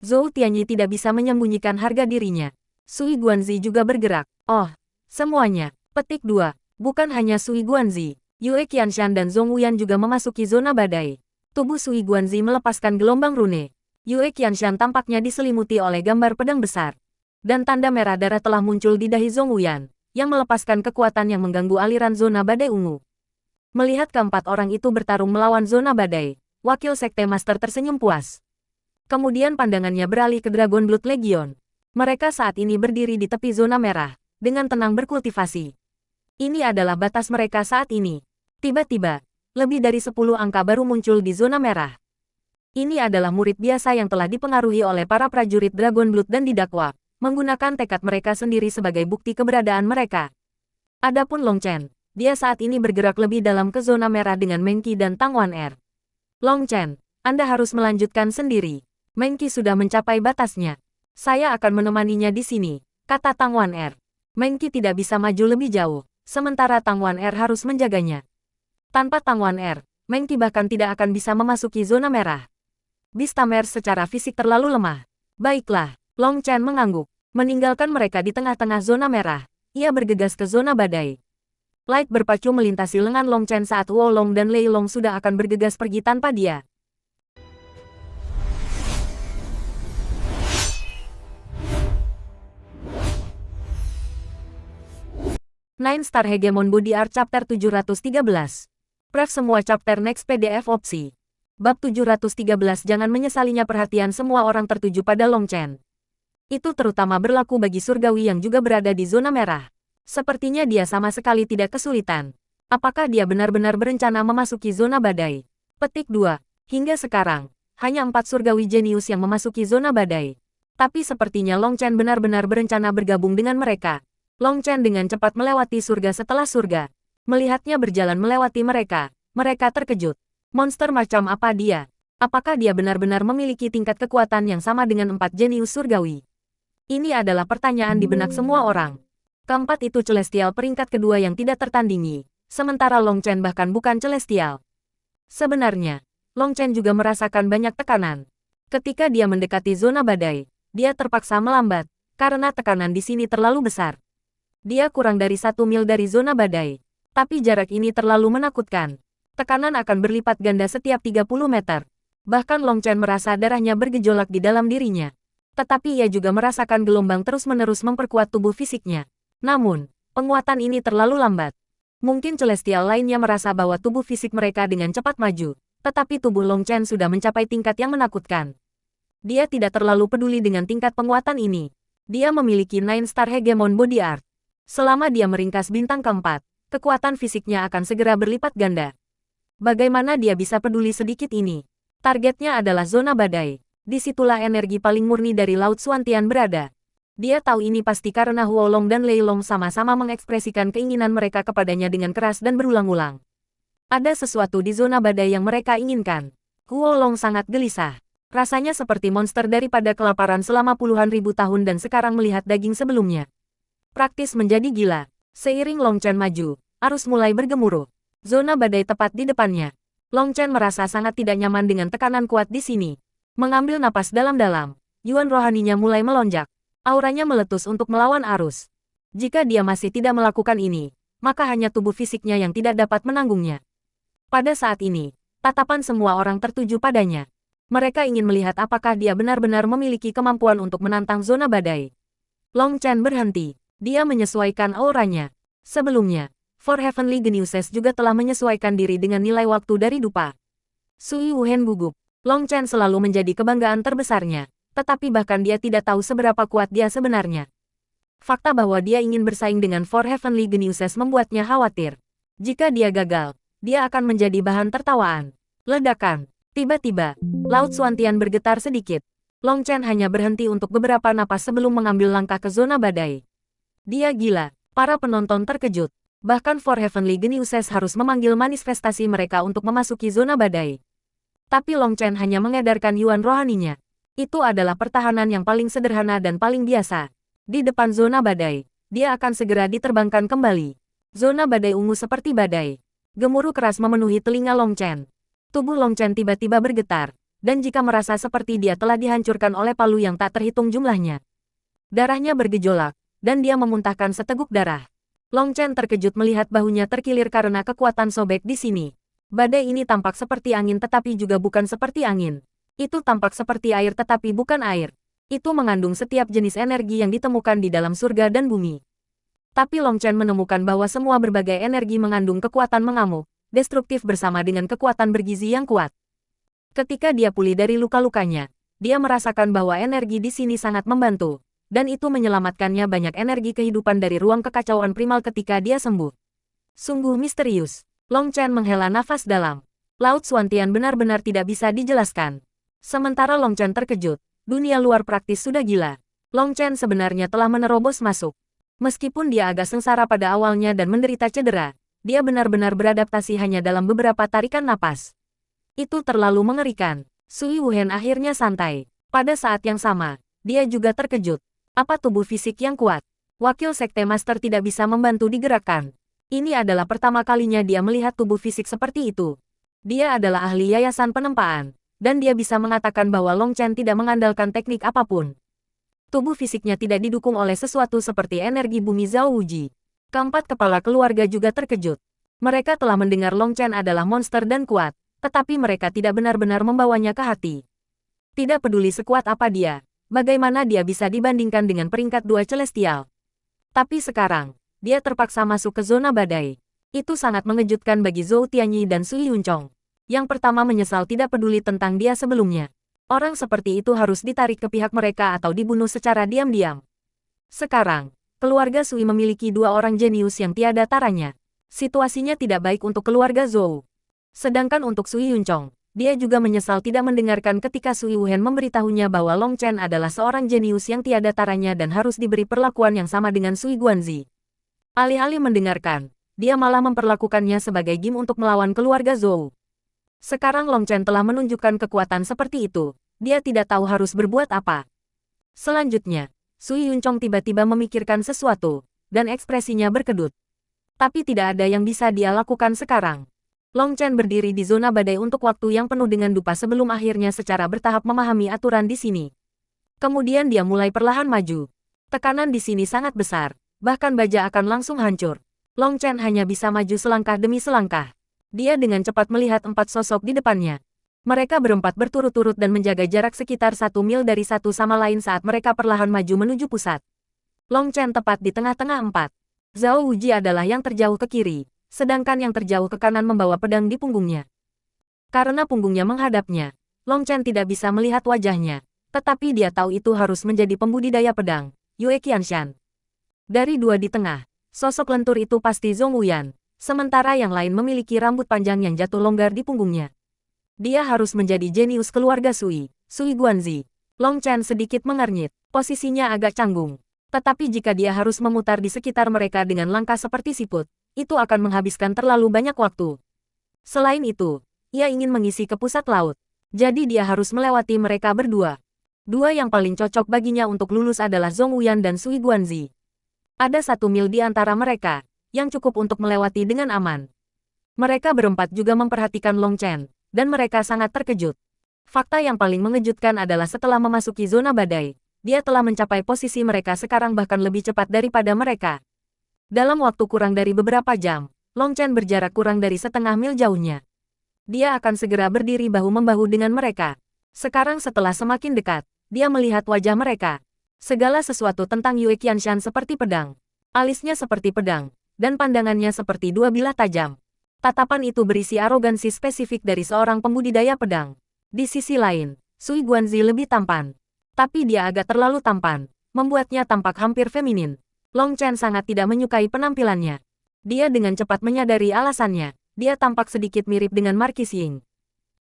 Zhou Tianyi tidak bisa menyembunyikan harga dirinya. Sui Guanzi juga bergerak. Oh, semuanya. Petik 2. Bukan hanya Sui Guanzi, Yue Qianshan dan Zhong Wuyan juga memasuki zona badai. Tubuh Sui Guanzi melepaskan gelombang rune. Yue Qianshan tampaknya diselimuti oleh gambar pedang besar. Dan tanda merah darah telah muncul di dahi Zhong Wuyan, yang melepaskan kekuatan yang mengganggu aliran zona badai ungu. Melihat keempat orang itu bertarung melawan zona badai, wakil sekte master tersenyum puas. Kemudian pandangannya beralih ke Dragon Blood Legion. Mereka saat ini berdiri di tepi zona merah, dengan tenang berkultivasi. Ini adalah batas mereka saat ini. Tiba-tiba, lebih dari 10 angka baru muncul di zona merah. Ini adalah murid biasa yang telah dipengaruhi oleh para prajurit Dragon Blood dan didakwa, menggunakan tekad mereka sendiri sebagai bukti keberadaan mereka. Adapun Long Chen, dia saat ini bergerak lebih dalam ke zona merah dengan Meng Qi dan Tang Wan Er. Long Chen, Anda harus melanjutkan sendiri. Meng Qi sudah mencapai batasnya. Saya akan menemaninya di sini, kata Tang Wan Er. Meng Qi tidak bisa maju lebih jauh. Sementara Tang Wan Er harus menjaganya. Tanpa Tang Wan Er, Meng Qi bahkan tidak akan bisa memasuki zona merah. Bistamer secara fisik terlalu lemah. Baiklah, Long Chen mengangguk. Meninggalkan mereka di tengah-tengah zona merah, ia bergegas ke zona badai. Light berpacu melintasi lengan Long Chen saat Wolong dan Lei Long sudah akan bergegas pergi tanpa dia. Nine Star Hegemon Body Art Chapter 713. Pref semua chapter next PDF opsi. Bab 713 Jangan menyesalinya. Perhatian semua orang tertuju pada Long Chen. Itu terutama berlaku bagi surgawi yang juga berada di zona merah. Sepertinya dia sama sekali tidak kesulitan. Apakah dia benar-benar berencana memasuki zona badai? Petik 2. Hingga sekarang, hanya 4 surgawi jenius yang memasuki zona badai. Tapi sepertinya Long Chen benar-benar berencana bergabung dengan mereka. Long Chen dengan cepat melewati surga setelah surga. Melihatnya berjalan melewati mereka, mereka terkejut. Monster macam apa dia? Apakah dia benar-benar memiliki tingkat kekuatan yang sama dengan 4 jenius surgawi? Ini adalah pertanyaan di benak semua orang. Keempat itu Celestial peringkat kedua yang tidak tertandingi, sementara Long Chen bahkan bukan Celestial. Sebenarnya, Long Chen juga merasakan banyak tekanan. Ketika dia mendekati zona badai, dia terpaksa melambat, karena tekanan di sini terlalu besar. Dia kurang dari 1 mil dari zona badai, tapi jarak ini terlalu menakutkan. Tekanan akan berlipat ganda setiap 30 meter. Bahkan Long Chen merasa darahnya bergejolak di dalam dirinya. Tetapi ia juga merasakan gelombang terus-menerus memperkuat tubuh fisiknya. Namun, penguatan ini terlalu lambat. Mungkin Celestial lainnya merasa bahwa tubuh fisik mereka dengan cepat maju, tetapi tubuh Long Chen sudah mencapai tingkat yang menakutkan. Dia tidak terlalu peduli dengan tingkat penguatan ini. Dia memiliki 9 Star Hegemon Body Art. Selama dia meringkas bintang keempat, kekuatan fisiknya akan segera berlipat ganda. Bagaimana dia bisa peduli sedikit ini? Targetnya adalah zona badai. Disitulah energi paling murni dari Laut Xuantian berada. Dia tahu ini pasti karena Huo Long dan Lei Long sama-sama mengekspresikan keinginan mereka kepadanya dengan keras dan berulang-ulang. Ada sesuatu di zona badai yang mereka inginkan. Huo Long sangat gelisah. Rasanya seperti monster daripada kelaparan selama puluhan ribu tahun dan sekarang melihat daging sebelumnya. Praktis menjadi gila. Seiring Long Chen maju, arus mulai bergemuruh. Zona badai tepat di depannya. Long Chen merasa sangat tidak nyaman dengan tekanan kuat di sini. Mengambil napas dalam-dalam, yuan rohaninya mulai melonjak. Auranya meletus untuk melawan arus. Jika dia masih tidak melakukan ini, maka hanya tubuh fisiknya yang tidak dapat menanggungnya. Pada saat ini, tatapan semua orang tertuju padanya. Mereka ingin melihat apakah dia benar-benar memiliki kemampuan untuk menantang zona badai. Long Chen berhenti. Dia menyesuaikan auranya. Sebelumnya, Four Heavenly Geniuses juga telah menyesuaikan diri dengan nilai waktu dari dupa. Sui Wuhen gugup. Long Chen selalu menjadi kebanggaan terbesarnya, tetapi bahkan dia tidak tahu seberapa kuat dia sebenarnya. Fakta bahwa dia ingin bersaing dengan Four Heavenly Geniuses membuatnya khawatir. Jika dia gagal, dia akan menjadi bahan tertawaan. Ledakan. Tiba-tiba, Laut Xuantian bergetar sedikit. Long Chen hanya berhenti untuk beberapa napas sebelum mengambil langkah ke zona badai. Dia gila. Para penonton terkejut. Bahkan Four Heavenly Geniuses harus memanggil manifestasi mereka untuk memasuki zona badai. Tapi Long Chen hanya mengedarkan yuan rohaninya. Itu adalah pertahanan yang paling sederhana dan paling biasa. Di depan zona badai, dia akan segera diterbangkan kembali. Zona badai ungu seperti badai. Gemuruh keras memenuhi telinga Long Chen. Tubuh Long Chen tiba-tiba bergetar, dan jika merasa seperti dia telah dihancurkan oleh palu yang tak terhitung jumlahnya. Darahnya bergejolak, dan dia memuntahkan seteguk darah. Long Chen terkejut melihat bahunya terkilir karena kekuatan sobek di sini. Badai ini tampak seperti angin tetapi juga bukan seperti angin. Itu tampak seperti air tetapi bukan air. Itu mengandung setiap jenis energi yang ditemukan di dalam surga dan bumi. Tapi Long Chen menemukan bahwa semua berbagai energi mengandung kekuatan mengamuk, destruktif bersama dengan kekuatan bergizi yang kuat. Ketika dia pulih dari luka-lukanya, dia merasakan bahwa energi di sini sangat membantu. Dan itu menyelamatkannya banyak energi kehidupan dari ruang kekacauan primal ketika dia sembuh. Sungguh misterius. Long Chen menghela nafas dalam. Laut Xuantian benar-benar tidak bisa dijelaskan. Sementara Long Chen terkejut, dunia luar praktis sudah gila. Long Chen sebenarnya telah menerobos masuk. Meskipun dia agak sengsara pada awalnya dan menderita cedera, dia benar-benar beradaptasi hanya dalam beberapa tarikan napas. Itu terlalu mengerikan. Sui Wuhen akhirnya santai. Pada saat yang sama, dia juga terkejut. Apa tubuh fisik yang kuat? Wakil Sekte Master tidak bisa membantu digerakkan. Ini adalah pertama kalinya dia melihat tubuh fisik seperti itu. Dia adalah ahli yayasan penempaan, dan dia bisa mengatakan bahwa Long Chen tidak mengandalkan teknik apapun. Tubuh fisiknya tidak didukung oleh sesuatu seperti energi bumi Zhao Wuji. Keempat kepala keluarga juga terkejut. Mereka telah mendengar Long Chen adalah monster dan kuat, tetapi mereka tidak benar-benar membawanya ke hati. Tidak peduli sekuat apa dia. Bagaimana dia bisa dibandingkan dengan peringkat 2 Celestial? Tapi sekarang, dia terpaksa masuk ke zona badai. Itu sangat mengejutkan bagi Zhou Tianyi dan Sui Yuncong. Yang pertama menyesal tidak peduli tentang dia sebelumnya. Orang seperti itu harus ditarik ke pihak mereka atau dibunuh secara diam-diam. Sekarang, keluarga Sui memiliki dua orang jenius yang tiada taranya. Situasinya tidak baik untuk keluarga Zhou. Sedangkan untuk Sui Yuncong, dia juga menyesal tidak mendengarkan ketika Sui Wuhen memberitahunya bahwa Long Chen adalah seorang jenius yang tiada taranya dan harus diberi perlakuan yang sama dengan Sui Guanzi. Alih-alih mendengarkan, dia malah memperlakukannya sebagai game untuk melawan keluarga Zhou. Sekarang Long Chen telah menunjukkan kekuatan seperti itu, dia tidak tahu harus berbuat apa. Selanjutnya, Sui Yuncong tiba-tiba memikirkan sesuatu, dan ekspresinya berkedut. Tapi tidak ada yang bisa dia lakukan sekarang. Long Chen berdiri di zona badai untuk waktu yang penuh dengan dupa sebelum akhirnya secara bertahap memahami aturan di sini. Kemudian dia mulai perlahan maju. Tekanan di sini sangat besar, bahkan baja akan langsung hancur. Long Chen hanya bisa maju selangkah demi selangkah. Dia dengan cepat melihat 4 sosok di depannya. Mereka berempat berturut-turut dan menjaga jarak sekitar 1 mil dari satu sama lain saat mereka perlahan maju menuju pusat. Long Chen tepat di tengah-tengah 4. Zhao Wuji adalah yang terjauh ke kiri, sedangkan yang terjauh ke kanan membawa pedang di punggungnya. Karena punggungnya menghadapnya, Long Chen tidak bisa melihat wajahnya, tetapi dia tahu itu harus menjadi pembudidaya pedang, Yue Qianshan. Dari dua di tengah, sosok lentur itu pasti Zhong Wuyan. Sementara yang lain memiliki rambut panjang yang jatuh longgar di punggungnya. Dia harus menjadi jenius keluarga Sui, Sui Guanzi. Long Chen sedikit mengernyit, posisinya agak canggung. Tetapi jika dia harus memutar di sekitar mereka dengan langkah seperti siput, itu akan menghabiskan terlalu banyak waktu. Selain itu, ia ingin mengisi ke pusat laut. Jadi dia harus melewati mereka berdua. Dua yang paling cocok baginya untuk lulus adalah Zhong Wuyan dan Sui Guanzi. Ada 1 mil di antara mereka, yang cukup untuk melewati dengan aman. Mereka berempat juga memperhatikan Long Chen, dan mereka sangat terkejut. Fakta yang paling mengejutkan adalah setelah memasuki zona badai, dia telah mencapai posisi mereka sekarang bahkan lebih cepat daripada mereka. Dalam waktu kurang dari beberapa jam, Long Chen berjarak kurang dari setengah mil jauhnya. Dia akan segera berdiri bahu-membahu dengan mereka. Sekarang setelah semakin dekat, dia melihat wajah mereka. Segala sesuatu tentang Yue Qianshan seperti pedang. Alisnya seperti pedang, dan pandangannya seperti dua bilah tajam. Tatapan itu berisi arogansi spesifik dari seorang pembudidaya pedang. Di sisi lain, Sui Guanzi lebih tampan. Tapi dia agak terlalu tampan, membuatnya tampak hampir feminin. Long Chen sangat tidak menyukai penampilannya. Dia dengan cepat menyadari alasannya, dia tampak sedikit mirip dengan Marquis Ying.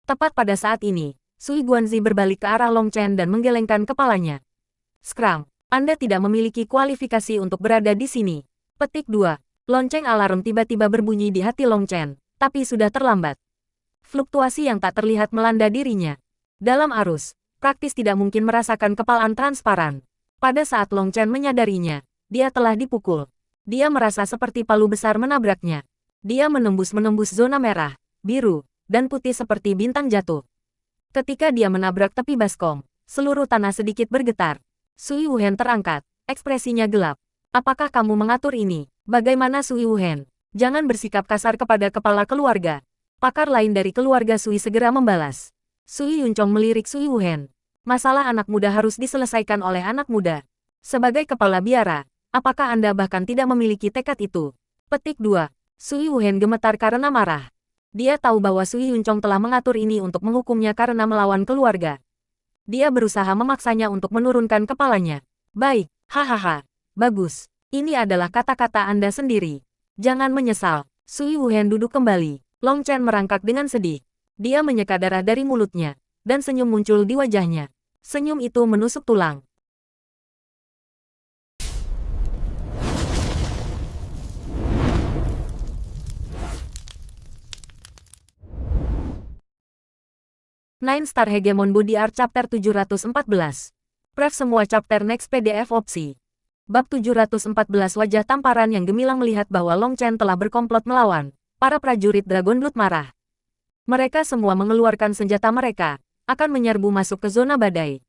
Tepat pada saat ini, Sui Guanzi berbalik ke arah Long Chen dan menggelengkan kepalanya. Skram, Anda tidak memiliki kualifikasi untuk berada di sini. Petik 2. Lonceng alarm tiba-tiba berbunyi di hati Long Chen, tapi sudah terlambat. Fluktuasi yang tak terlihat melanda dirinya. Dalam arus, praktis tidak mungkin merasakan kepalan transparan. Pada saat Long Chen menyadarinya, dia telah dipukul. Dia merasa seperti palu besar menabraknya. Dia menembus zona merah, biru, dan putih seperti bintang jatuh. Ketika dia menabrak tepi baskom, seluruh tanah sedikit bergetar. Sui Wuhen terangkat, ekspresinya gelap. Apakah kamu mengatur ini? Bagaimana Sui Wuhen? Jangan bersikap kasar kepada kepala keluarga. Pakar lain dari keluarga Sui segera membalas. Sui Yuncong melirik Sui Wuhen. Masalah anak muda harus diselesaikan oleh anak muda. Sebagai kepala biara, apakah Anda bahkan tidak memiliki tekad itu? Petik 2. Sui Wuhen gemetar karena marah. Dia tahu bahwa Sui Yuncong telah mengatur ini untuk menghukumnya karena melawan keluarga. Dia berusaha memaksanya untuk menurunkan kepalanya. Baik, hahaha. Bagus. Ini adalah kata-kata Anda sendiri. Jangan menyesal. Sui Wuhen duduk kembali. Long Chen merangkak dengan sedih. Dia menyeka darah dari mulutnya, dan senyum muncul di wajahnya. Senyum itu menusuk tulang. Nine Star Hegemon Body Art Chapter 714. Pref semua chapter next PDF opsi. Bab 714 wajah tamparan yang gemilang melihat bahwa Long Chen telah berkomplot melawan. Para prajurit Dragon Blood marah. Mereka semua mengeluarkan senjata mereka, akan menyerbu masuk ke zona badai.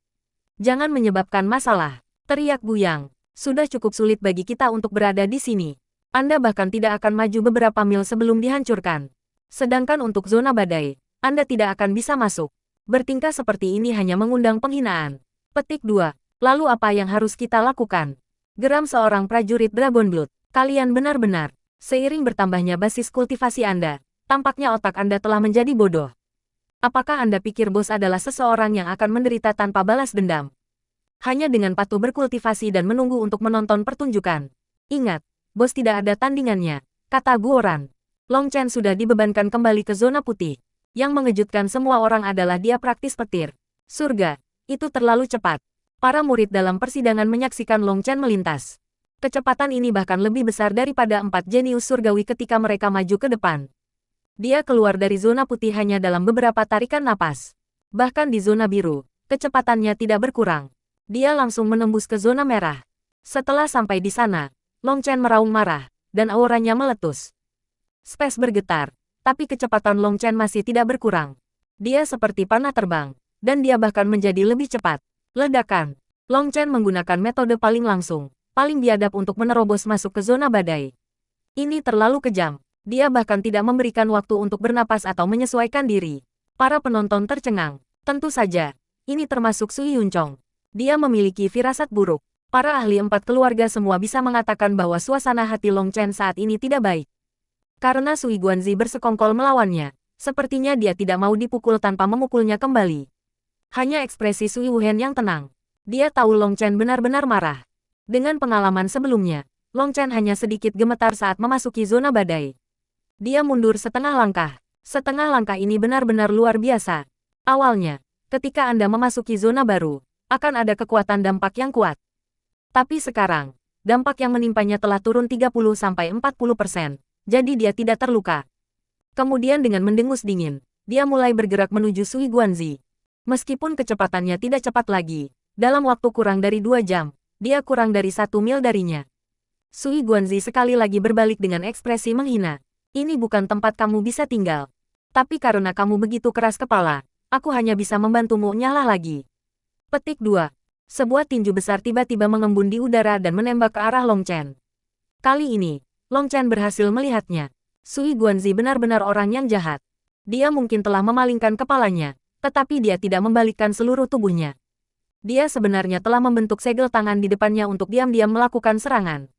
Jangan menyebabkan masalah, teriak Buyang. Sudah cukup sulit bagi kita untuk berada di sini. Anda bahkan tidak akan maju beberapa mil sebelum dihancurkan. Sedangkan untuk zona badai, Anda tidak akan bisa masuk. Bertingkah seperti ini hanya mengundang penghinaan. Petik 2. Lalu apa yang harus kita lakukan? Geram seorang prajurit Dragon Blood. Kalian benar-benar, seiring bertambahnya basis kultivasi Anda, Tampaknya otak Anda telah menjadi bodoh. Apakah Anda pikir bos adalah seseorang yang akan menderita tanpa balas dendam? Hanya dengan patuh berkultivasi dan menunggu untuk menonton pertunjukan. Ingat, bos tidak ada tandingannya, kata Guoran. Long Chen sudah dibebankan kembali ke zona putih. Yang mengejutkan semua orang adalah dia praktis petir. Surga, itu terlalu cepat. Para murid dalam persidangan menyaksikan Long Chen melintas. Kecepatan ini bahkan lebih besar daripada 4 jenius surgawi ketika mereka maju ke depan. Dia keluar dari zona putih hanya dalam beberapa tarikan napas. Bahkan di zona biru, kecepatannya tidak berkurang. Dia langsung menembus ke zona merah. Setelah sampai di sana, Long Chen meraung marah, dan auranya meletus. Space bergetar, tapi kecepatan Long Chen masih tidak berkurang. Dia seperti panah terbang, dan dia bahkan menjadi lebih cepat. Ledakan. Long Chen menggunakan metode paling langsung, paling biadab untuk menerobos masuk ke zona badai. Ini terlalu kejam. Dia bahkan tidak memberikan waktu untuk bernapas atau menyesuaikan diri. Para penonton tercengang. Tentu saja, ini termasuk Sui Yunchong. Dia memiliki firasat buruk. Para ahli 4 keluarga semua bisa mengatakan bahwa suasana hati Long Chen saat ini tidak baik. Karena Sui Guanzi bersekongkol melawannya, sepertinya dia tidak mau dipukul tanpa memukulnya kembali. Hanya ekspresi Sui Wuhen yang tenang. Dia tahu Long Chen benar-benar marah. Dengan pengalaman sebelumnya, Long Chen hanya sedikit gemetar saat memasuki zona badai. Dia mundur setengah langkah. Setengah langkah ini benar-benar luar biasa. Awalnya, ketika Anda memasuki zona baru, akan ada kekuatan dampak yang kuat. Tapi sekarang, dampak yang menimpanya telah turun 30–40%, jadi dia tidak terluka. Kemudian dengan mendengus dingin, dia mulai bergerak menuju Sui Guanzi. Meskipun kecepatannya tidak cepat lagi, dalam waktu kurang dari 2 jam, dia kurang dari 1 mil darinya. Sui Guanzi sekali lagi berbalik dengan ekspresi menghina. Ini bukan tempat kamu bisa tinggal. Tapi karena kamu begitu keras kepala, aku hanya bisa membantumu nyala lagi. Petik 2. Sebuah tinju besar tiba-tiba mengembun di udara dan menembak ke arah Long Chen. Kali ini, Long Chen berhasil melihatnya. Sui Guanzi benar-benar orang yang jahat. Dia mungkin telah memalingkan kepalanya, tetapi dia tidak membalikkan seluruh tubuhnya. Dia sebenarnya telah membentuk segel tangan di depannya untuk diam-diam melakukan serangan.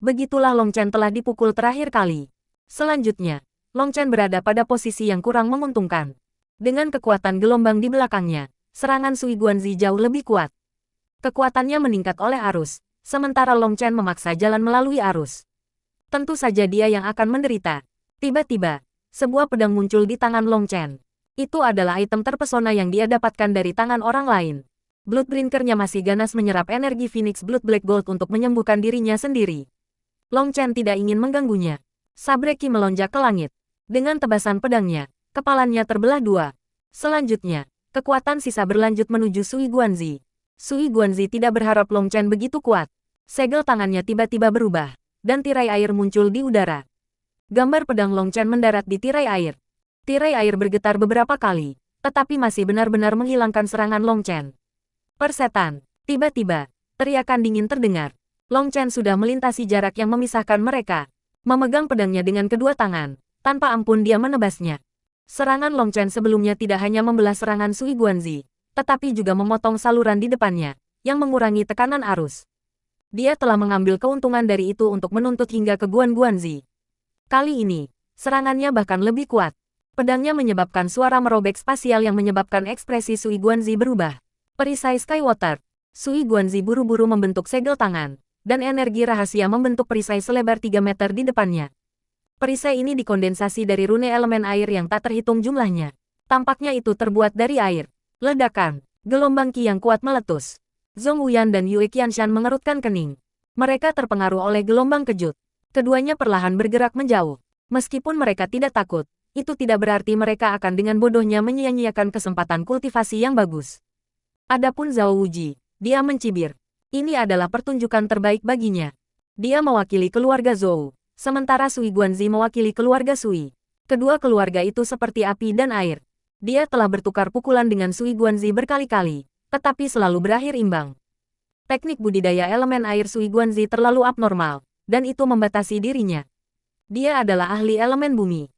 Begitulah Long Chen telah dipukul terakhir kali. Selanjutnya, Long Chen berada pada posisi yang kurang menguntungkan. Dengan kekuatan gelombang di belakangnya, serangan Sui Guanzi jauh lebih kuat. Kekuatannya meningkat oleh arus, sementara Long Chen memaksa jalan melalui arus. Tentu saja dia yang akan menderita. Tiba-tiba, sebuah pedang muncul di tangan Long Chen. Itu adalah item terpesona yang dia dapatkan dari tangan orang lain. Bloodbrinker-nya masih ganas menyerap energi Phoenix Blood Black Gold untuk menyembuhkan dirinya sendiri. Long Chen tidak ingin mengganggunya. Sabre Qi melonjak ke langit. Dengan tebasan pedangnya, kepalanya terbelah 2. Selanjutnya, kekuatan sisa berlanjut menuju Sui Guanzi. Sui Guanzi tidak berharap Long Chen begitu kuat. Segel tangannya tiba-tiba berubah, dan tirai air muncul di udara. Gambar pedang Long Chen mendarat di tirai air. Tirai air bergetar beberapa kali, tetapi masih benar-benar menghilangkan serangan Long Chen. Persetan, tiba-tiba, teriakan dingin terdengar. Long Chen sudah melintasi jarak yang memisahkan mereka. Memegang pedangnya dengan kedua tangan, tanpa ampun dia menebasnya. Serangan Long Chen sebelumnya tidak hanya membelah serangan Sui Guanzi, tetapi juga memotong saluran di depannya, yang mengurangi tekanan arus. Dia telah mengambil keuntungan dari itu untuk menuntut hingga ke Guan Guanzi. Kali ini, serangannya bahkan lebih kuat. Pedangnya menyebabkan suara merobek spasial yang menyebabkan ekspresi Sui Guanzi berubah. Perisai Skywater. Sui Guanzi buru-buru membentuk segel tangan, dan energi rahasia membentuk perisai selebar 3 meter di depannya. Perisai ini dikondensasi dari rune elemen air yang tak terhitung jumlahnya. Tampaknya itu terbuat dari air. Ledakan. Gelombang Qi yang kuat meletus. Zhong Wuyan dan Yue Qianshan mengerutkan kening. Mereka terpengaruh oleh gelombang kejut. Keduanya perlahan bergerak menjauh. Meskipun mereka tidak takut, itu tidak berarti mereka akan dengan bodohnya menyia-nyiakan kesempatan kultivasi yang bagus. Adapun Zhao Wuji, dia mencibir. Ini adalah pertunjukan terbaik baginya. Dia mewakili keluarga Zhou, sementara Sui Guanzi mewakili keluarga Sui. Kedua keluarga itu seperti api dan air. Dia telah bertukar pukulan dengan Sui Guanzi berkali-kali, tetapi selalu berakhir imbang. Teknik budidaya elemen air Sui Guanzi terlalu abnormal, dan itu membatasi dirinya. Dia adalah ahli elemen bumi.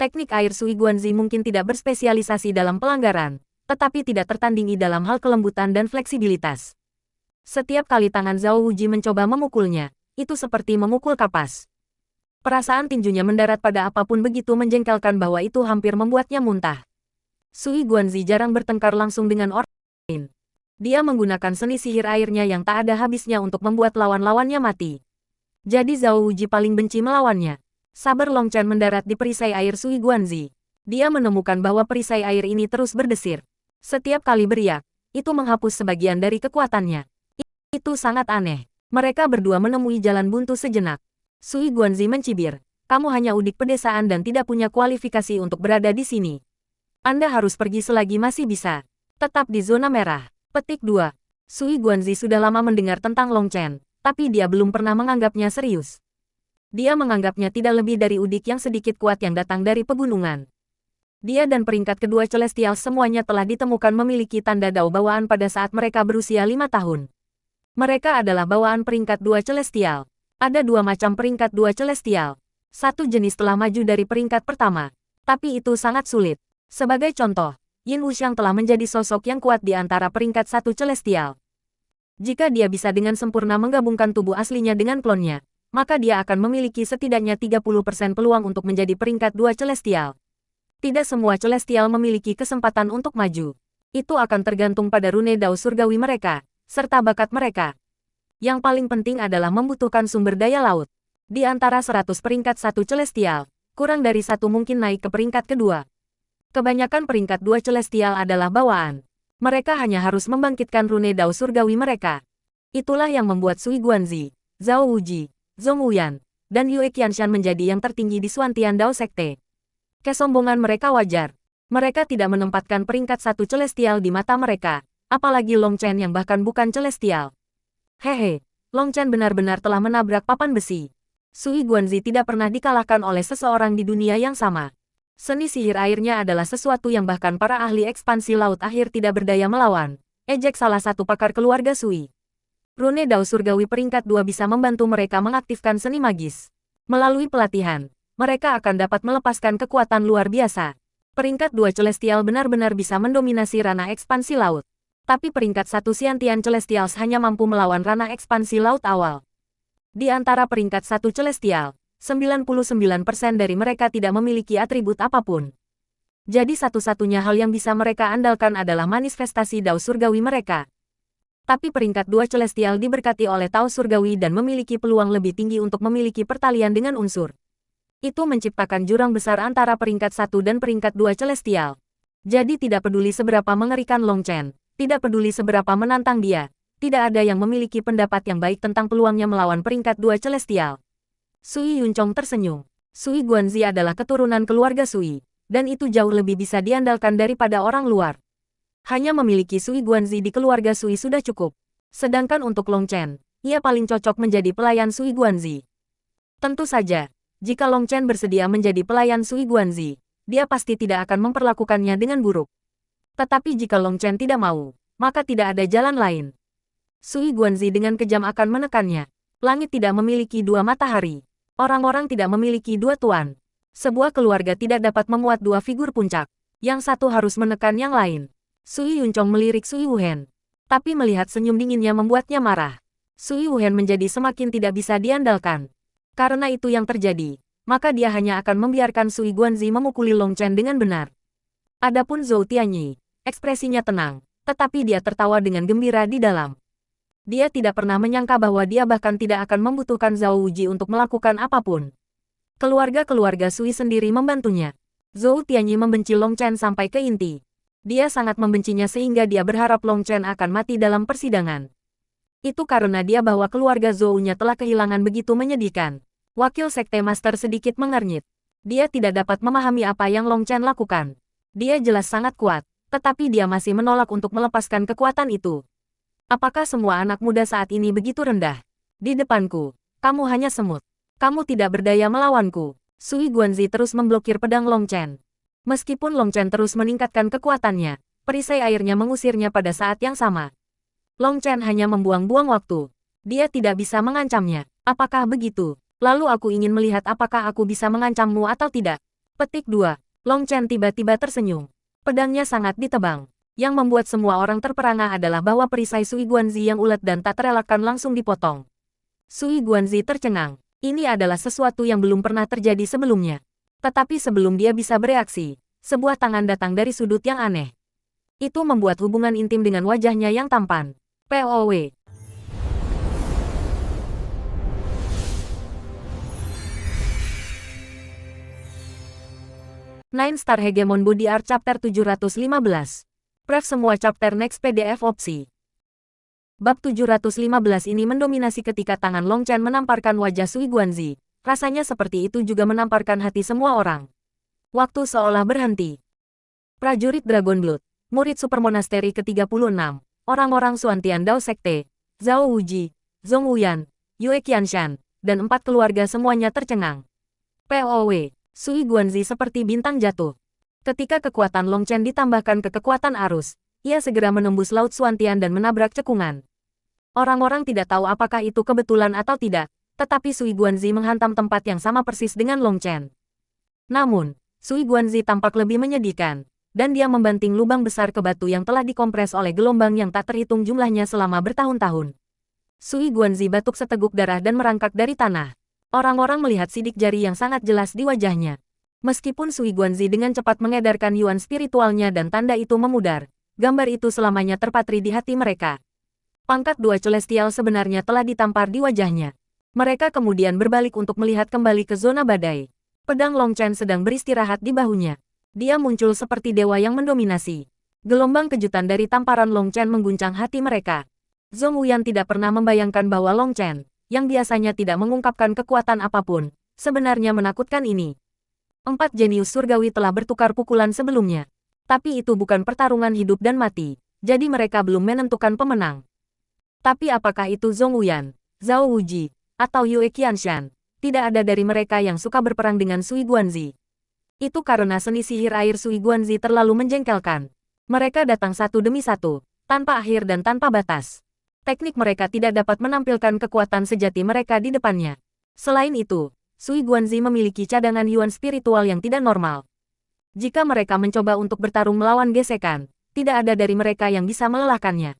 Teknik air Sui Guanzi mungkin tidak berspesialisasi dalam pelanggaran, tetapi tidak tertandingi dalam hal kelembutan dan fleksibilitas. Setiap kali tangan Zhao Wuji mencoba memukulnya, itu seperti memukul kapas. Perasaan tinjunya mendarat pada apapun begitu menjengkelkan bahwa itu hampir membuatnya muntah. Sui Guanzi jarang bertengkar langsung dengan orang lain. Dia menggunakan seni sihir airnya yang tak ada habisnya untuk membuat lawan-lawannya mati. Jadi Zhao Wuji paling benci melawannya. Saber Long Chen mendarat di perisai air Sui Guanzi. Dia menemukan bahwa perisai air ini terus berdesir. Setiap kali beriak, itu menghapus sebagian dari kekuatannya. Itu sangat aneh. Mereka berdua menemui jalan buntu sejenak. Sui Guanzi mencibir. Kamu hanya udik pedesaan dan tidak punya kualifikasi untuk berada di sini. Anda harus pergi selagi masih bisa. Tetap di zona merah. Petik 2. Sui Guanzi sudah lama mendengar tentang Long Chen, tapi dia belum pernah menganggapnya serius. Dia menganggapnya tidak lebih dari udik yang sedikit kuat yang datang dari pegunungan. Dia dan peringkat kedua Celestial semuanya telah ditemukan memiliki tanda dao bawaan pada saat mereka berusia 5 tahun. Mereka adalah bawaan peringkat 2 Celestial. Ada 2 macam peringkat 2 Celestial. Satu jenis telah maju dari peringkat pertama. Tapi itu sangat sulit. Sebagai contoh, Yin Wuxiang telah menjadi sosok yang kuat di antara peringkat 1 Celestial. Jika dia bisa dengan sempurna menggabungkan tubuh aslinya dengan klonnya, maka dia akan memiliki setidaknya 30% peluang untuk menjadi peringkat 2 Celestial. Tidak semua Celestial memiliki kesempatan untuk maju. Itu akan tergantung pada rune dao surgawi mereka, serta bakat mereka. Yang paling penting adalah membutuhkan sumber daya laut. Di antara 100 peringkat 1 Celestial, kurang dari 1 mungkin naik ke peringkat kedua. Kebanyakan peringkat 2 Celestial adalah bawaan. Mereka hanya harus membangkitkan rune dao surgawi mereka. Itulah yang membuat Sui Guanzi, Zhao Wuji, Zhong Wuyan, dan Yue Qianshan menjadi yang tertinggi di Suantian Dao Sekte. Kesombongan mereka wajar. Mereka tidak menempatkan peringkat 1 Celestial di mata mereka, apalagi Long Chen yang bahkan bukan Celestial. Hehe, Long Chen benar-benar telah menabrak papan besi. Sui Guanzi tidak pernah dikalahkan oleh seseorang di dunia yang sama. Seni sihir airnya adalah sesuatu yang bahkan para ahli ekspansi laut akhir tidak berdaya melawan. Ejek salah satu pakar keluarga Sui. Rune dao surgawi peringkat 2 bisa membantu mereka mengaktifkan seni magis. Melalui pelatihan, mereka akan dapat melepaskan kekuatan luar biasa. Peringkat 2 Celestial benar-benar bisa mendominasi ranah ekspansi laut. Tapi peringkat 1 Xiantian Celestials hanya mampu melawan ranah ekspansi laut awal. Di antara peringkat 1 Celestial, 99% dari mereka tidak memiliki atribut apapun. Jadi satu-satunya hal yang bisa mereka andalkan adalah manifestasi dao surgawi mereka. Tapi peringkat 2 Celestial diberkati oleh Tao surgawi dan memiliki peluang lebih tinggi untuk memiliki pertalian dengan unsur. Itu menciptakan jurang besar antara peringkat 1 dan peringkat 2 Celestial. Jadi tidak peduli seberapa mengerikan Long Chen, tidak peduli seberapa menantang dia, tidak ada yang memiliki pendapat yang baik tentang peluangnya melawan peringkat 2 Celestial. Sui Yunchong tersenyum. Sui Guanzi adalah keturunan keluarga Sui, dan itu jauh lebih bisa diandalkan daripada orang luar. Hanya memiliki Sui Guanzi di keluarga Sui sudah cukup. Sedangkan untuk Long Chen, ia paling cocok menjadi pelayan Sui Guanzi. Tentu saja, jika Long Chen bersedia menjadi pelayan Sui Guanzi, dia pasti tidak akan memperlakukannya dengan buruk. Tetapi jika Long Chen tidak mau, maka tidak ada jalan lain. Sui Guanzi dengan kejam akan menekannya. Langit tidak memiliki 2 matahari. Orang-orang tidak memiliki 2 tuan. Sebuah keluarga tidak dapat memuat 2 figur puncak. Yang satu harus menekan yang lain. Sui Yunchong melirik Sui Wuhen. Tapi melihat senyum dinginnya membuatnya marah. Sui Wuhen menjadi semakin tidak bisa diandalkan. Karena itu yang terjadi, maka dia hanya akan membiarkan Sui Guanzi memukuli Long Chen dengan benar. Adapun Zhou Tianyi, ekspresinya tenang, tetapi dia tertawa dengan gembira di dalam. Dia tidak pernah menyangka bahwa dia bahkan tidak akan membutuhkan Zhao Wuji untuk melakukan apapun. Keluarga-keluarga Sui sendiri membantunya. Zhou Tianyi membenci Long Chen sampai ke inti. Dia sangat membencinya sehingga dia berharap Long Chen akan mati dalam persidangan. Itu karena dia bahwa keluarga Zhou-nya telah kehilangan begitu menyedihkan. Wakil Sekte Master sedikit mengernyit. Dia tidak dapat memahami apa yang Long Chen lakukan. Dia jelas sangat kuat, tetapi dia masih menolak untuk melepaskan kekuatan itu. Apakah semua anak muda saat ini begitu rendah? Di depanku, kamu hanya semut. Kamu tidak berdaya melawanku. Sui Guanzi terus memblokir pedang Long Chen. Meskipun Long Chen terus meningkatkan kekuatannya, perisai airnya mengusirnya pada saat yang sama. Long Chen hanya membuang-buang waktu. Dia tidak bisa mengancamnya. Apakah begitu? Lalu aku ingin melihat apakah aku bisa mengancammu atau tidak. Petik 2. Long Chen tiba-tiba tersenyum. Pedangnya sangat ditebang. Yang membuat semua orang terperangah adalah bahwa perisai Sui Guanzi yang ulet dan tak terelakkan langsung dipotong. Sui Guanzi tercengang. Ini adalah sesuatu yang belum pernah terjadi sebelumnya. Tetapi sebelum dia bisa bereaksi, sebuah tangan datang dari sudut yang aneh. Itu membuat hubungan intim dengan wajahnya yang tampan. POW. Nine Star Hegemon Body Art Chapter 715. Pref semua chapter next PDF opsi. Bab 715 ini mendominasi ketika tangan Long Chen menamparkan wajah Sui Guanzi. Rasanya seperti itu juga menamparkan hati semua orang. Waktu seolah berhenti. Prajurit Dragon Blood, murid Supermonasteri ke-36, orang-orang Xuantian Dao Sekte, Zhao Wuji, Zhong Wuyan, Yue Qianshan, dan 4 keluarga semuanya tercengang. POW, Sui Guanzi seperti bintang jatuh. Ketika kekuatan Long Chen ditambahkan ke kekuatan arus, ia segera menembus Laut Xuantian dan menabrak cekungan. Orang-orang tidak tahu apakah itu kebetulan atau tidak, tetapi Sui Guanzi menghantam tempat yang sama persis dengan Long Chen. Namun, Sui Guanzi tampak lebih menyedihkan, dan dia membanting lubang besar ke batu yang telah dikompres oleh gelombang yang tak terhitung jumlahnya selama bertahun-tahun. Sui Guanzi batuk seteguk darah dan merangkak dari tanah. Orang-orang melihat sidik jari yang sangat jelas di wajahnya. Meskipun Sui Guanzi dengan cepat mengedarkan yuan spiritualnya dan tanda itu memudar, gambar itu selamanya terpatri di hati mereka. Pangkat 2 Celestial sebenarnya telah ditampar di wajahnya. Mereka kemudian berbalik untuk melihat kembali ke zona badai. Pedang Long Chen sedang beristirahat di bahunya. Dia muncul seperti dewa yang mendominasi. Gelombang kejutan dari tamparan Long Chen mengguncang hati mereka. Zhong Wuyan tidak pernah membayangkan bahwa Long Chen, yang biasanya tidak mengungkapkan kekuatan apapun, sebenarnya menakutkan ini. 4 jenius surgawi telah bertukar pukulan sebelumnya. Tapi itu bukan pertarungan hidup dan mati, jadi mereka belum menentukan pemenang. Tapi apakah itu Zhong Wuyan, Zhao Wuji, atau Yue Qianshan? Tidak ada dari mereka yang suka berperang dengan Sui Guanzi. Itu karena seni sihir air Sui Guanzi terlalu menjengkelkan. Mereka datang satu demi satu, tanpa akhir dan tanpa batas. Teknik mereka tidak dapat menampilkan kekuatan sejati mereka di depannya. Selain itu, Sui Guanzi memiliki cadangan yuan spiritual yang tidak normal. Jika mereka mencoba untuk bertarung melawan gesekan, tidak ada dari mereka yang bisa melelahkannya.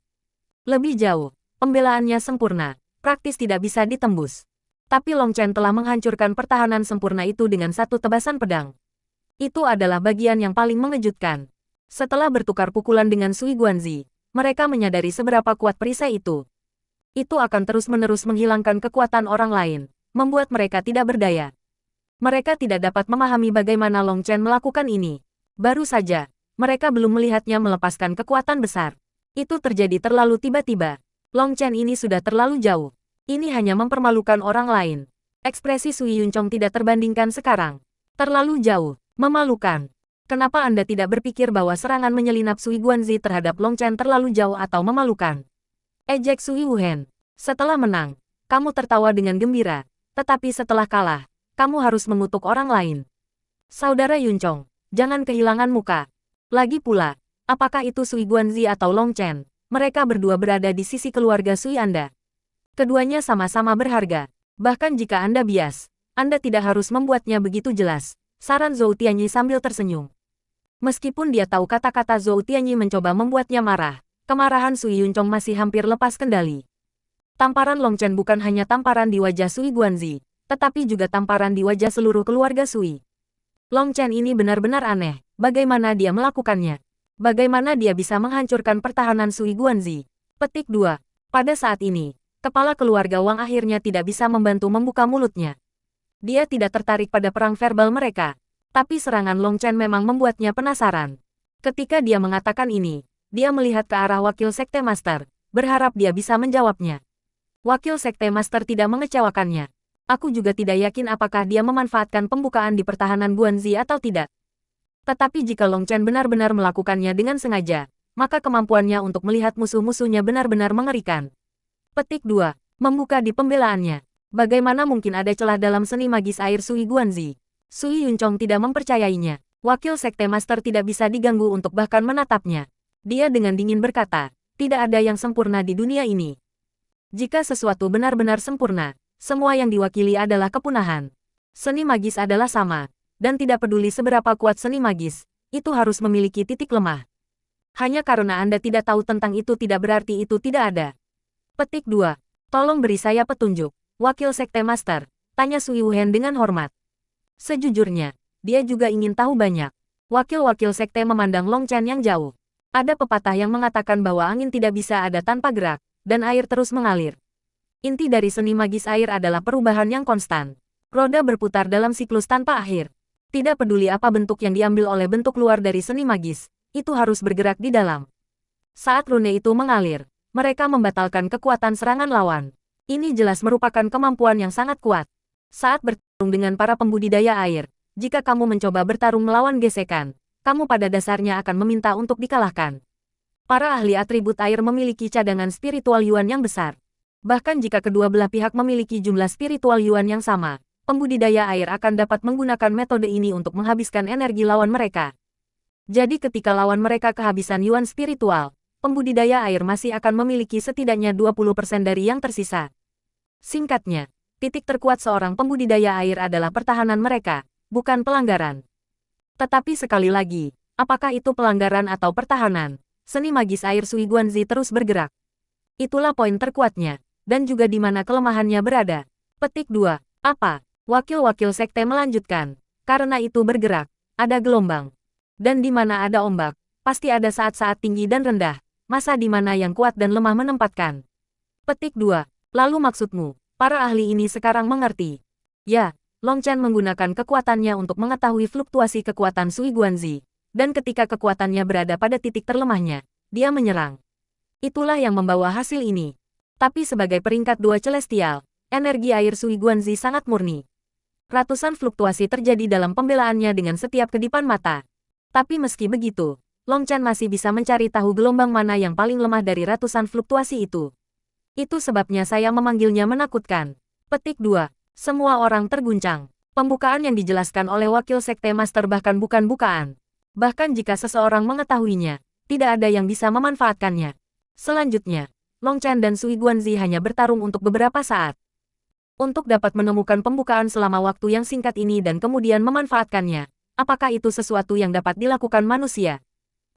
Lebih jauh, pembelaannya sempurna, praktis tidak bisa ditembus. Tapi Long Chen telah menghancurkan pertahanan sempurna itu dengan satu tebasan pedang. Itu adalah bagian yang paling mengejutkan. Setelah bertukar pukulan dengan Sui Guanzi, mereka menyadari seberapa kuat perisai itu. Itu akan terus-menerus menghilangkan kekuatan orang lain, membuat mereka tidak berdaya. Mereka tidak dapat memahami bagaimana Long Chen melakukan ini. Baru saja, mereka belum melihatnya melepaskan kekuatan besar. Itu terjadi terlalu tiba-tiba. Long Chen ini sudah terlalu jauh. Ini hanya mempermalukan orang lain. Ekspresi Sui Yuncong tidak terbandingkan sekarang. Terlalu jauh, memalukan. Kenapa Anda tidak berpikir bahwa serangan menyelinap Sui Guanzi terhadap Long Chen terlalu jauh atau memalukan? Ejek Sui Wuhen. Setelah menang, kamu tertawa dengan gembira. Tetapi setelah kalah, kamu harus mengutuk orang lain. Saudara Yuncong, jangan kehilangan muka. Lagi pula, apakah itu Sui Guanzi atau Long Chen? Mereka berdua berada di sisi keluarga Sui Anda. Keduanya sama-sama berharga. Bahkan jika Anda bias, Anda tidak harus membuatnya begitu jelas, saran Zhou Tianyi sambil tersenyum. Meskipun dia tahu kata-kata Zhou Tianyi mencoba membuatnya marah, kemarahan Sui Yuncong masih hampir lepas kendali. Tamparan Long Chen bukan hanya tamparan di wajah Sui Guanzi, tetapi juga tamparan di wajah seluruh keluarga Sui. Long Chen ini benar-benar aneh, bagaimana dia melakukannya? Bagaimana dia bisa menghancurkan pertahanan Sui Guanzi? Petik 2. Pada saat ini, kepala keluarga Wang akhirnya tidak bisa membantu membuka mulutnya. Dia tidak tertarik pada perang verbal mereka, tapi serangan Long Chen memang membuatnya penasaran. Ketika dia mengatakan ini, dia melihat ke arah Wakil Sekte Master, berharap dia bisa menjawabnya. Wakil Sekte Master tidak mengecewakannya. Aku juga tidak yakin apakah dia memanfaatkan pembukaan di pertahanan Guanzi atau tidak. Tetapi jika Long Chen benar-benar melakukannya dengan sengaja, maka kemampuannya untuk melihat musuh-musuhnya benar-benar mengerikan. Petik 2. Membuka di pembelaannya. Bagaimana mungkin ada celah dalam seni magis air Sui Guanzi? Sui Yuncong tidak mempercayainya. Wakil Sekte Master tidak bisa diganggu untuk bahkan menatapnya. Dia dengan dingin berkata, tidak ada yang sempurna di dunia ini. Jika sesuatu benar-benar sempurna, semua yang diwakili adalah kepunahan. Seni magis adalah sama, dan tidak peduli seberapa kuat seni magis, itu harus memiliki titik lemah. Hanya karena Anda tidak tahu tentang itu tidak berarti itu tidak ada. Petik 2. Tolong beri saya petunjuk, Wakil Sekte Master. Tanya Sui Wuhen dengan hormat. Sejujurnya, dia juga ingin tahu banyak. Wakil-wakil sekte memandang Long Chen yang jauh. Ada pepatah yang mengatakan bahwa angin tidak bisa ada tanpa gerak, dan air terus mengalir. Inti dari seni magis air adalah perubahan yang konstan. Roda berputar dalam siklus tanpa akhir. Tidak peduli apa bentuk yang diambil oleh bentuk luar dari seni magis, itu harus bergerak di dalam. Saat rune itu mengalir, mereka membatalkan kekuatan serangan lawan. Ini jelas merupakan kemampuan yang sangat kuat. Saat bertarung dengan para pembudidaya air, jika kamu mencoba bertarung melawan gesekan, kamu pada dasarnya akan meminta untuk dikalahkan. Para ahli atribut air memiliki cadangan spiritual yuan yang besar. Bahkan jika kedua belah pihak memiliki jumlah spiritual yuan yang sama, pembudidaya air akan dapat menggunakan metode ini untuk menghabiskan energi lawan mereka. Jadi ketika lawan mereka kehabisan yuan spiritual, pembudidaya air masih akan memiliki setidaknya 20% dari yang tersisa. Singkatnya, titik terkuat seorang pembudidaya air adalah pertahanan mereka, bukan pelanggaran. Tetapi sekali lagi, apakah itu pelanggaran atau pertahanan? Seni magis air Sui Guanzi terus bergerak. Itulah poin terkuatnya, dan juga di mana kelemahannya berada. Petik 2. Apa? Wakil-wakil sekte melanjutkan. Karena itu bergerak, ada gelombang. Dan di mana ada ombak, pasti ada saat-saat tinggi dan rendah, masa di mana yang kuat dan lemah menempatkan. Petik 2. Lalu maksudmu, para ahli ini sekarang mengerti. Ya, Long Chen menggunakan kekuatannya untuk mengetahui fluktuasi kekuatan Sui Guanzi, dan ketika kekuatannya berada pada titik terlemahnya, dia menyerang. Itulah yang membawa hasil ini. Tapi sebagai peringkat 2 celestial, energi air Sui Guanzi sangat murni. Ratusan fluktuasi terjadi dalam pembelaannya dengan setiap kedipan mata. Tapi meski begitu, Long Chen masih bisa mencari tahu gelombang mana yang paling lemah dari ratusan fluktuasi itu. Itu sebabnya saya memanggilnya menakutkan. Petik 2. Semua orang terguncang. Pembukaan yang dijelaskan oleh wakil sekte master bahkan bukan bukaan. Bahkan jika seseorang mengetahuinya, tidak ada yang bisa memanfaatkannya. Selanjutnya, Long Chen dan Sui Guanzi hanya bertarung untuk beberapa saat. Untuk dapat menemukan pembukaan selama waktu yang singkat ini dan kemudian memanfaatkannya, apakah itu sesuatu yang dapat dilakukan manusia?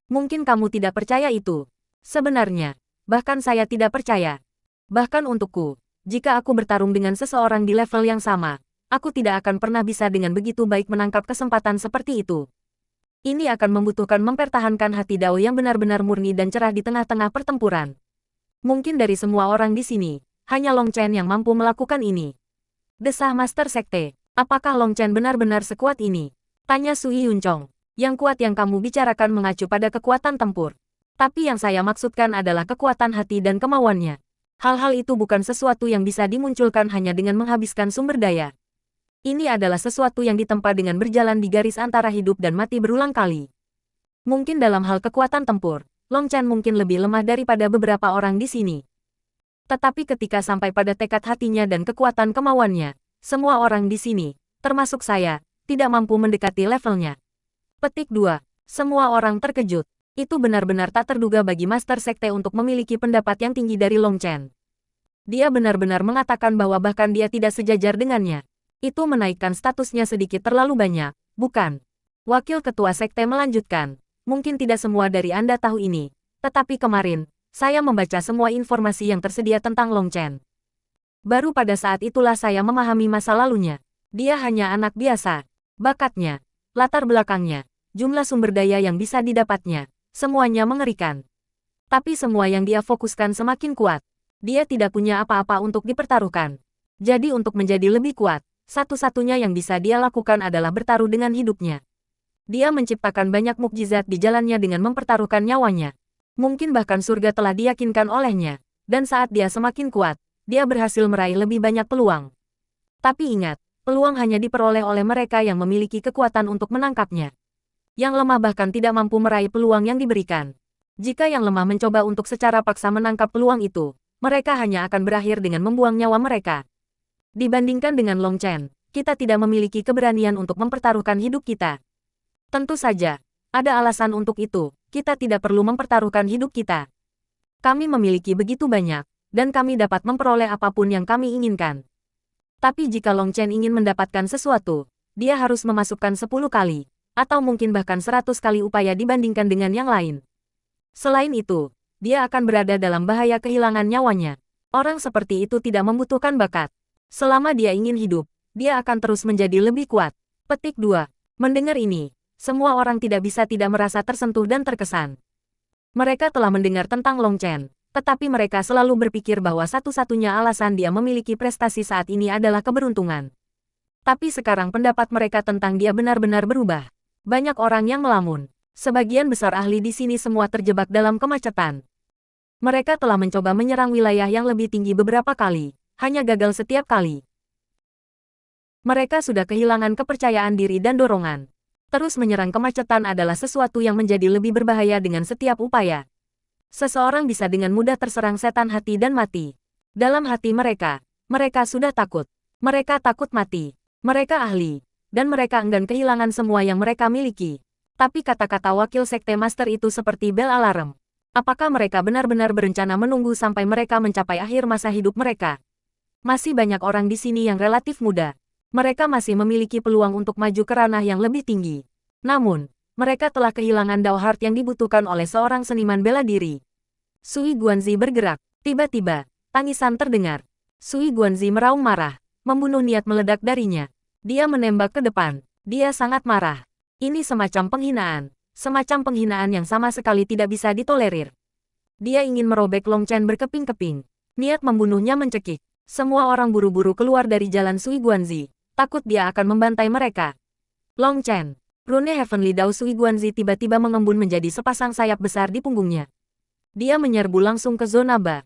Mungkin kamu tidak percaya itu. Sebenarnya, bahkan saya tidak percaya. Bahkan untukku, jika aku bertarung dengan seseorang di level yang sama, aku tidak akan pernah bisa dengan begitu baik menangkap kesempatan seperti itu. Ini akan membutuhkan mempertahankan hati Dao yang benar-benar murni dan cerah di tengah-tengah pertempuran. Mungkin dari semua orang di sini, hanya Long Chen yang mampu melakukan ini. Desah Master Sekte, apakah Long Chen benar-benar sekuat ini? Tanya Sui Yuncong. Yang kuat yang kamu bicarakan mengacu pada kekuatan tempur. Tapi yang saya maksudkan adalah kekuatan hati dan kemauannya. Hal-hal itu bukan sesuatu yang bisa dimunculkan hanya dengan menghabiskan sumber daya. Ini adalah sesuatu yang ditempa dengan berjalan di garis antara hidup dan mati berulang kali. Mungkin dalam hal kekuatan tempur, Long Chen mungkin lebih lemah daripada beberapa orang di sini. Tetapi ketika sampai pada tekad hatinya dan kekuatan kemauannya, semua orang di sini, termasuk saya, tidak mampu mendekati levelnya. Petik 2. Semua orang terkejut. Itu benar-benar tak terduga bagi Master Sekte untuk memiliki pendapat yang tinggi dari Long Chen. Dia benar-benar mengatakan bahwa bahkan dia tidak sejajar dengannya. Itu menaikkan statusnya sedikit terlalu banyak, bukan? Wakil Ketua Sekte melanjutkan. Mungkin tidak semua dari Anda tahu ini, tetapi kemarin, saya membaca semua informasi yang tersedia tentang Long Chen. Baru pada saat itulah saya memahami masa lalunya. Dia hanya anak biasa. Bakatnya, latar belakangnya, jumlah sumber daya yang bisa didapatnya, semuanya mengerikan. Tapi semua yang dia fokuskan semakin kuat. Dia tidak punya apa-apa untuk dipertaruhkan. Jadi untuk menjadi lebih kuat, satu-satunya yang bisa dia lakukan adalah bertaruh dengan hidupnya. Dia menciptakan banyak mukjizat di jalannya dengan mempertaruhkan nyawanya. Mungkin bahkan surga telah diyakinkan olehnya. Dan saat dia semakin kuat, dia berhasil meraih lebih banyak peluang. Tapi ingat, peluang hanya diperoleh oleh mereka yang memiliki kekuatan untuk menangkapnya. Yang lemah bahkan tidak mampu meraih peluang yang diberikan. Jika yang lemah mencoba untuk secara paksa menangkap peluang itu, mereka hanya akan berakhir dengan membuang nyawa mereka. Dibandingkan dengan Long Chen, kita tidak memiliki keberanian untuk mempertaruhkan hidup kita. Tentu saja, ada alasan untuk itu, kita tidak perlu mempertaruhkan hidup kita. Kami memiliki begitu banyak, dan kami dapat memperoleh apapun yang kami inginkan. Tapi jika Long Chen ingin mendapatkan sesuatu, dia harus memasukkan 10 kali. Atau mungkin bahkan 100 kali upaya dibandingkan dengan yang lain. Selain itu, dia akan berada dalam bahaya kehilangan nyawanya. Orang seperti itu tidak membutuhkan bakat. Selama dia ingin hidup, dia akan terus menjadi lebih kuat. Petik 2. Mendengar ini, semua orang tidak bisa tidak merasa tersentuh dan terkesan. Mereka telah mendengar tentang Long Chen, tetapi mereka selalu berpikir bahwa satu-satunya alasan dia memiliki prestasi saat ini adalah keberuntungan. Tapi sekarang pendapat mereka tentang dia benar-benar berubah. Banyak orang yang melamun. Sebagian besar ahli di sini semua terjebak dalam kemacetan. Mereka telah mencoba menyerang wilayah yang lebih tinggi beberapa kali, hanya gagal setiap kali. Mereka sudah kehilangan kepercayaan diri dan dorongan. Terus menyerang kemacetan adalah sesuatu yang menjadi lebih berbahaya dengan setiap upaya. Seseorang bisa dengan mudah terserang setan hati dan mati. Dalam hati mereka, mereka sudah takut. Mereka takut mati. Mereka ahli. Dan mereka enggan kehilangan semua yang mereka miliki. Tapi kata-kata wakil sekte master itu seperti bel alarm. Apakah mereka benar-benar berencana menunggu sampai mereka mencapai akhir masa hidup mereka? Masih banyak orang di sini yang relatif muda. Mereka masih memiliki peluang untuk maju ke ranah yang lebih tinggi. Namun, mereka telah kehilangan Dao Heart yang dibutuhkan oleh seorang seniman bela diri. Sui Guanzi bergerak. Tiba-tiba, tangisan terdengar. Sui Guanzi meraung marah, membunuh niat meledak darinya. Dia menembak ke depan. Dia sangat marah. Ini semacam penghinaan yang sama sekali tidak bisa ditolerir. Dia ingin merobek Long Chen berkeping-keping. Niat membunuhnya mencekik. Semua orang buru-buru keluar dari jalan Sui Guanzi, takut dia akan membantai mereka. Long Chen, rune Heavenly Dao Sui Guanzi tiba-tiba mengembun menjadi sepasang sayap besar di punggungnya. Dia menyerbu langsung ke zona Ba.